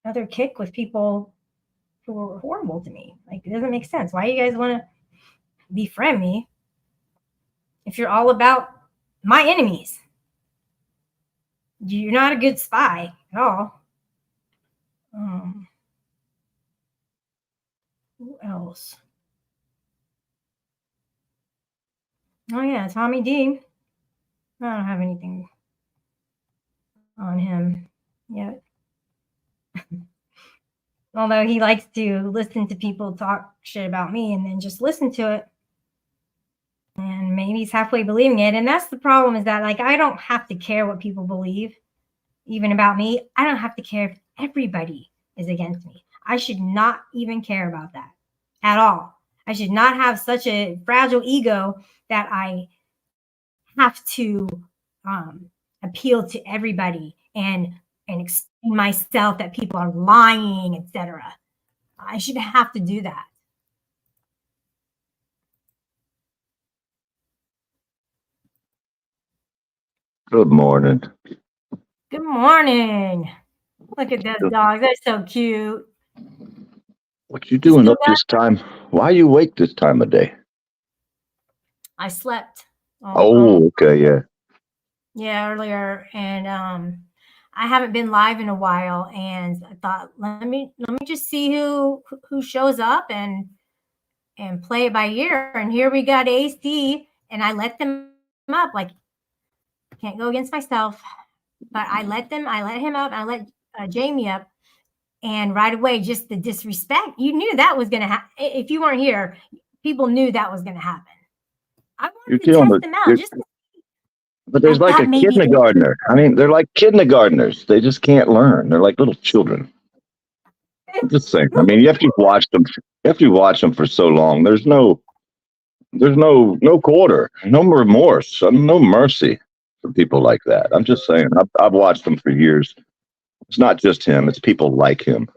other kick with people who are horrible to me. Like, it doesn't make sense. Why do you guys want to befriend me if you're all about my enemies? You're not a good spy at all. Who else? Oh yeah, Tommy D. I don't have anything on him yet. Although he likes to listen to people talk shit about me and then just listen to it. And maybe he's halfway believing it. And that's the problem, is that, like, I don't have to care what people believe, even about me. I don't have to care if everybody is against me. I should not even care about that at all. I should not have such a fragile ego that I have to appeal to everybody and explain myself that people are lying, etc. I shouldn't have to do that. Good morning. Good morning. Look at those dogs. They're so cute. What you doing up this time? Why are you awake this time of day? I slept. Okay, yeah. Yeah, earlier, and I haven't been live in a while, and I thought, let me just see who shows up and play it by ear. And here we got AC, and I let them up. Like, can't go against myself, but I let him up. I let Jamie up, and right away, just the disrespect. You knew that was gonna happen. If you weren't here, people knew that was gonna happen. I wanted to test them out. But there's like a kindergartner. I mean, they're like kindergartners. They just can't learn. They're like little children. I'm just saying. I mean, you have to watch them. You have to watch them for so long. There's no quarter, no remorse, no mercy for people like that. I'm just saying. I've watched them for years. It's not just him. It's people like him.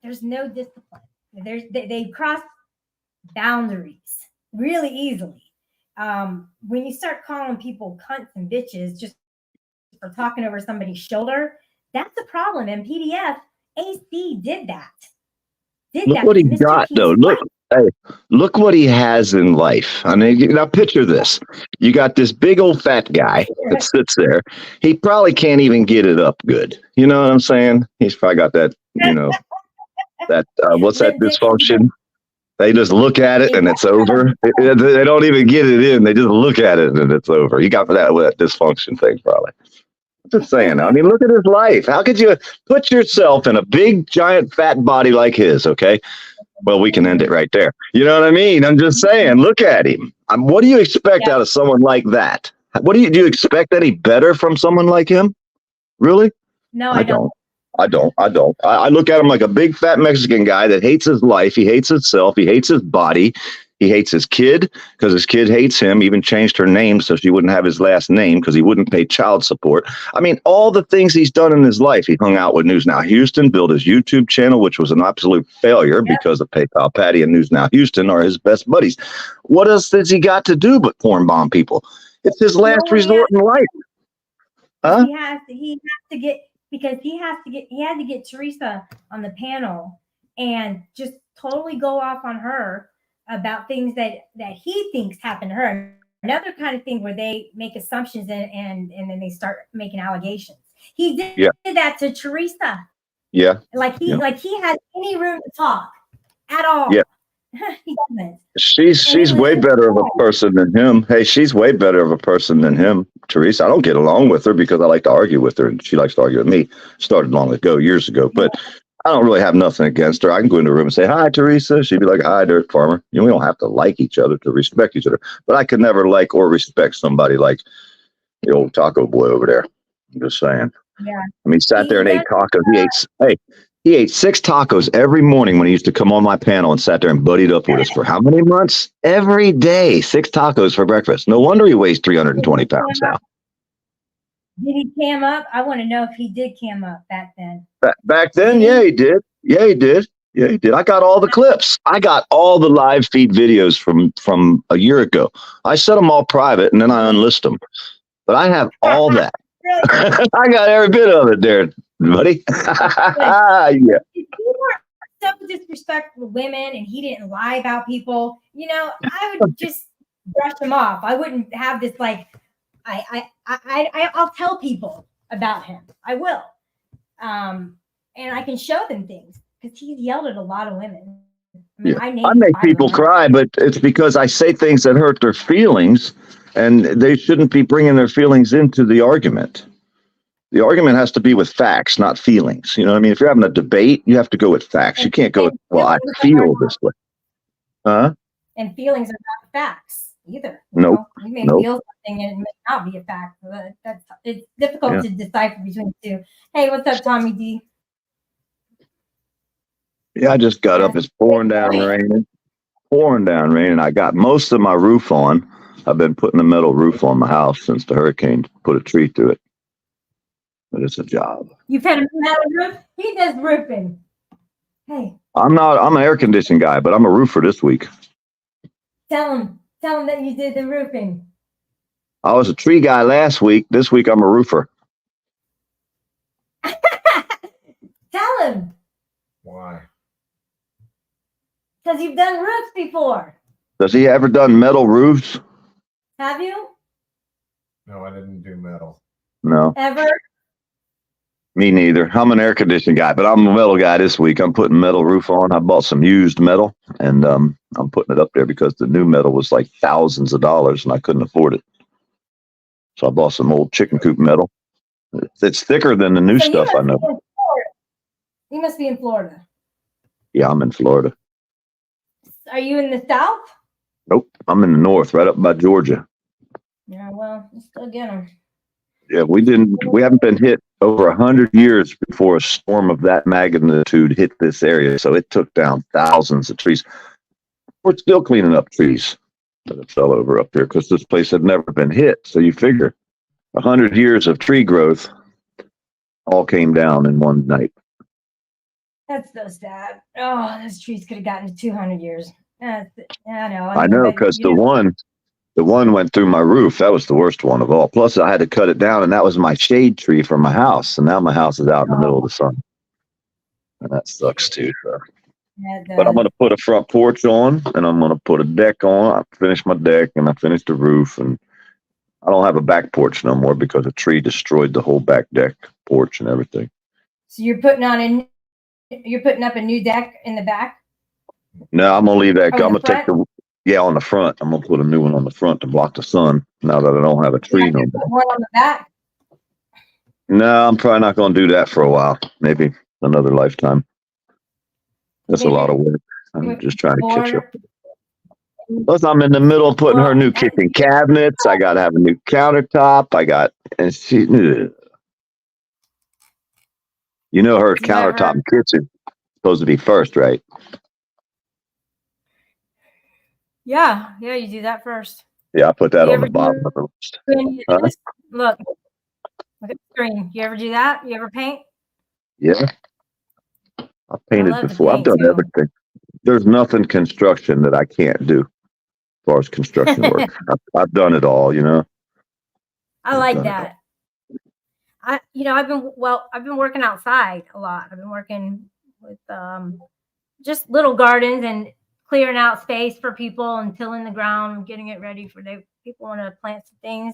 There's no discipline. They cross boundaries really easily. When you start calling people cunts and bitches just for talking over somebody's shoulder, that's a problem. And PDF AC did that. Look what he got, though. Look what he has in life. I mean, now picture this. You got this big old fat guy that sits there. He probably can't even get it up good. You know what I'm saying? He's probably got that, you know, that, what's that dysfunction? They just look at it and it's over. They don't even get it in. They just look at it and it's over. You got that with that dysfunction thing, probably. I'm just saying. I mean, look at his life. How could you put yourself in a big, giant, fat body like his? Okay. Well, we can end it right there. You know what I mean? I'm just saying, look at him. What do you expect out of someone like that? Do you expect any better from someone like him? Really? No, I don't. I look at him like a big fat Mexican guy that hates his life. He hates himself. He hates his body. He hates his kid because his kid hates him. Even changed her name so she wouldn't have his last name because he wouldn't pay child support. I mean, all the things he's done in his life. He hung out with News Now Houston, built his YouTube channel, which was an absolute failure because of PayPal Patty and News Now Houston are his best buddies. What else has he got to do but porn bomb people? It's his last resort in life. Huh? He has to get. Because he had to get Teresa on the panel and just totally go off on her about things that he thinks happened to her. Another kind of thing where they make assumptions and then they start making allegations. He did that to Teresa. Yeah. Like he has any room to talk at all. Yeah. He doesn't. She's way better of a person than him. Hey, she's way better of a person than him. Teresa, I don't get along with her because I like to argue with her and she likes to argue with me. Started long ago, years ago. But I don't really have nothing against her. I can go into a room and say, hi, Teresa. She'd be like, hi, Dirt Farmer. You know, we don't have to like each other to respect each other. But I could never like or respect somebody like the old taco boy over there. I'm just saying. Yeah. I mean, he sat there and ate tacos. He ate 6 tacos every morning when he used to come on my panel and sat there and buddied up with us for how many months? Every day, 6 tacos for breakfast. No wonder he weighs 320 pounds now. Did he cam up? I want to know if he did cam up back then. Back then, yeah, he did. Yeah, he did. Yeah, he did. I got all the clips. I got all the live feed videos from a year ago. I set them all private and then I unlist them. But I have all that. I got every bit of it there, buddy. Yeah. If he weren't so disrespectful to women and he didn't lie about people, you know, I would just brush him off. I wouldn't have this like, I'll tell people about him. I will. And I can show them things because he's yelled at a lot of women. I mean, I make people cry, but it's because I say things that hurt their feelings, and they shouldn't be bringing their feelings into the argument. The argument has to be with facts, not feelings. You know what I mean? If you're having a debate, you have to go with facts. You can't go with, well, I feel this way. Huh? And feelings are not facts either. Nope. You may feel something and it may not be a fact. But it's difficult to decipher between the two. Hey, what's up, Tommy D? Yeah, I just got up. It's pouring down rain, and I got most of my roof on. I've been putting a metal roof on my house since the hurricane put a tree through it. But it's a job. You've had a metal roof? He does roofing. Hey. I'm an air conditioning guy, but I'm a roofer this week. Tell him that you did the roofing. I was a tree guy last week. This week I'm a roofer. Tell him. Why? Because you've done roofs before. Does he ever done metal roofs? Have you? No, I didn't do metal. No. Ever? Me neither. I'm an air conditioning guy, but I'm a metal guy this week. I'm putting metal roof on. I bought some used metal, and I'm putting it up there because the new metal was like thousands of dollars, and I couldn't afford it. So I bought some old chicken coop metal. It's thicker than the new stuff I know. You must be in Florida. Yeah, I'm in Florida. Are you in the South? Nope, I'm in the north, right up by Georgia. Yeah, well, you still get them. Yeah, we haven't been hit over 100 years before a storm of that magnitude hit this area. So it took down thousands of trees. We're still cleaning up trees that fell over up there because this place had never been hit. So you figure 100 years of tree growth all came down in one night. That's so sad. Oh, those trees could have gotten to 200 years. I know. I know, because the one went through my roof. That was the worst one of all. Plus, I had to cut it down, and that was my shade tree for my house. And now my house is out in the middle of the sun, and that sucks too. So. But I'm going to put a front porch on, and I'm going to put a deck on. I finished my deck, and I finished the roof, and I don't have a back porch no more because a tree destroyed the whole back deck, porch, and everything. So you're putting up a new deck in the back? No, I'm going to leave that. I'm going to take on the front. I'm going to put a new one on the front to block the sun now that I don't have a tree no more. Put one on the back? No, I'm probably not going to do that for a while. Maybe another lifetime. That's a lot of work. I'm just trying to catch up. Plus, I'm in the middle of putting her new kitchen cabinets. I got to have a new countertop. You know, her countertop and kitchen supposed to be first, right? Yeah, you do that first. Yeah, I put that on the bottom of the list. Look at the screen. You ever do that? You ever paint? Yeah. I've painted before. I've done everything. There's nothing construction that I can't do as far as construction work. I've done it all, you know. I like that. I've been working outside a lot. I've been working with just little gardens and clearing out space for people and tilling the ground, getting it ready for people want to plant some things.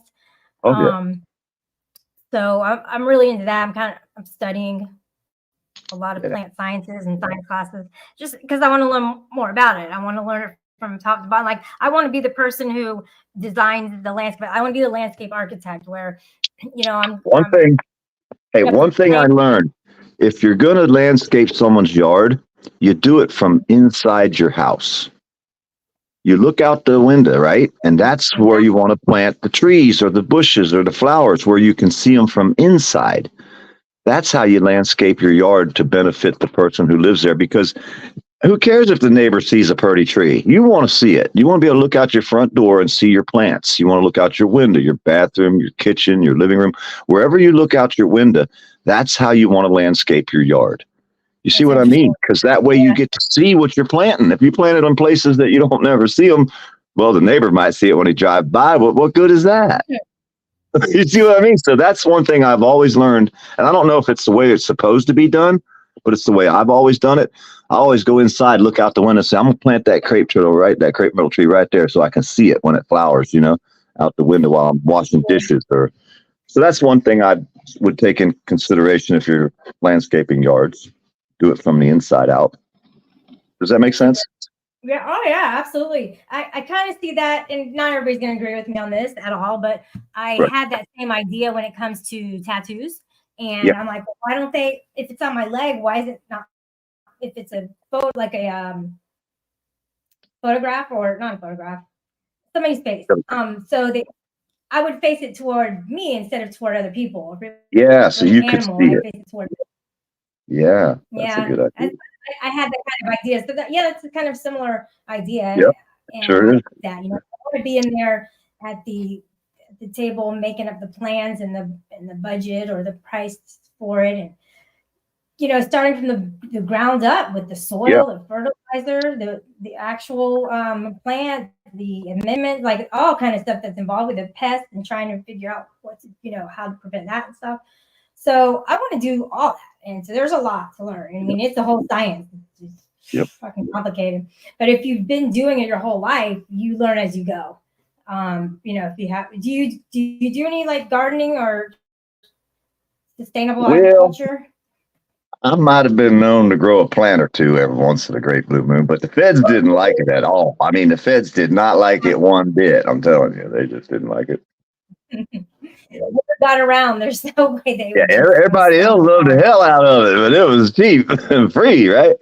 So I'm really into that. I'm studying a lot of plant sciences and science classes just because I want to learn more about it. I want to learn it from top to bottom. Like I want to be the person who designs the landscape. I want to be the landscape architect where, you know, one thing I learned if you're going to landscape someone's yard, you do it from inside your house. You look out the window, right? And that's where you want to plant the trees or the bushes or the flowers, where you can see them from inside. That's how you landscape your yard to benefit the person who lives there, because who cares if the neighbor sees a pretty tree? You want to see it. You want to be able to look out your front door and see your plants. You want to look out your window, your bathroom, your kitchen, your living room, wherever you look out your window. That's how you want to landscape your yard. You see what I mean? Because that way you get to see what you're planting. If you plant it on places that you don't never see them, well, the neighbor might see it when he drives by. What good is that? You see what I mean? So that's one thing I've always learned. And I don't know if it's the way it's supposed to be done, but it's the way I've always done it. I always go inside, look out the window, and say, I'm going to plant that crepe myrtle tree right there so I can see it when it flowers, out the window while I'm washing dishes. So that's one thing I would take in consideration if you're landscaping yards. Do it from the inside out. Does that make sense? Yeah. Oh, yeah, absolutely. I kind of see that, and not everybody's going to agree with me on this at all, but I had that same idea when it comes to tattoos. And I'm like, well, why don't they, if it's on my leg, why is it not, if it's a photo, like a photograph or not a photograph, somebody's face. I would face it toward me instead of toward other people. Yeah, so you could see it. Yeah, that's a good idea. I had that kind of idea. So that's a kind of similar idea. Yep, and sure is. That, I want to be in there at the table making up the plans and the budget or the price for it, and starting from the ground up with the soil, the fertilizer, the actual plant, the amendment, like all kind of stuff that's involved with the pests and trying to figure out how to prevent that and stuff. So I want to do all that. And so there's a lot to learn. I mean, it's a whole science. It's just fucking complicated. But if you've been doing it your whole life, you learn as you go. If you have, do you do any like gardening or sustainable agriculture? I might have been known to grow a plant or two every once in a great blue moon, but the feds didn't like it at all. I mean, the feds did not like it one bit. I'm telling you, they just didn't like it. Got around. There's no way they. Yeah, everybody else loved the hell out of it, but it was cheap and free, right?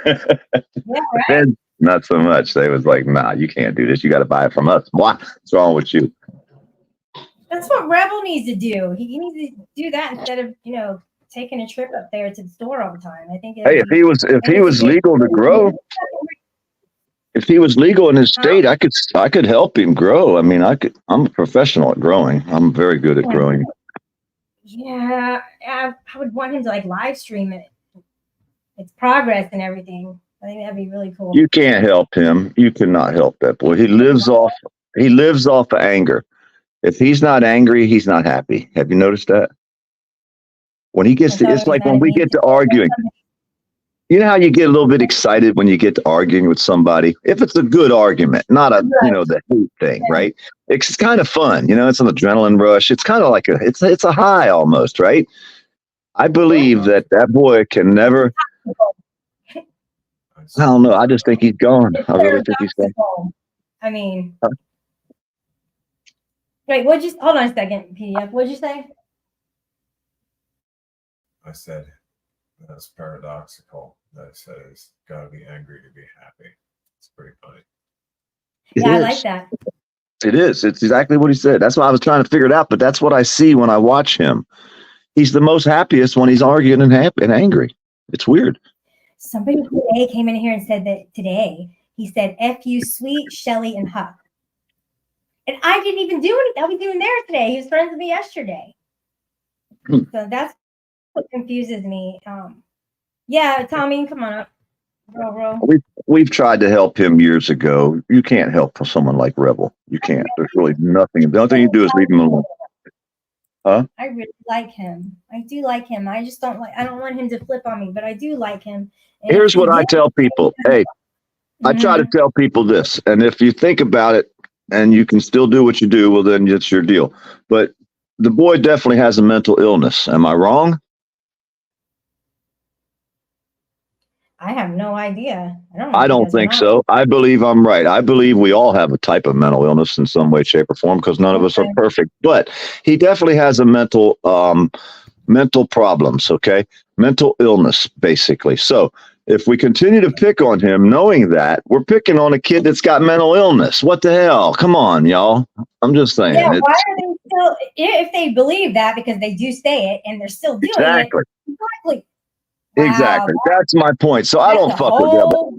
Yeah, right. Not so much. They was like, nah, you can't do this. You got to buy it from us. What's wrong with you? That's what Rebel needs to do. He needs to do that instead of taking a trip up there to the store all the time. I think. Hey, if he was legal to grow. If he was legal in his state, I could help him grow. I mean, I'm a professional at growing. I'm very good at growing. Yeah, I would want him to like live stream it. Its progress and everything. I think that'd be really cool. You can't help him. You cannot help that boy. He lives off of anger. If he's not angry, he's not happy. Have you noticed that? When he gets it's like when we get to arguing. You know how you get a little bit excited when you get to arguing with somebody? If it's a good argument, not a, the hate thing, right? It's kind of fun. It's an adrenaline rush. It's kind of like it's a high almost, right? I believe that boy can never, I don't know. I just think he's gone. I really think he's gone. I mean, wait, hold on a second, PDF. What'd you say? I said, that's paradoxical. That says, gotta be angry to be happy. It's pretty funny. I like that. It is. It's exactly what he said. That's why I was trying to figure it out, but that's what I see when I watch him. He's the most happiest when he's arguing and happy and angry. It's weird. Somebody today came in here and said that today, he said, F you, Sweet, Shelly, and Huck. And I didn't even do anything. I was even there today. He was friends with me yesterday. So that's what confuses me. Yeah, Tommy, come on up. Bro. We've tried to help him years ago. You can't help someone like Rebel. You can't. There's really nothing. The only thing you do is leave him alone. Huh? I really like him. I do like him. I just don't want him to flip on me, but I do like him. And here's what I tell people. Hey, I try to tell people this. And if you think about it and you can still do what you do, well, then it's your deal. But the boy definitely has a mental illness. Am I wrong? I have no idea. I don't think so. I believe I'm right. I believe we all have a type of mental illness in some way, shape, or form because none of us are perfect. But he definitely has a mental problems. Okay, mental illness, basically. So if we continue to pick on him, knowing that, we're picking on a kid that's got mental illness. What the hell? Come on, y'all. I'm just saying. Yeah, why are they still, if they believe that, because they do say it and they're still doing Exactly. it. Exactly. Exactly. That's my point. So I don't fuck with Rebel.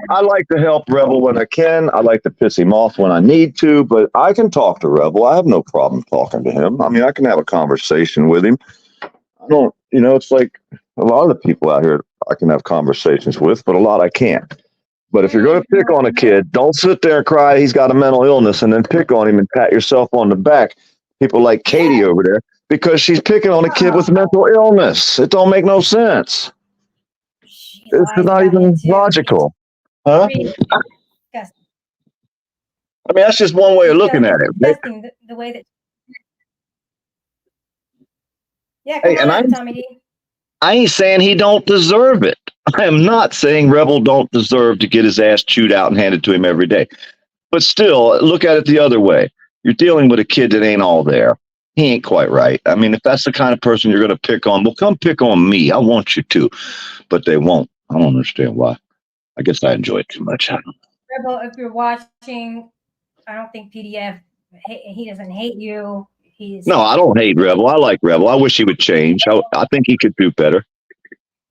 I like to help Rebel when I can. I like to piss him off when I need to, but I can talk to Rebel. I have no problem talking to him. I mean, I can have a conversation with him. I don't, it's like a lot of the people out here I can have conversations with, but a lot I can't. But if you're going to pick on a kid, don't sit there and cry he's got a mental illness and then pick on him and pat yourself on the back. People like Katie over there, because she's picking on a kid with mental illness. It don't make no sense. It's not even logical. Huh? I mean, that's just one way of looking at it. The way that. Yeah, hey, and Tommy D. I ain't saying he don't deserve it. I am not saying Rebel don't deserve to get his ass chewed out and handed to him every day. But still, look at it the other way. You're dealing with a kid that ain't all there. He ain't quite right. I mean, if that's the kind of person you're going to pick on, well, come pick on me. I want you to. But they won't. I don't understand why. I guess I enjoy it too much. Rebel, if you're watching, I don't think PDF, he doesn't hate you. No, I don't hate Rebel. I like Rebel. I wish he would change. I think he could do better.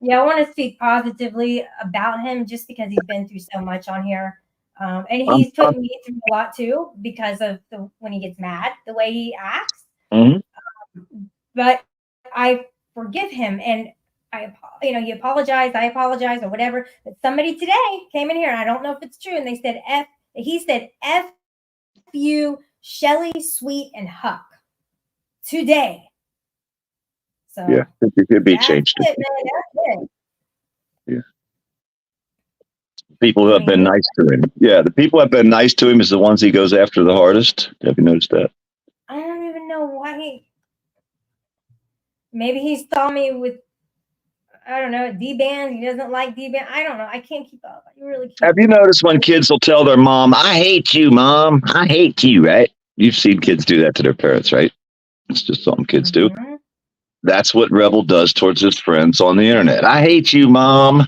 Yeah, I want to speak positively about him just because he's been through so much on here. And he's put me through a lot too because of when he gets mad, the way he acts. Mm-hmm. But I forgive him, and he apologized, I apologize, or whatever. But somebody today came in here, and I don't know if it's true, and they said he said F you, Shelly, Sweet, and Huck today. So yeah, it could be changed. It, man, that's it. Yeah. People who have been nice to him. Yeah, the people who have been nice to him is the ones he goes after the hardest. Have you noticed that? I don't even know why maybe he saw me with, I don't know, D-Band. He doesn't like D-Band. I don't know. I can't keep up. I really can't. Have you noticed when kids will tell their mom, I hate you, Mom. I hate you, right? You've seen kids do that to their parents, right? It's just something kids do. That's what Rebel does towards his friends on the internet. I hate you, Mom.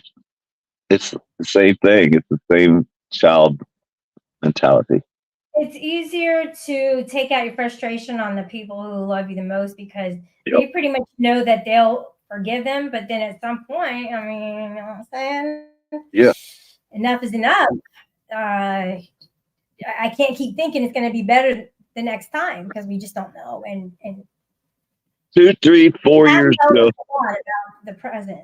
It's the same thing. It's the same child mentality. It's easier to take out your frustration on the people who love you the most because you pretty much know that they'll forgive them. But then at some point, I mean, you know what I'm saying? Yeah. Enough is enough. I can't keep thinking it's going to be better the next time because we just don't know. And 2, 3, 4 years ago. About the present.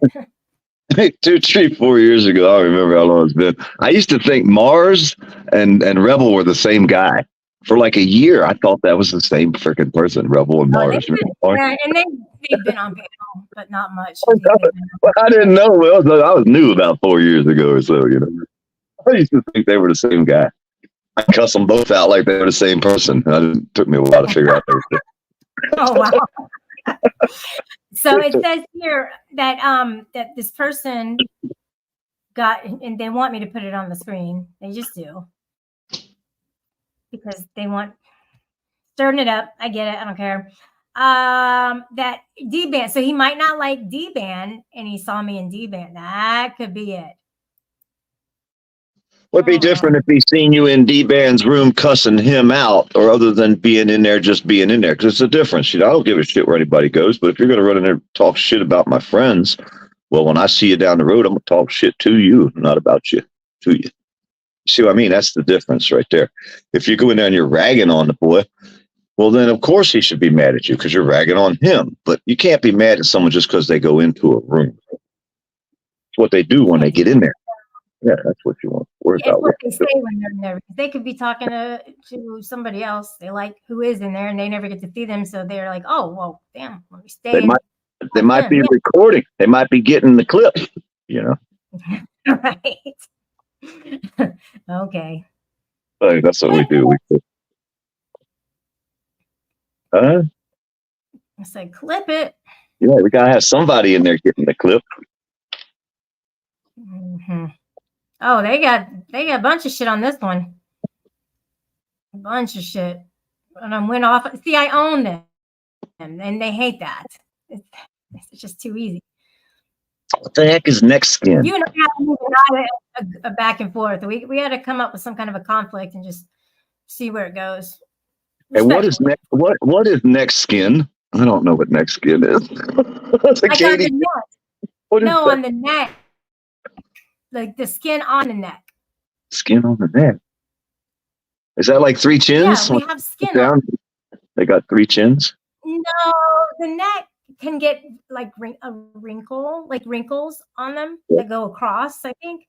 2, 3, 4 years ago, I don't remember how long it's been. I used to think Mars and Rebel were the same guy. For like a year, I thought that was the same freaking person, Rebel and Mars. Yeah, and they've been on panel, but not much. I didn't know. Well, I was new about 4 years ago or so, I used to think they were the same guy. I cussed them both out like they were the same person. It took me a while to figure out they were. Oh, wow. So it says here that that this person got, and they want me to put it on the screen. They just do. Because they want stirring it up. I get it. I don't care. That D-Band. So he might not like D-Band and he saw me in D-Band. That could be it. Would be different if he seen you in D-Band's room cussing him out, or other than being in there, just being in there. Because it's a difference. I don't give a shit where anybody goes. But if you're going to run in there and talk shit about my friends, well, when I see you down the road, I'm going to talk shit to you, not about you, to you. See what I mean? That's the difference right there. If you go in there and you're ragging on the boy, well, then of course he should be mad at you because you're ragging on him. But you can't be mad at someone just because they go into a room. It's what they do when they get in there. Yeah, that's what you want to worry about. What they say when they're in there. They could be talking to somebody else they like who is in there, and they never get to see them. So they're like, "Oh, well, damn, let me stay." They might be recording. They might be getting the clip. Right. Okay. Hey, that's what we do. I said, clip it. Yeah, we gotta have somebody in there getting the clip. Mm-hmm. Oh, they got a bunch of shit on this one. A bunch of shit. And I went off. See, I own them, and they hate that. It's just too easy. What the heck is neck skin? You and I have a back and forth. We had to come up with some kind of a conflict and just see where it goes. And what is neck? What is neck skin? I don't know what neck skin is. That's Like on the neck. What is No, that? on the neck. Like the skin on the neck. Skin on the neck. Is that like 3 chins? Yeah, we have skin down. They got 3 chins. No, the neck can get like a wrinkle, like wrinkles on them that go across, I think.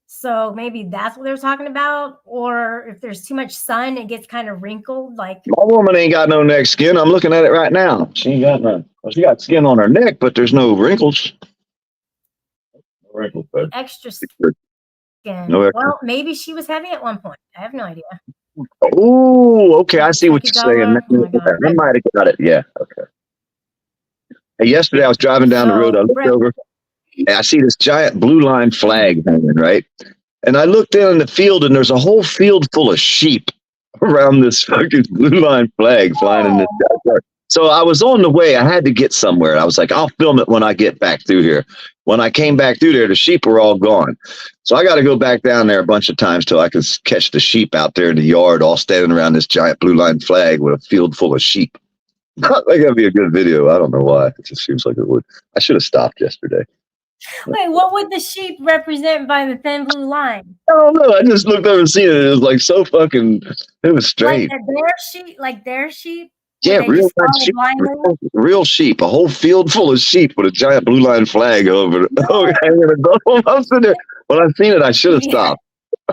So maybe that's what they're talking about. Or if there's too much sun, it gets kind of wrinkled. Like My woman ain't got no neck skin. I'm looking at it right now. She ain't got none. Well, she got skin on her neck, but there's no wrinkles. No wrinkles, bud. extra skin. No extra. Well, maybe she was heavy at one point. I have no idea. Oh, okay. I see what you're saying. Oh my God. I might have got it. Yeah. Okay. Hey, yesterday I was driving down the road. I looked over. And I see this giant blue line flag hanging, right? And I looked down in the field, and there's a whole field full of sheep around this fucking blue line flag flying in this backyard. So I was on the way. I had to get somewhere. I was like, I'll film it when I get back through here. When I came back through there, the sheep were all gone. So I got to go back down there a bunch of times till I could catch the sheep out there in the yard, all standing around this giant blue line flag with a field full of sheep. I think that'd be a good video. I don't know why. It just seems like it would. I should have stopped yesterday. Wait, what would the sheep represent by the thin blue line? I don't know. I just looked over and seen it. It was like so fucking. It was strange. Like their sheep. Yeah, real sheep, real sheep. A whole field full of sheep with a giant blue line flag over it. Oh, hanging above. I'm sitting there. When I seen it, I should have stopped.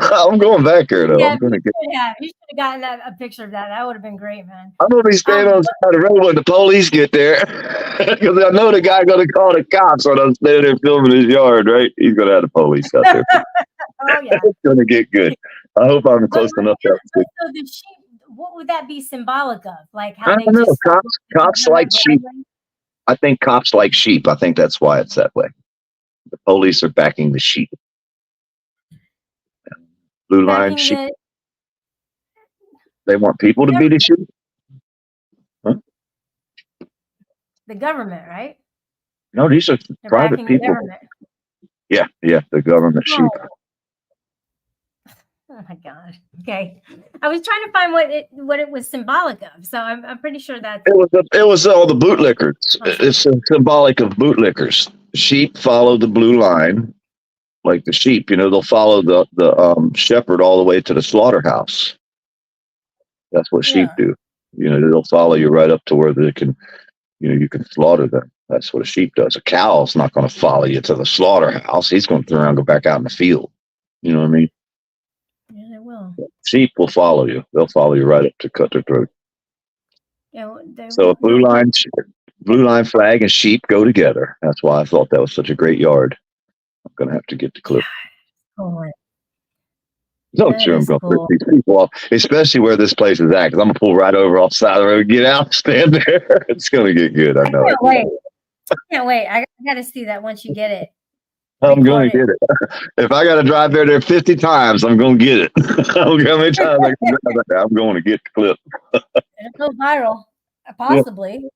I'm going back there though. Yeah, I'm gonna you should have gotten a picture of that. That would have been great, man. I'm gonna be standing on the side of the road when the police get there, because I know the guy gonna call the cops when I'm standing there filming his yard. Right? He's gonna have the police out there. Oh yeah, It's gonna get good. I hope I'm close enough. So the sheep, what would that be symbolic of? Like how I they don't know. just Cops like sheep. I think cops like sheep. I think that's why it's that way. The police are backing the sheep. Blue line sheep. They want people to be the sheep. Huh? The government, right? No, these are They're private backing the people. government. Yeah, the government sheep. Oh my God. Okay, I was trying to find what it was symbolic of. So I'm pretty sure that It was all the bootlickers. It's symbolic of bootlickers. Sheep follow the blue line, like the sheep. You know, they'll follow the shepherd all the way to the slaughterhouse. That's what sheep do. You know, they'll follow you right up to where they can, you know, you can slaughter them. That's what a sheep does. A cow's not going to follow you to the slaughterhouse. He's going to turn around and go back out in the field. You know what I mean? Yeah, they will. Sheep will follow you. They'll follow you right up to cut their throat. Yeah, So a blue line flag and sheep go together. That's why I thought that was such a great yard. I'm going to have to get the clip. Oh, No, sure, I'm going to rip these people off, especially where this place is at, because I'm going to pull right over off the side of the road, get out, stand there. It's going to get good. I know it. I can't wait. I got to see that once you get it. I'm going to get it. If I got to drive there 50 times, I'm going to get it. I don't care how many times I can drive there. I'm going to get the clip. It'll go viral, possibly.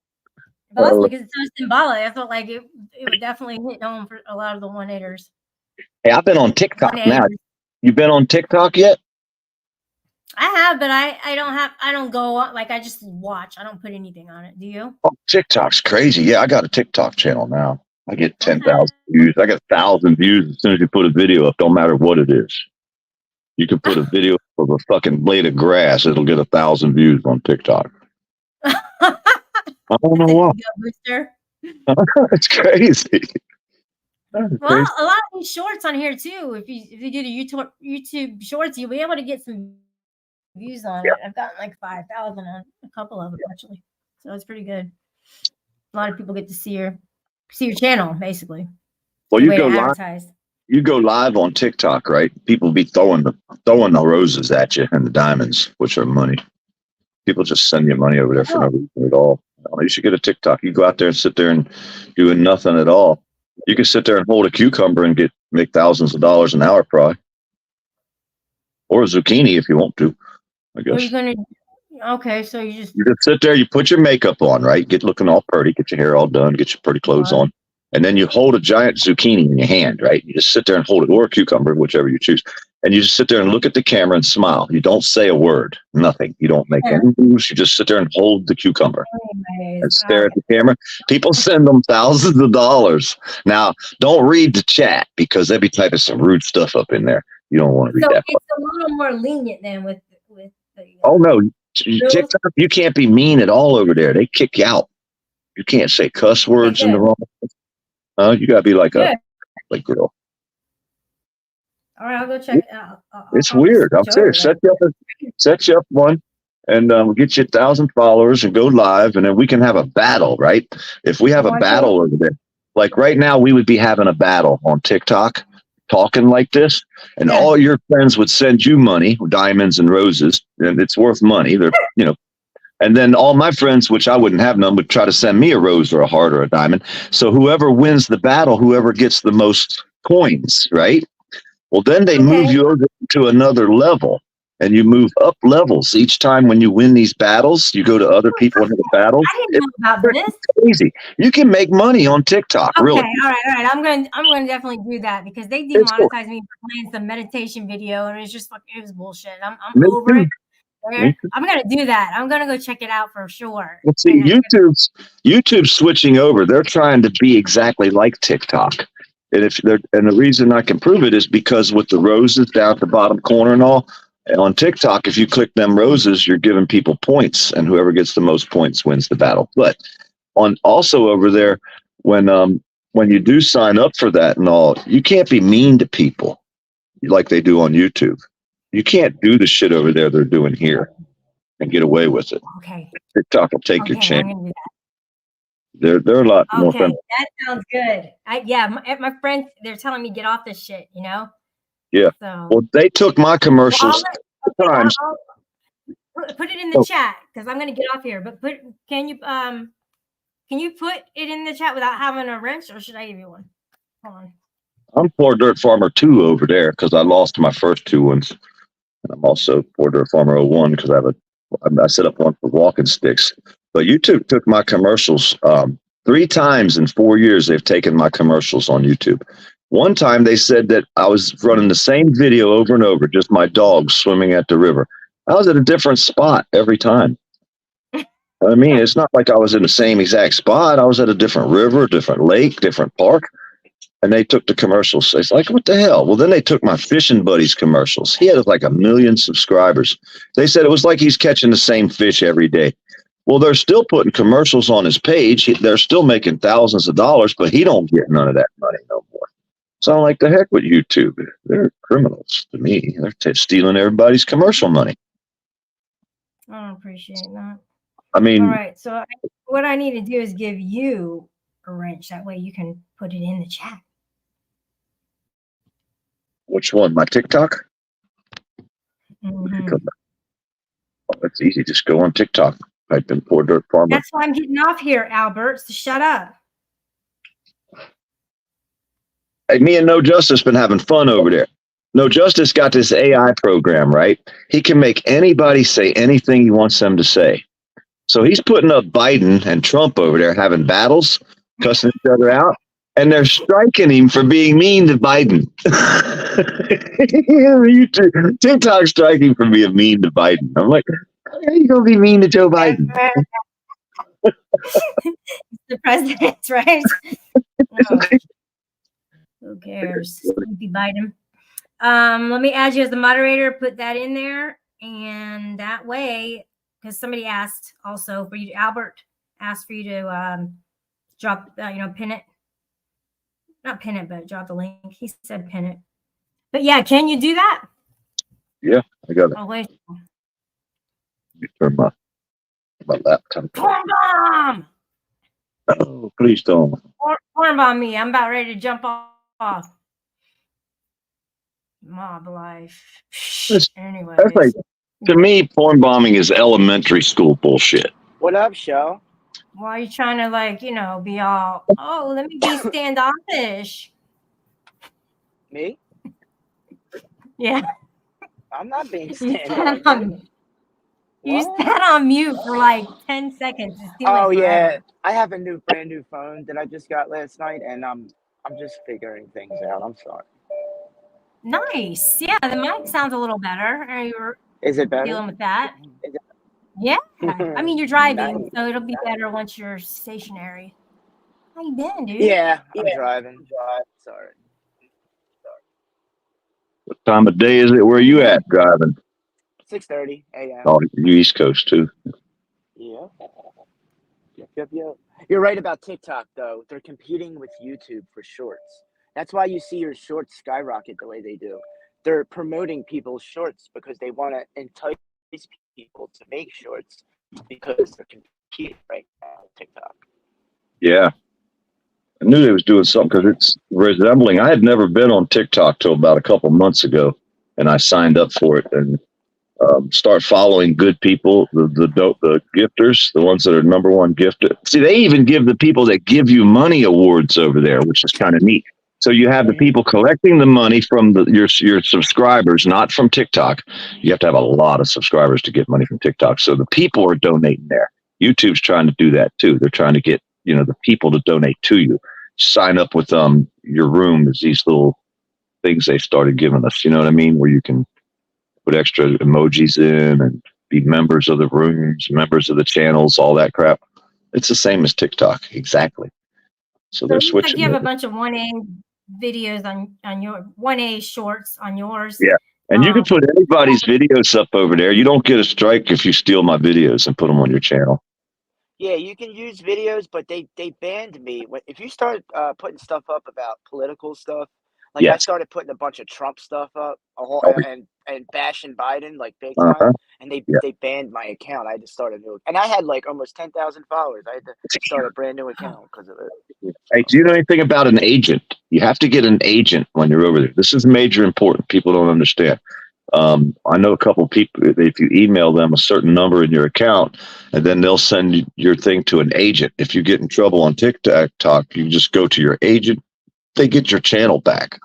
Possibly because it's so symbolic. I felt like it would definitely hit home for a lot of the 1-8ers. Hey, I've been on TikTok now. You been on TikTok yet? I have, but I don't go on, like I just watch. I don't put anything on it. Do you? Oh, TikTok's crazy. Yeah, I got a TikTok channel now. I get 10,000 views. I got 1,000 views as soon as you put a video up. Don't matter what it is. You can put a video of a fucking blade of grass. It'll get 1,000 views on TikTok. I don't know why. It's crazy. Well, a lot of these shorts on here too. If you do the YouTube shorts, you'll be able to get some views on it. I've gotten like 5,000 on a couple of them actually, so it's pretty good. A lot of people get to see your channel basically. Well, you go live. You go live on TikTok, right? People be throwing the roses at you and the diamonds, which are money. People just send you money over there for no reason at all. You should get a TikTok. You go out there and sit there and doing nothing at all. You can sit there and hold a cucumber and make thousands of dollars an hour, probably, or a zucchini if you want to. I guess. Are you gonna? Okay, so you just sit there. You put your makeup on, right? Get looking all pretty. Get your hair all done. Get your pretty clothes on. and then you hold a giant zucchini in your hand, right? You just sit there and hold it, or a cucumber, whichever you choose. And you just sit there and look at the camera and smile. You don't say a word, nothing. You don't make any moves. You just sit there and hold the cucumber and stare at the camera. People send them thousands of dollars. Now, don't read the chat because they'd be typing some rude stuff up in there. You don't want to read So that. it's a little more lenient than with the. Oh no, TikTok, you can't be mean at all over there. They kick you out. You can't say cuss words in the wrong. You gotta be like a girl. All right, I'll go check it out. It's weird. I'm serious. Set you up one, and we'll get you 1,000 followers and go live, and then we can have a battle, right? If we have a battle over there, like right now, we would be having a battle on TikTok, talking like this, and all your friends would send you money, diamonds and roses, and it's worth money. They're, and then all my friends, which I wouldn't have none, would try to send me a rose or a heart or a diamond. So whoever wins the battle, whoever gets the most coins, right? Well, then they move you over to another level, and you move up levels each time when you win these battles. You go to other people in the battles. I didn't know about this. Crazy. You can make money on TikTok. Okay, really. all right. I'm going to definitely do that because they demonetized me for playing some meditation video, and it's just like it was bullshit. I'm over it. I'm gonna do that. I'm gonna go check it out for sure. Well, see, YouTube's switching over. They're trying to be exactly like TikTok. And the reason I can prove it is because with the roses down at the bottom corner and all, on TikTok, if you click them roses, you're giving people points, and whoever gets the most points wins the battle. But also over there, when you do sign up for that and all, you can't be mean to people like they do on YouTube. You can't do the shit over there they're doing here and get away with it. Okay. TikTok will take your chance. They're a lot more Okay, fun. that sounds good. My friends, they're telling me get off this shit, Yeah. So, Well, they took my commercials times. I'll put it in the chat because I'm gonna get off here. But can you put it in the chat without having a wrench, or should I give you one? Hold on. I'm Poor Dirt Farmer 2 over there because I lost my first 2 ones. And I'm also Poor Dirt Farmer 01 because I set up one for walking sticks. But YouTube took my commercials 3 times in 4 years. They've taken my commercials on YouTube. One time they said that I was running the same video over and over, just my dog swimming at the river. I was at a different spot every time. I mean, it's not like I was in the same exact spot. I was at a different river, different lake, different park. And they took the commercials. It's like, what the hell? Well, then they took my Fishing Buddies commercials. He had like 1 million subscribers. They said it was like he's catching the same fish every day. Well, they're still putting commercials on his page. They're still making thousands of dollars, but he don't get none of that money no more. So I'm like, the heck with YouTube. They're criminals to me. They're stealing everybody's commercial money. I don't appreciate that. I mean, all right. So what I need to do is give you a wrench. That way you can put it in the chat. Which one? My TikTok? Mm-hmm. Oh, that's easy. Just go on TikTok. Type in Poor Dirt Farmer. That's why I'm getting off here, Albert. So shut up. Hey, me and No Justice been having fun over there. No Justice got this AI program, right? He can make anybody say anything he wants them to say. So he's putting up Biden and Trump over there having battles, cussing each other out, and they're striking him for being mean to Biden. TikTok striking for being mean to Biden. I'm like, how are you going to be mean to Joe Biden? The president, right? Oh, who cares? Sleepy Biden. Let me add you as the moderator. Put that in there, and that way, because somebody asked also for you. Albert asked for you to drop, pin it. Not pin it, but drop the link. He said pin it. But yeah, can you do that? Yeah, I got it. Oh wait. Turn my laptop. Porn bomb! Oh, please don't. Porn bomb me. I'm about ready to jump off. Mob life. Anyway. That's like, to me, porn bombing is elementary school bullshit. What up, show? Why are you trying to be all, oh, let me be standoffish? Me? Yeah. I'm not being standoffish. You sat on mute for like 10 seconds. Oh yeah, I have a brand new phone that I just got last night, and I'm just figuring things out. I'm sorry. Nice. Yeah, the mic sounds a little better. Are you Is it better? dealing with that? Yeah. I mean, you're driving, Nice. so it'll be better once you're stationary. How you been, dude? Yeah, I'm driving. Sorry. What time of day is it? Where you at driving? 6:30 a.m. Oh, you East Coast too. Yeah. Yep. You're right about TikTok, though. They're competing with YouTube for shorts. That's why you see your shorts skyrocket the way they do. They're promoting people's shorts because they want to entice people to make shorts because they're competing right now with TikTok. Yeah. I knew they was doing something because it's resembling. I had never been on TikTok till about a couple months ago, and I signed up for it and start following good people, the gifters, the ones that are #1 gifted. See, they even give the people that give you money awards over there, which is kind of neat. So you have the people collecting the money from your subscribers, not from TikTok. You have to have a lot of subscribers to get money from TikTok. So the people are donating there. YouTube's trying to do that too. They're trying to get, the people to donate to you. Sign up with your room is these little things they started giving us, you know what I mean? Where you can put extra emojis in and be members of the rooms, members of the channels, all that crap. It's the same as TikTok, exactly. So they're switching. Like you have a bunch of 1A videos on your 1A shorts on yours. Yeah, and you can put anybody's videos up over there. You don't get a strike if you steal my videos and put them on your channel. Yeah, you can use videos, but they banned me. If you start putting stuff up about political stuff, like I started putting a bunch of Trump stuff up, and bashing Biden like big time, and they banned my account. I had to start a new, and I had like almost 10,000 followers. I had to start a brand new account because of it. Hey, do you know anything about an agent? You have to get an agent when you're over there. This is major important. People don't understand. I know a couple of people, if you email them a certain number in your account, and then they'll send your thing to an agent. If you get in trouble on TikTok, you just go to your agent. They get your channel back.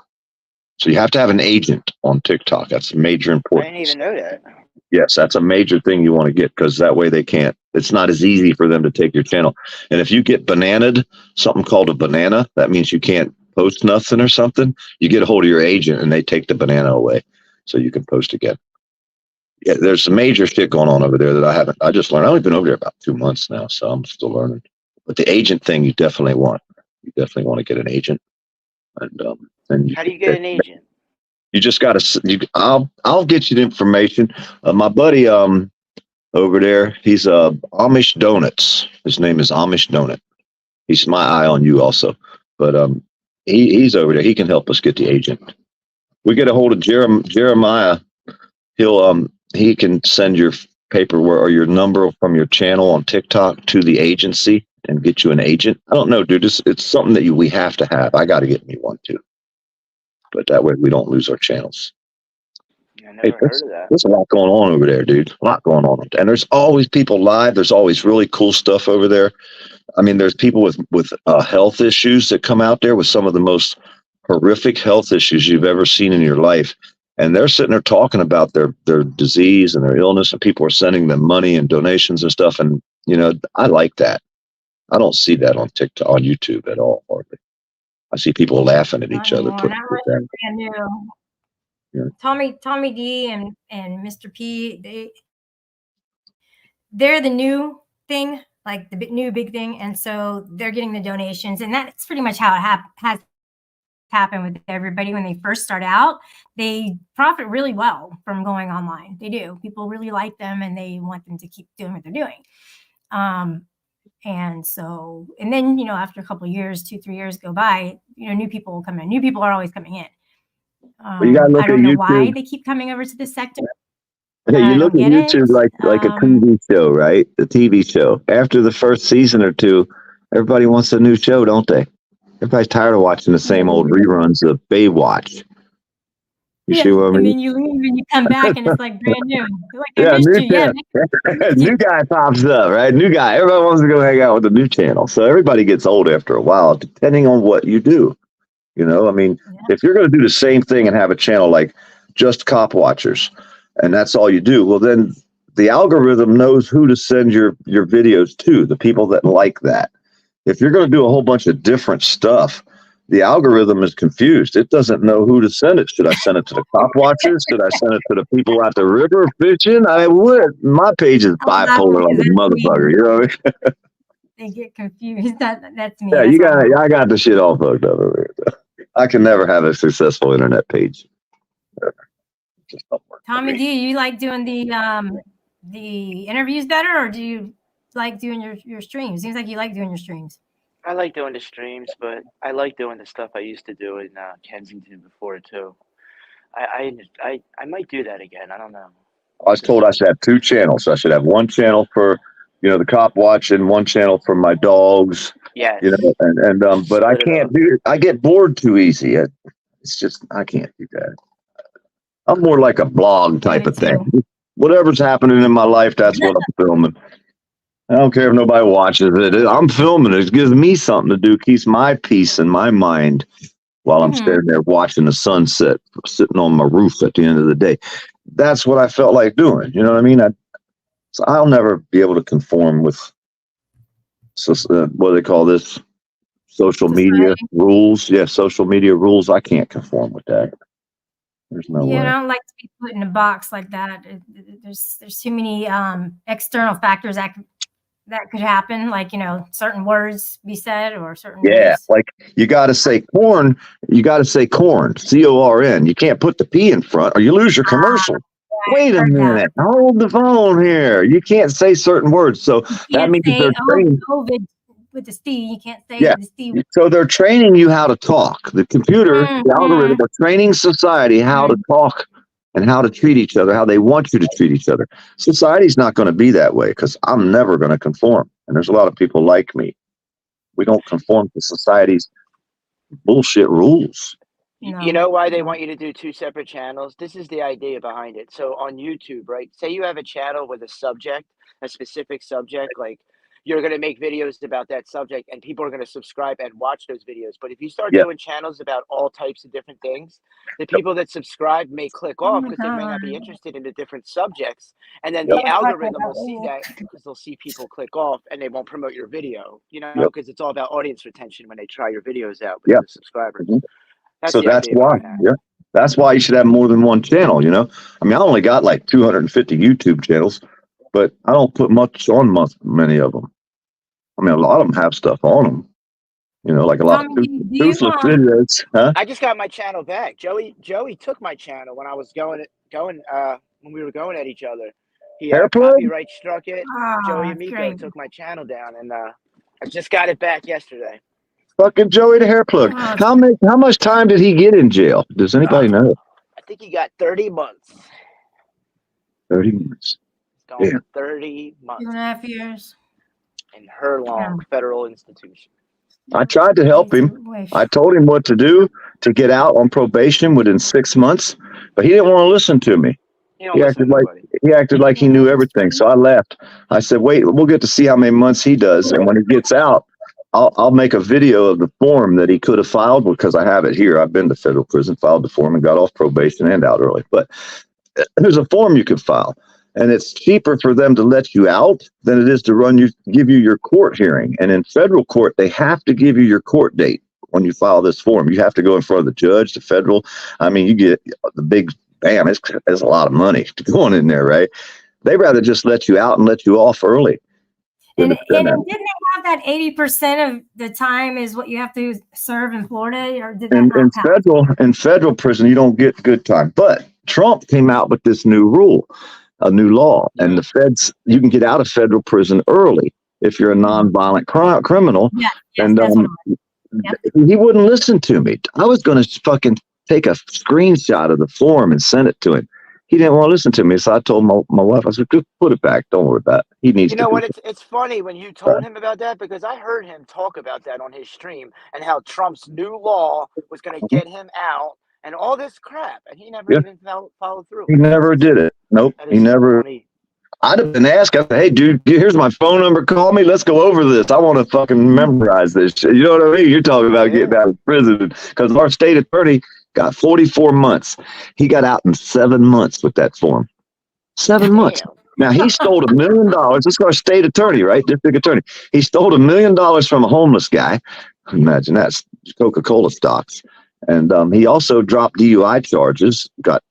So you have to have an agent on TikTok. That's major important. I didn't even know that. Yes, that's a major thing you want to get because that way they can't. It's not as easy for them to take your channel. And if you get bananaed, something called a banana, that means you can't post nothing or something. You get a hold of your agent and they take the banana away so you can post again. Yeah, there's some major shit going on over there that I just learned. I've only been over there about 2 months now, so I'm still learning. But the agent thing you definitely want. You definitely want to get an agent. And how do you get an agent? You just got to. I'll get you the information. My buddy over there, he's Amish Donuts. His name is Amish Donut. He's my eye on you also, but he's over there. He can help us get the agent. We get a hold of Jeremiah. He can send your paperwork or your number from your channel on TikTok to the agency and get you an agent. I don't know, dude. It's something that we have to have. I got to get me one too. But that way we don't lose our channels. I never heard of that. There's a lot going on over there, dude. A lot going on. And there's always people live. There's always really cool stuff over there. I mean, there's people with health issues that come out there with some of the most horrific health issues you've ever seen in your life. And they're sitting there talking about their disease and their illness, and people are sending them money and donations and stuff. And, I like that. I don't see that on TikTok, on YouTube at all, hardly. I see people laughing at each other. Brand new. Yeah. Tommy D and Mr. P, they're the new thing, like the new big thing, and so they're getting the donations, and that's pretty much how it has happened with everybody. When they first start out, they profit really well from going online. They do. People really like them, and they want them to keep doing what they're doing. And then, after a couple of years, 2-3 years go by, new people will come in. New people are always coming in. You gotta look I don't at know YouTube. why they keep coming over to this sector. Hey, you look at YouTube like a TV show, right? The TV show. After the first season or two, everybody wants a new show, don't they? Everybody's tired of watching the same old reruns of Baywatch. You see what I mean? And then you leave and you come back and it's like brand new. New guy pops up, right? New guy. Everybody wants to go hang out with the new channel. So everybody gets old after a while, depending on what you do. If you're going to do the same thing and have a channel like Just Cop Watchers, and that's all you do, well, then the algorithm knows who to send your videos to, the people that like that. If you're going to do a whole bunch of different stuff, the algorithm is confused. It doesn't know who to send it. Should I send it to the cop watchers? Should I send it to the people out the river fishing? I would. My page is bipolar like a motherfucker. You know what I mean? They get confused. That's me. Yeah, I got the shit all fucked up over here. I can never have a successful internet page. Just don't work. Tommy, do you like doing the interviews better, or do you like doing your streams? Seems like you like doing your streams. I like doing the streams, but I like doing the stuff I used to do in Kensington before too. I might do that again. I don't know. I was told I should have 2 channels. I should have one channel for, the cop watching, one channel for my dogs. Yes. But I can't do it. I get bored too easy. It's just, I can't do that. I'm more like a blog type of thing. Whatever's happening in my life, that's what I'm filming. I don't care if nobody watches it. I'm filming it. It gives me something to do. Keeps my peace in my mind while I'm standing there watching the sunset, sitting on my roof at the end of the day. That's what I felt like doing. You know what I mean? So I'll never be able to conform with what do they call this? Social media rules. Yeah, social media rules. I can't conform with that. There's no way. I don't like to be put in a box like that. There's too many external factors that could happen, like certain words be said or certain words. Like you got to say corn. You got to say corn, CORN. You can't put the P in front, or you lose your commercial. Wait a minute, hold the phone here. You can't say certain words, so that means they're trained. COVID with the C, you can't say the C. So they're training you how to talk. The computer, the algorithm, are training society how to talk and how to treat each other, how they want you to treat each other. Society's not going to be that way because I'm never going to conform. And there's a lot of people like me. We don't conform to society's bullshit rules. No. You know why they want you to do 2 separate channels? This is the idea behind it. So on YouTube, right? Say you have a channel with a specific subject, like you're going to make videos about that subject and people are going to subscribe and watch those videos. But if you start doing channels about all types of different things, the people that subscribe may click off because they may not be interested in the different subjects. And then the algorithm will see that because they'll see people click off and they won't promote your video, because it's all about audience retention when they try your videos out with the subscribers. That's why. That's why you should have more than one channel. I mean, I only got like 250 YouTube channels, but I don't put much on many of them. I mean, a lot of them have stuff on them. Like a lot of toothless videos. Huh? I just got my channel back. Joey took my channel when I was going when we were going at each other. He copyright struck it. Joey Amico took my channel down, and I just got it back yesterday. Fucking Joey the hair plug. How much time did he get in jail? Does anybody know? I think he got 30 months. 30 months. Going 30 months. 2.5 years. In Herlong Federal Institution. I tried to help him. I told him what to do to get out on probation within 6 months, but he didn't want to listen to me. He acted like he knew everything. So I left. I said, wait, we'll get to see how many months he does. And when he gets out, I'll make a video of the form that he could have filed because I have it here. I've been to federal prison, filed the form, and got off probation and out early. But there's a form you can file, and it's cheaper for them to let you out than it is to give you your court hearing. And in federal court, they have to give you your court date when you file this form. You have to go in front of the judge, the federal. I mean, you get the big bam. It's a lot of money going in there, right? They'd rather just let you out and let you off early. And didn't they have that 80% of the time is what you have to serve in Florida? Or did that in federal prison, you don't get good time. But Trump came out with this new rule, a new law, and the feds, you can get out of federal prison early if you're a nonviolent criminal. Yeah, and he wouldn't listen to me. I was going to fucking take a screenshot of the form and send it to him. He didn't want to listen to me, so I told my wife, I said, just put it back. Don't worry about it. He needs to. You know what? It's funny when you told him about that because I heard him talk about that on his stream and how Trump's new law was going to get him out and all this crap, and he never even followed through. He never did it. Nope, he never. Funny. I'd have been asked, hey, dude, here's my phone number. Call me. Let's go over this. I want to fucking memorize this shit. You know what I mean? You're talking about getting out of prison because our state attorney got 44 months. He got out in 7 months with that form. 7 months. Now he stole $1 million. This is our state attorney, right? District attorney. He stole $1 million from a homeless guy. Imagine that's Coca-Cola stocks. And he also dropped DUI charges, got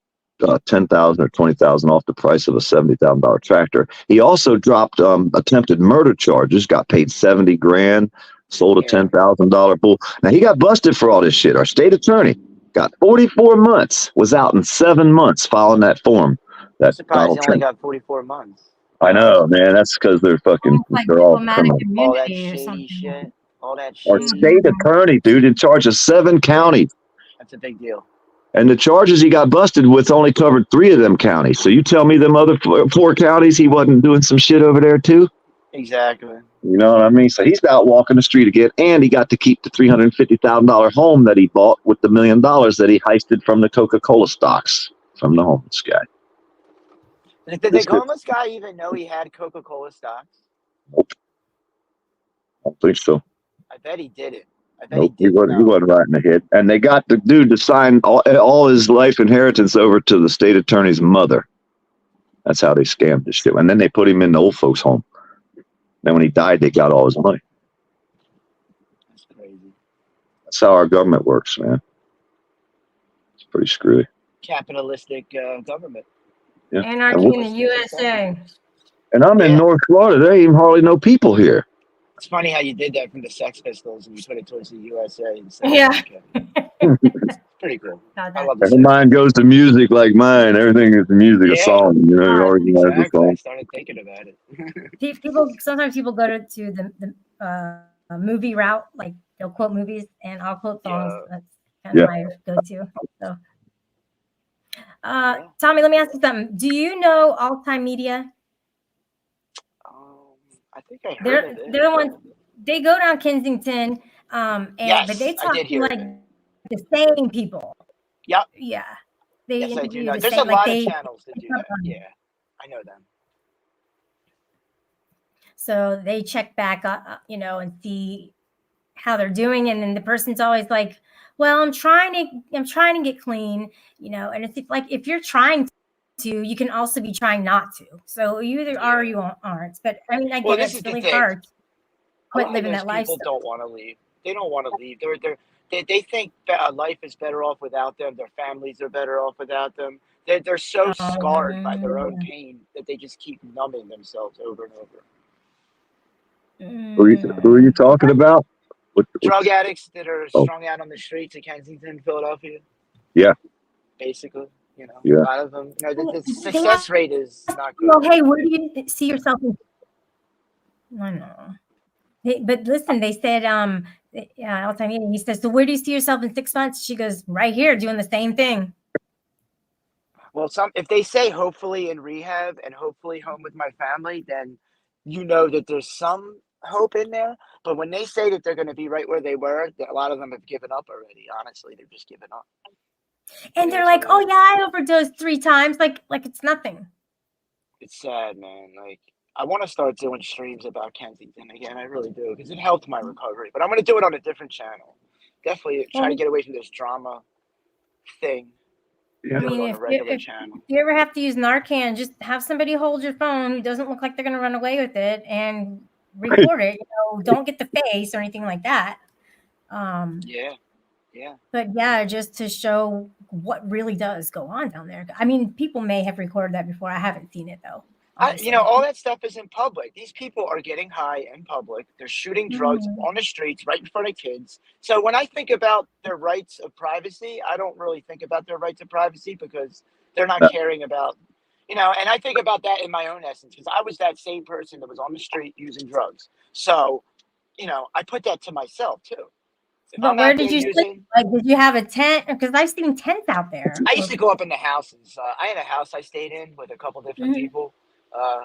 10,000 or 20,000 off the price of a $70,000 tractor. He also dropped attempted murder charges, got paid 70 grand, sold a $10,000 bull. Now he got busted for all this shit. Our state attorney got 44 months, was out in 7 months filing that form. I'm surprised he only got 44 months. I know, man. That's because they're fucking, they're all criminals. All that shady shit. All that shit. Our state attorney, dude, in charge of 7 counties. That's a big deal. And the charges he got busted with only covered 3 of them counties. So you tell me them other 4 counties, he wasn't doing some shit over there too? Exactly. You know what I mean? So he's out walking the street again, and he got to keep the $350,000 home that he bought with the $1 million that he heisted from the Coca-Cola stocks from the homeless guy. Did the homeless guy even know he had Coca-Cola stocks? Nope. I don't think so. I bet he didn't. I bet Nope, he didn't. He wasn't right in the head. And they got the dude to sign all his life inheritance over to the state attorney's mother. That's how they scammed this shit. And then they put him in the old folks' home. Then when he died, they got all his money. That's crazy. That's how our government works, man. It's pretty screwy. Capitalistic government. Yeah. Anarchy in the USA. And I'm in North Florida. There ain't even hardly no people here. It's funny how you did that from the Sex Pistols and you put it towards the USA. Instead Yeah. It's pretty cool. I love the Every mind goes to music like mine. Everything is music, a song. You know, organize the song. I started thinking about it. Sometimes people go to the movie route, like they'll quote movies and I'll quote songs. That's kind of my go-to. So, Tommy, let me ask you something. Do you know All Time Media? I think I heard of it. They're the ones. They go down Kensington, but they talk to like the same people. Yep. Yeah. They yes, I do know. the There's same, a lot of channels that do that. Yeah, I know them. So they check back, and see how they're doing, and then the person's always like, "Well, I'm trying to get clean," and it's like if you're trying to, you can also be trying not to. So you either are or you aren't. But I mean, I get it's really hard to quit living that lifestyle. People don't want to leave. They don't want to leave. They think life is better off without them. Their families are better off without them. They're so scarred by their own pain that they just keep numbing themselves over and over. Who are you talking about? Drug addicts that are strung out on the streets of Kensington, Philadelphia. Yeah. Basically. A Yeah. lot of them. The success rate is not good. Well, hey, where do you see yourself in? I know. But listen, they said, all time he says, so where do you see yourself in 6 months? She goes, right here, doing the same thing. Well, if they say hopefully in rehab and hopefully home with my family, then you know that there's some hope in there. But when they say that they're going to be right where they were, a lot of them have given up already. Honestly, they're just giving up. And they're like, oh yeah, I overdosed 3 times. Like it's nothing. It's sad, man. Like I want to start doing streams about Kensington again. I really do, because it helped my recovery. But I'm going to do it on a different channel. Definitely try to get away from this drama thing. Yeah. I mean, if you ever have to use Narcan, just have somebody hold your phone who doesn't look like they're going to run away with it and record it. Don't get the face or anything like that. Yeah. But yeah, just to show what really does go on down there. I mean, people may have recorded that before. I haven't seen it though. All that stuff is in public. These people are getting high in public. They're shooting drugs on the streets right in front of kids. So when I think about their rights of privacy, I don't really think about their rights of privacy because they're not caring about, and I think about that in my own essence because I was that same person that was on the street using drugs. So, I put that to myself too. But where did you sleep? Like, did you have a tent? Because I've seen tents out there. I used to go up in the houses. I had a house I stayed in with a couple different people.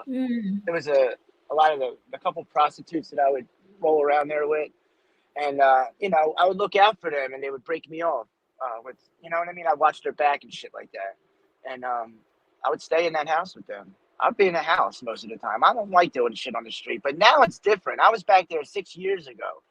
There was a lot of the couple prostitutes that I would roll around there with. And, I would look out for them and they would break me off with, you know what I mean? I watched their back and shit like that. And I would stay in that house with them. I'd be in the house most of the time. I don't like doing shit on the street, but now it's different. I was back there 6 years ago.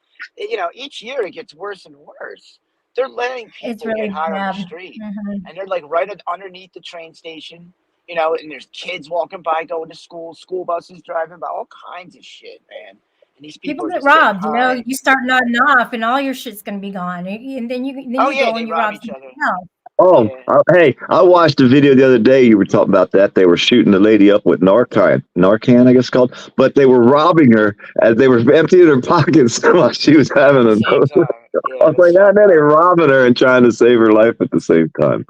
Each year it gets worse and worse. They're letting people get high on the street, and they're like right underneath the train station. You know, and there's kids walking by going to school, school buses driving by, all kinds of shit, man. And these People are get just getting robbed. You know, high. you start nodding off, and all your shit's gonna be gone, and then you Oh, you yeah, go they and you rob rob each other. somebody else. Oh, Yeah. hey, I watched a video the other day. You were talking about that. They were shooting the lady up with Narcan, I guess it's called, but they were robbing her as they were emptying her pockets while she was having At the a. same time. Yeah, I was that's like, fucked now they're up. robbing her and trying to save her life at the same time.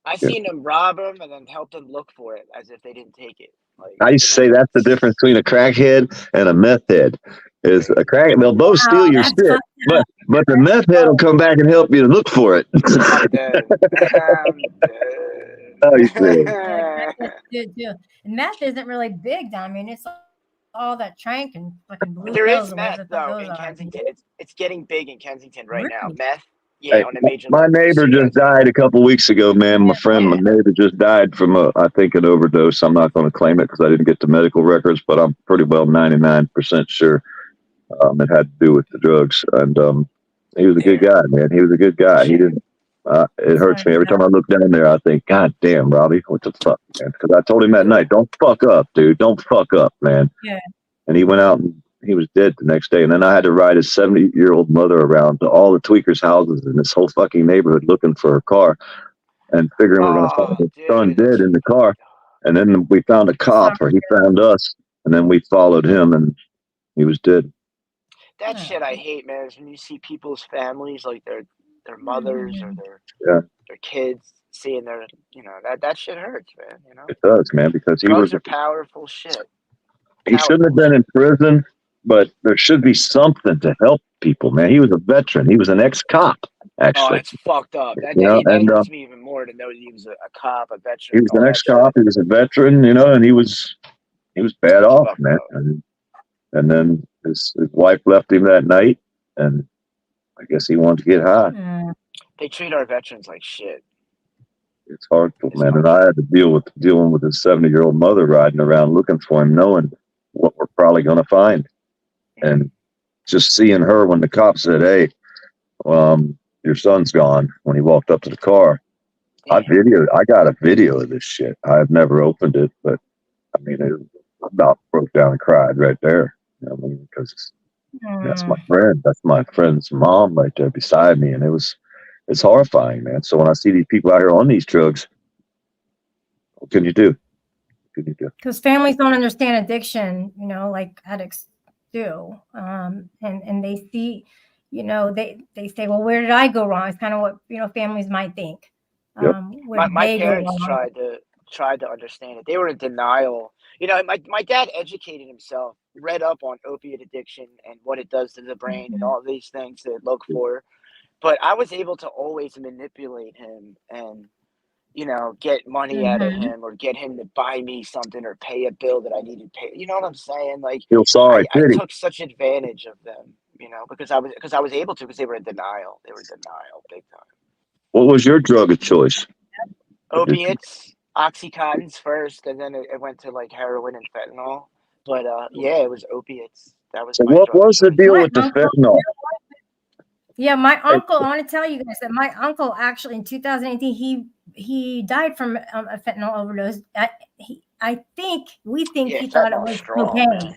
I seen them rob them and then help them look for it as if they didn't take it. Like, I used to say that's the difference between a crackhead and a meth head. Is a crack? They'll both steal your that's shit, fucked but the meth head will come back and help you to look for it. I'm dead. I'm dead. Oh, you see. Yeah, meth is good too. And meth isn't really big down. I mean, it's all that trank and fucking blue There pills is or meth whatever the fuck though those in are. Kensington. It's getting big in Kensington right now. Really? Meth, yeah, Hey, on a major my level. Just so neighbor you just guys know. died a couple weeks ago, man. My Yeah. neighbor just died from I think an overdose. I'm not going to claim it because I didn't get the medical records, but I'm pretty well 99% sure it had to do with the drugs. And he was a good guy, man. He was a good guy. He didn't. It hurts me every time I look down there. I think, God damn, Robbie, what the fuck, man? Because I told him that night, don't fuck up, dude. Don't fuck up, man. Yeah. And he went out and he was dead the next day. And then I had to ride his 70-year-old mother around to all the tweakers' houses in this whole fucking neighborhood looking for her car and figuring we're going to find his son dead in the car. And then we found a cop, or he found us, and then we followed him, and he was dead. That shit I hate, man, is when you see people's families, like their mothers or their kids seeing their, you know, that shit hurts, man. You know, It does, man, because drugs are powerful shit. He shouldn't have been in prison, but there should be something to help people, man. He was a veteran. He was an ex-cop, actually. Oh, that's fucked up. That hurts me even more to know that he was a cop, a veteran. He was an ex-cop. He was a veteran, you know, and he was bad off, man. And then his wife left him that night, and I guess he wanted to get high. They treat our veterans like shit. It's hardcore, man. And I had to dealing with his 70-year-old mother riding around looking for him, knowing what we're probably going to find. And just seeing her when the cop said, "Hey, your son's gone," when he walked up to the car. I got a video of this shit. I've never opened it, but I mean, it about broke down and cried right there. You know what I mean? Because that's my friend. That's my friend's mom right there beside me. And it's horrifying, man. So when I see these people out here on these drugs, what can you do? Because families don't understand addiction, you know, like addicts do. And they see, you know, they say, well, where did I go wrong? It's kind of what, you know, families might think. My parents tried to understand it. They were in denial. You know, my dad educated himself, read up on opiate addiction and what it does to the brain and all these things to look for. But I was able to always manipulate him and, you know, get money out of him or get him to buy me something or pay a bill that I needed to pay. You know what I'm saying? Like, feel sorry, I took such advantage of them, you know, because I was able to, because they were in denial. They were in denial big time. What was your drug of choice? Opiates, Oxycontins first, and then it went to like heroin and fentanyl. But yeah, it was opiates. That was. So what was the deal with the fentanyl? Yeah, my uncle. I want to tell you guys that my uncle actually in 2018 he died from a fentanyl overdose. We think he thought it was cocaine.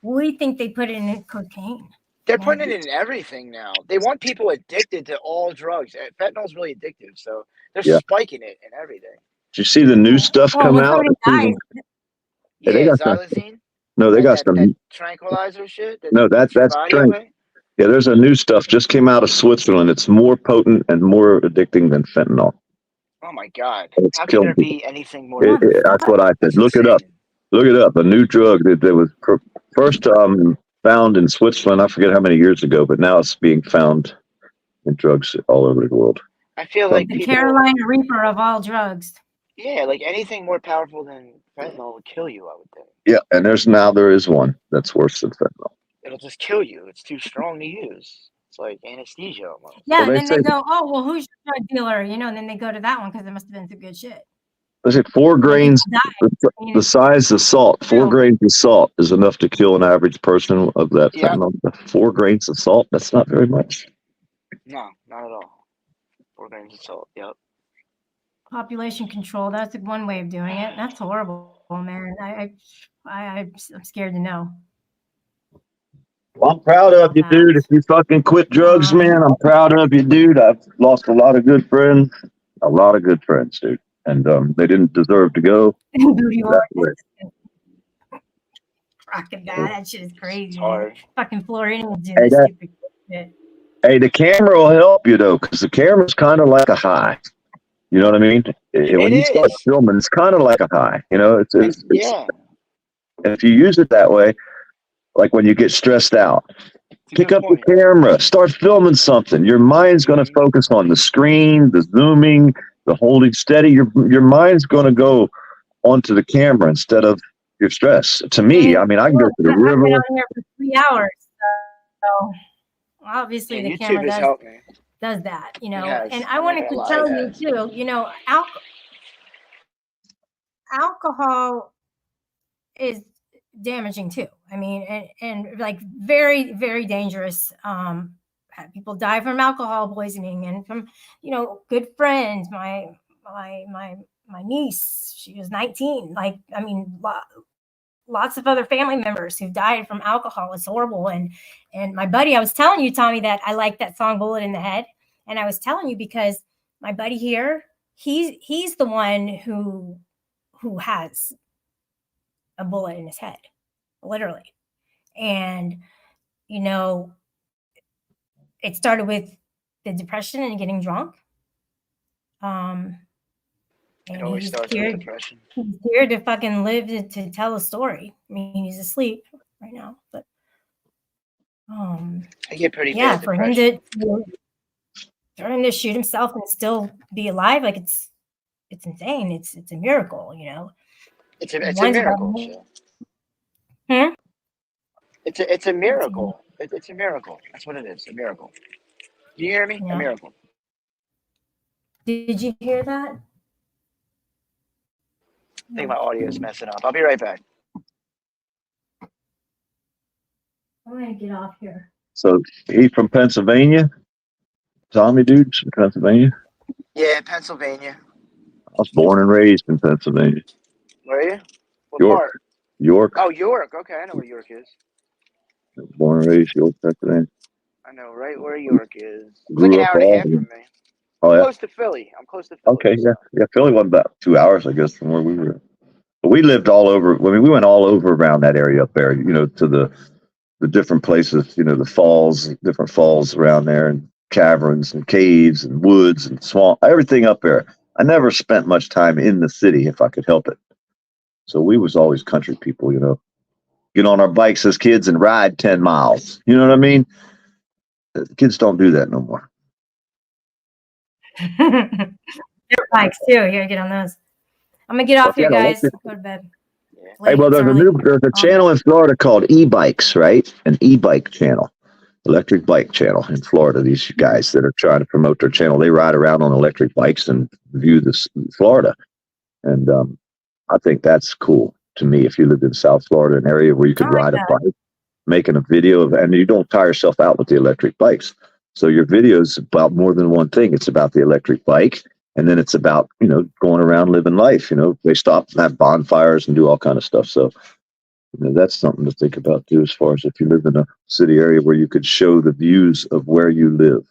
We think they put it in cocaine. They're putting it in everything now. They want people addicted to all drugs. Fentanyl's really addictive, so they're spiking it in everything. Did you see the new stuff come out? Yeah, they got xylazine. No, they got some that tranquilizer shit. That's strength. Yeah, there's a new stuff just came out of Switzerland. It's more potent and more addicting than fentanyl. Oh my God! It's How can there be anything more? That's what I said. Look it up. Look it up. A new drug that was first found in Switzerland. I forget how many years ago, but now it's being found in drugs all over the world. I feel like the Carolina Reaper of all drugs. Yeah, like anything more powerful than fentanyl would kill you, I would think. Yeah, and there is one that's worse than fentanyl. It'll just kill you. It's too strong to use. It's like anesthesia almost. Yeah, and then they go, "Oh, well, who's your drug dealer?" You know, and then they go to that one because it must have been some good shit. Is it 4 grains? The size of salt, 4 grains of salt is enough to kill an average person of that fentanyl. 4 grains of salt, that's not very much. No, not at all. 4 grains of salt, yep. population control. That's one way of doing it. That's horrible, man. I'm scared to know. Well, I'm proud of you, dude. If you fucking quit drugs, man, I'm proud of you, dude. I've lost a lot of good friends, dude, and they didn't deserve to go. Rocking that shit is crazy. Fucking Floridians do this stupid shit. Hey, the camera will help you though, because the camera's kind of like a high. You know what I mean? When you start filming, it's kind of like a high. You know, it's yeah. And if you use it that way, like when you get stressed out, pick up the camera, start filming something. Your mind's going to focus on the screen, the zooming, the holding steady. Your mind's going to go onto the camera instead of your stress. To me, I mean, I can go to the river. I've been on here for 3 hours, so obviously the camera does that, you know. And I wanted to tell you too, you know, alcohol is damaging too. I mean, and like very, very dangerous. People die from alcohol poisoning and from, you know, good friends. My niece, she was 19. Like, I mean, lots of other family members who died from alcohol. It's horrible. And my buddy, I was telling you, Tommy, that I like that song Bullet in the Head. And I was telling you because my buddy here, he's the one who has a bullet in his head, literally. And, you know, it started with the depression and getting drunk. It always starts with depression. He's here to fucking live to tell a story. I mean, he's asleep right now, but I get pretty yeah, bad for depression. him to shoot himself and still be alive, like it's insane. It's a miracle, you know. It's a miracle. It's a miracle. It's a miracle. That's what it is. A miracle. Do you hear me? Yeah. A miracle. Did you hear that? I think my audio is messing up. I'll be right back. I'm gonna get off here. So he from Pennsylvania? Tommy, dude, from Pennsylvania? Yeah, Pennsylvania. I was born and raised in Pennsylvania. Where are you? What York. part? York. Oh, York. Okay, I know where York is. Born and raised York, Pennsylvania. I know right where York is. It's Grew like an up hour and a half all- from me. Oh, yeah. Close to Philly. I'm close to Philly. Okay, yeah. Philly was about 2 hours, I guess, from where we were. But we lived all over. I mean, we went all over around that area up there, you know, to the different places, you know, the falls, different falls around there, and caverns and caves and woods and swamp, everything up there. I never spent much time in the city if I could help it. So we was always country people, you know. Get on our bikes as kids and ride 10 miles. You know what I mean? The kids don't do that no more. Dirt bikes too. You gotta get on those. I'm gonna get off here, guys. Go to bed. Hey, well, there's a channel in Florida called e-bikes, right? An e-bike channel, electric bike channel in Florida. These guys that are trying to promote their channel, they ride around on electric bikes and view this Florida. And I think that's cool to me. If you lived in South Florida, an area where you could ride a bike, making a video of, and you don't tire yourself out with the electric bikes. So your video is about more than one thing. It's about the electric bike. And then it's about, you know, going around living life. You know, they stop and have bonfires and do all kind of stuff. So, you know, that's something to think about too, as far as if you live in a city area where you could show the views of where you live.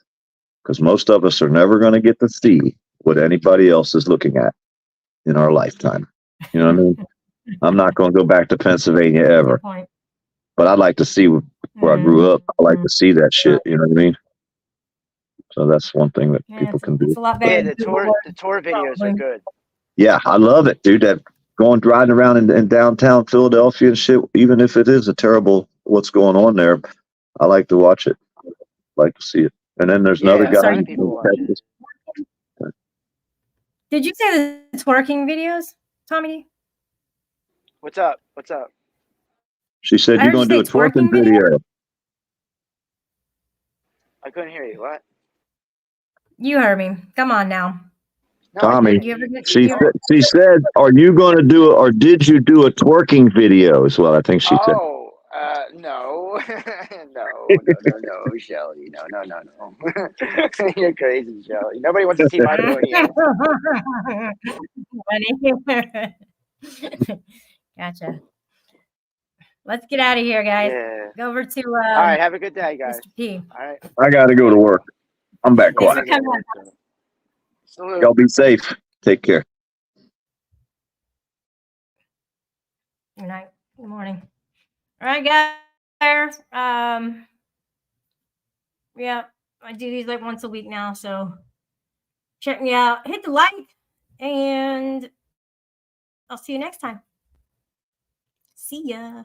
Because most of us are never going to get to see what anybody else is looking at in our lifetime. You know what I mean? I'm not going to go back to Pennsylvania ever. But I'd like to see where I grew up. I like to see that shit. You know what I mean? So that's one thing that people can do. Yeah, the tour videos are good. Yeah, I love it, dude. That riding around in downtown Philadelphia and shit, even if it is a terrible what's going on there, I like to watch it. I like to see it. And then there's another guy. Did you say the twerking videos, Tommy? What's up? What's up? She said you're going to do a twerking video. I couldn't hear you. What? You heard me. Come on now. Tommy, she said, are you going to do it, or did you do a twerking video as well? I think she said. Oh, no. Shelly. No. You're crazy, Shelly. Nobody wants to see my pony. Gotcha. Let's get out of here, guys. Yeah. Go over to All right, have a good day, guys. Mr. P. All right. I got to go to work. I'm back Thanks for quiet. coming. Salute. Y'all be safe. Take care. Good night. Good morning. All right, guys. Yeah, I do these like once a week now, so check me out. Hit the like, and I'll see you next time. See ya.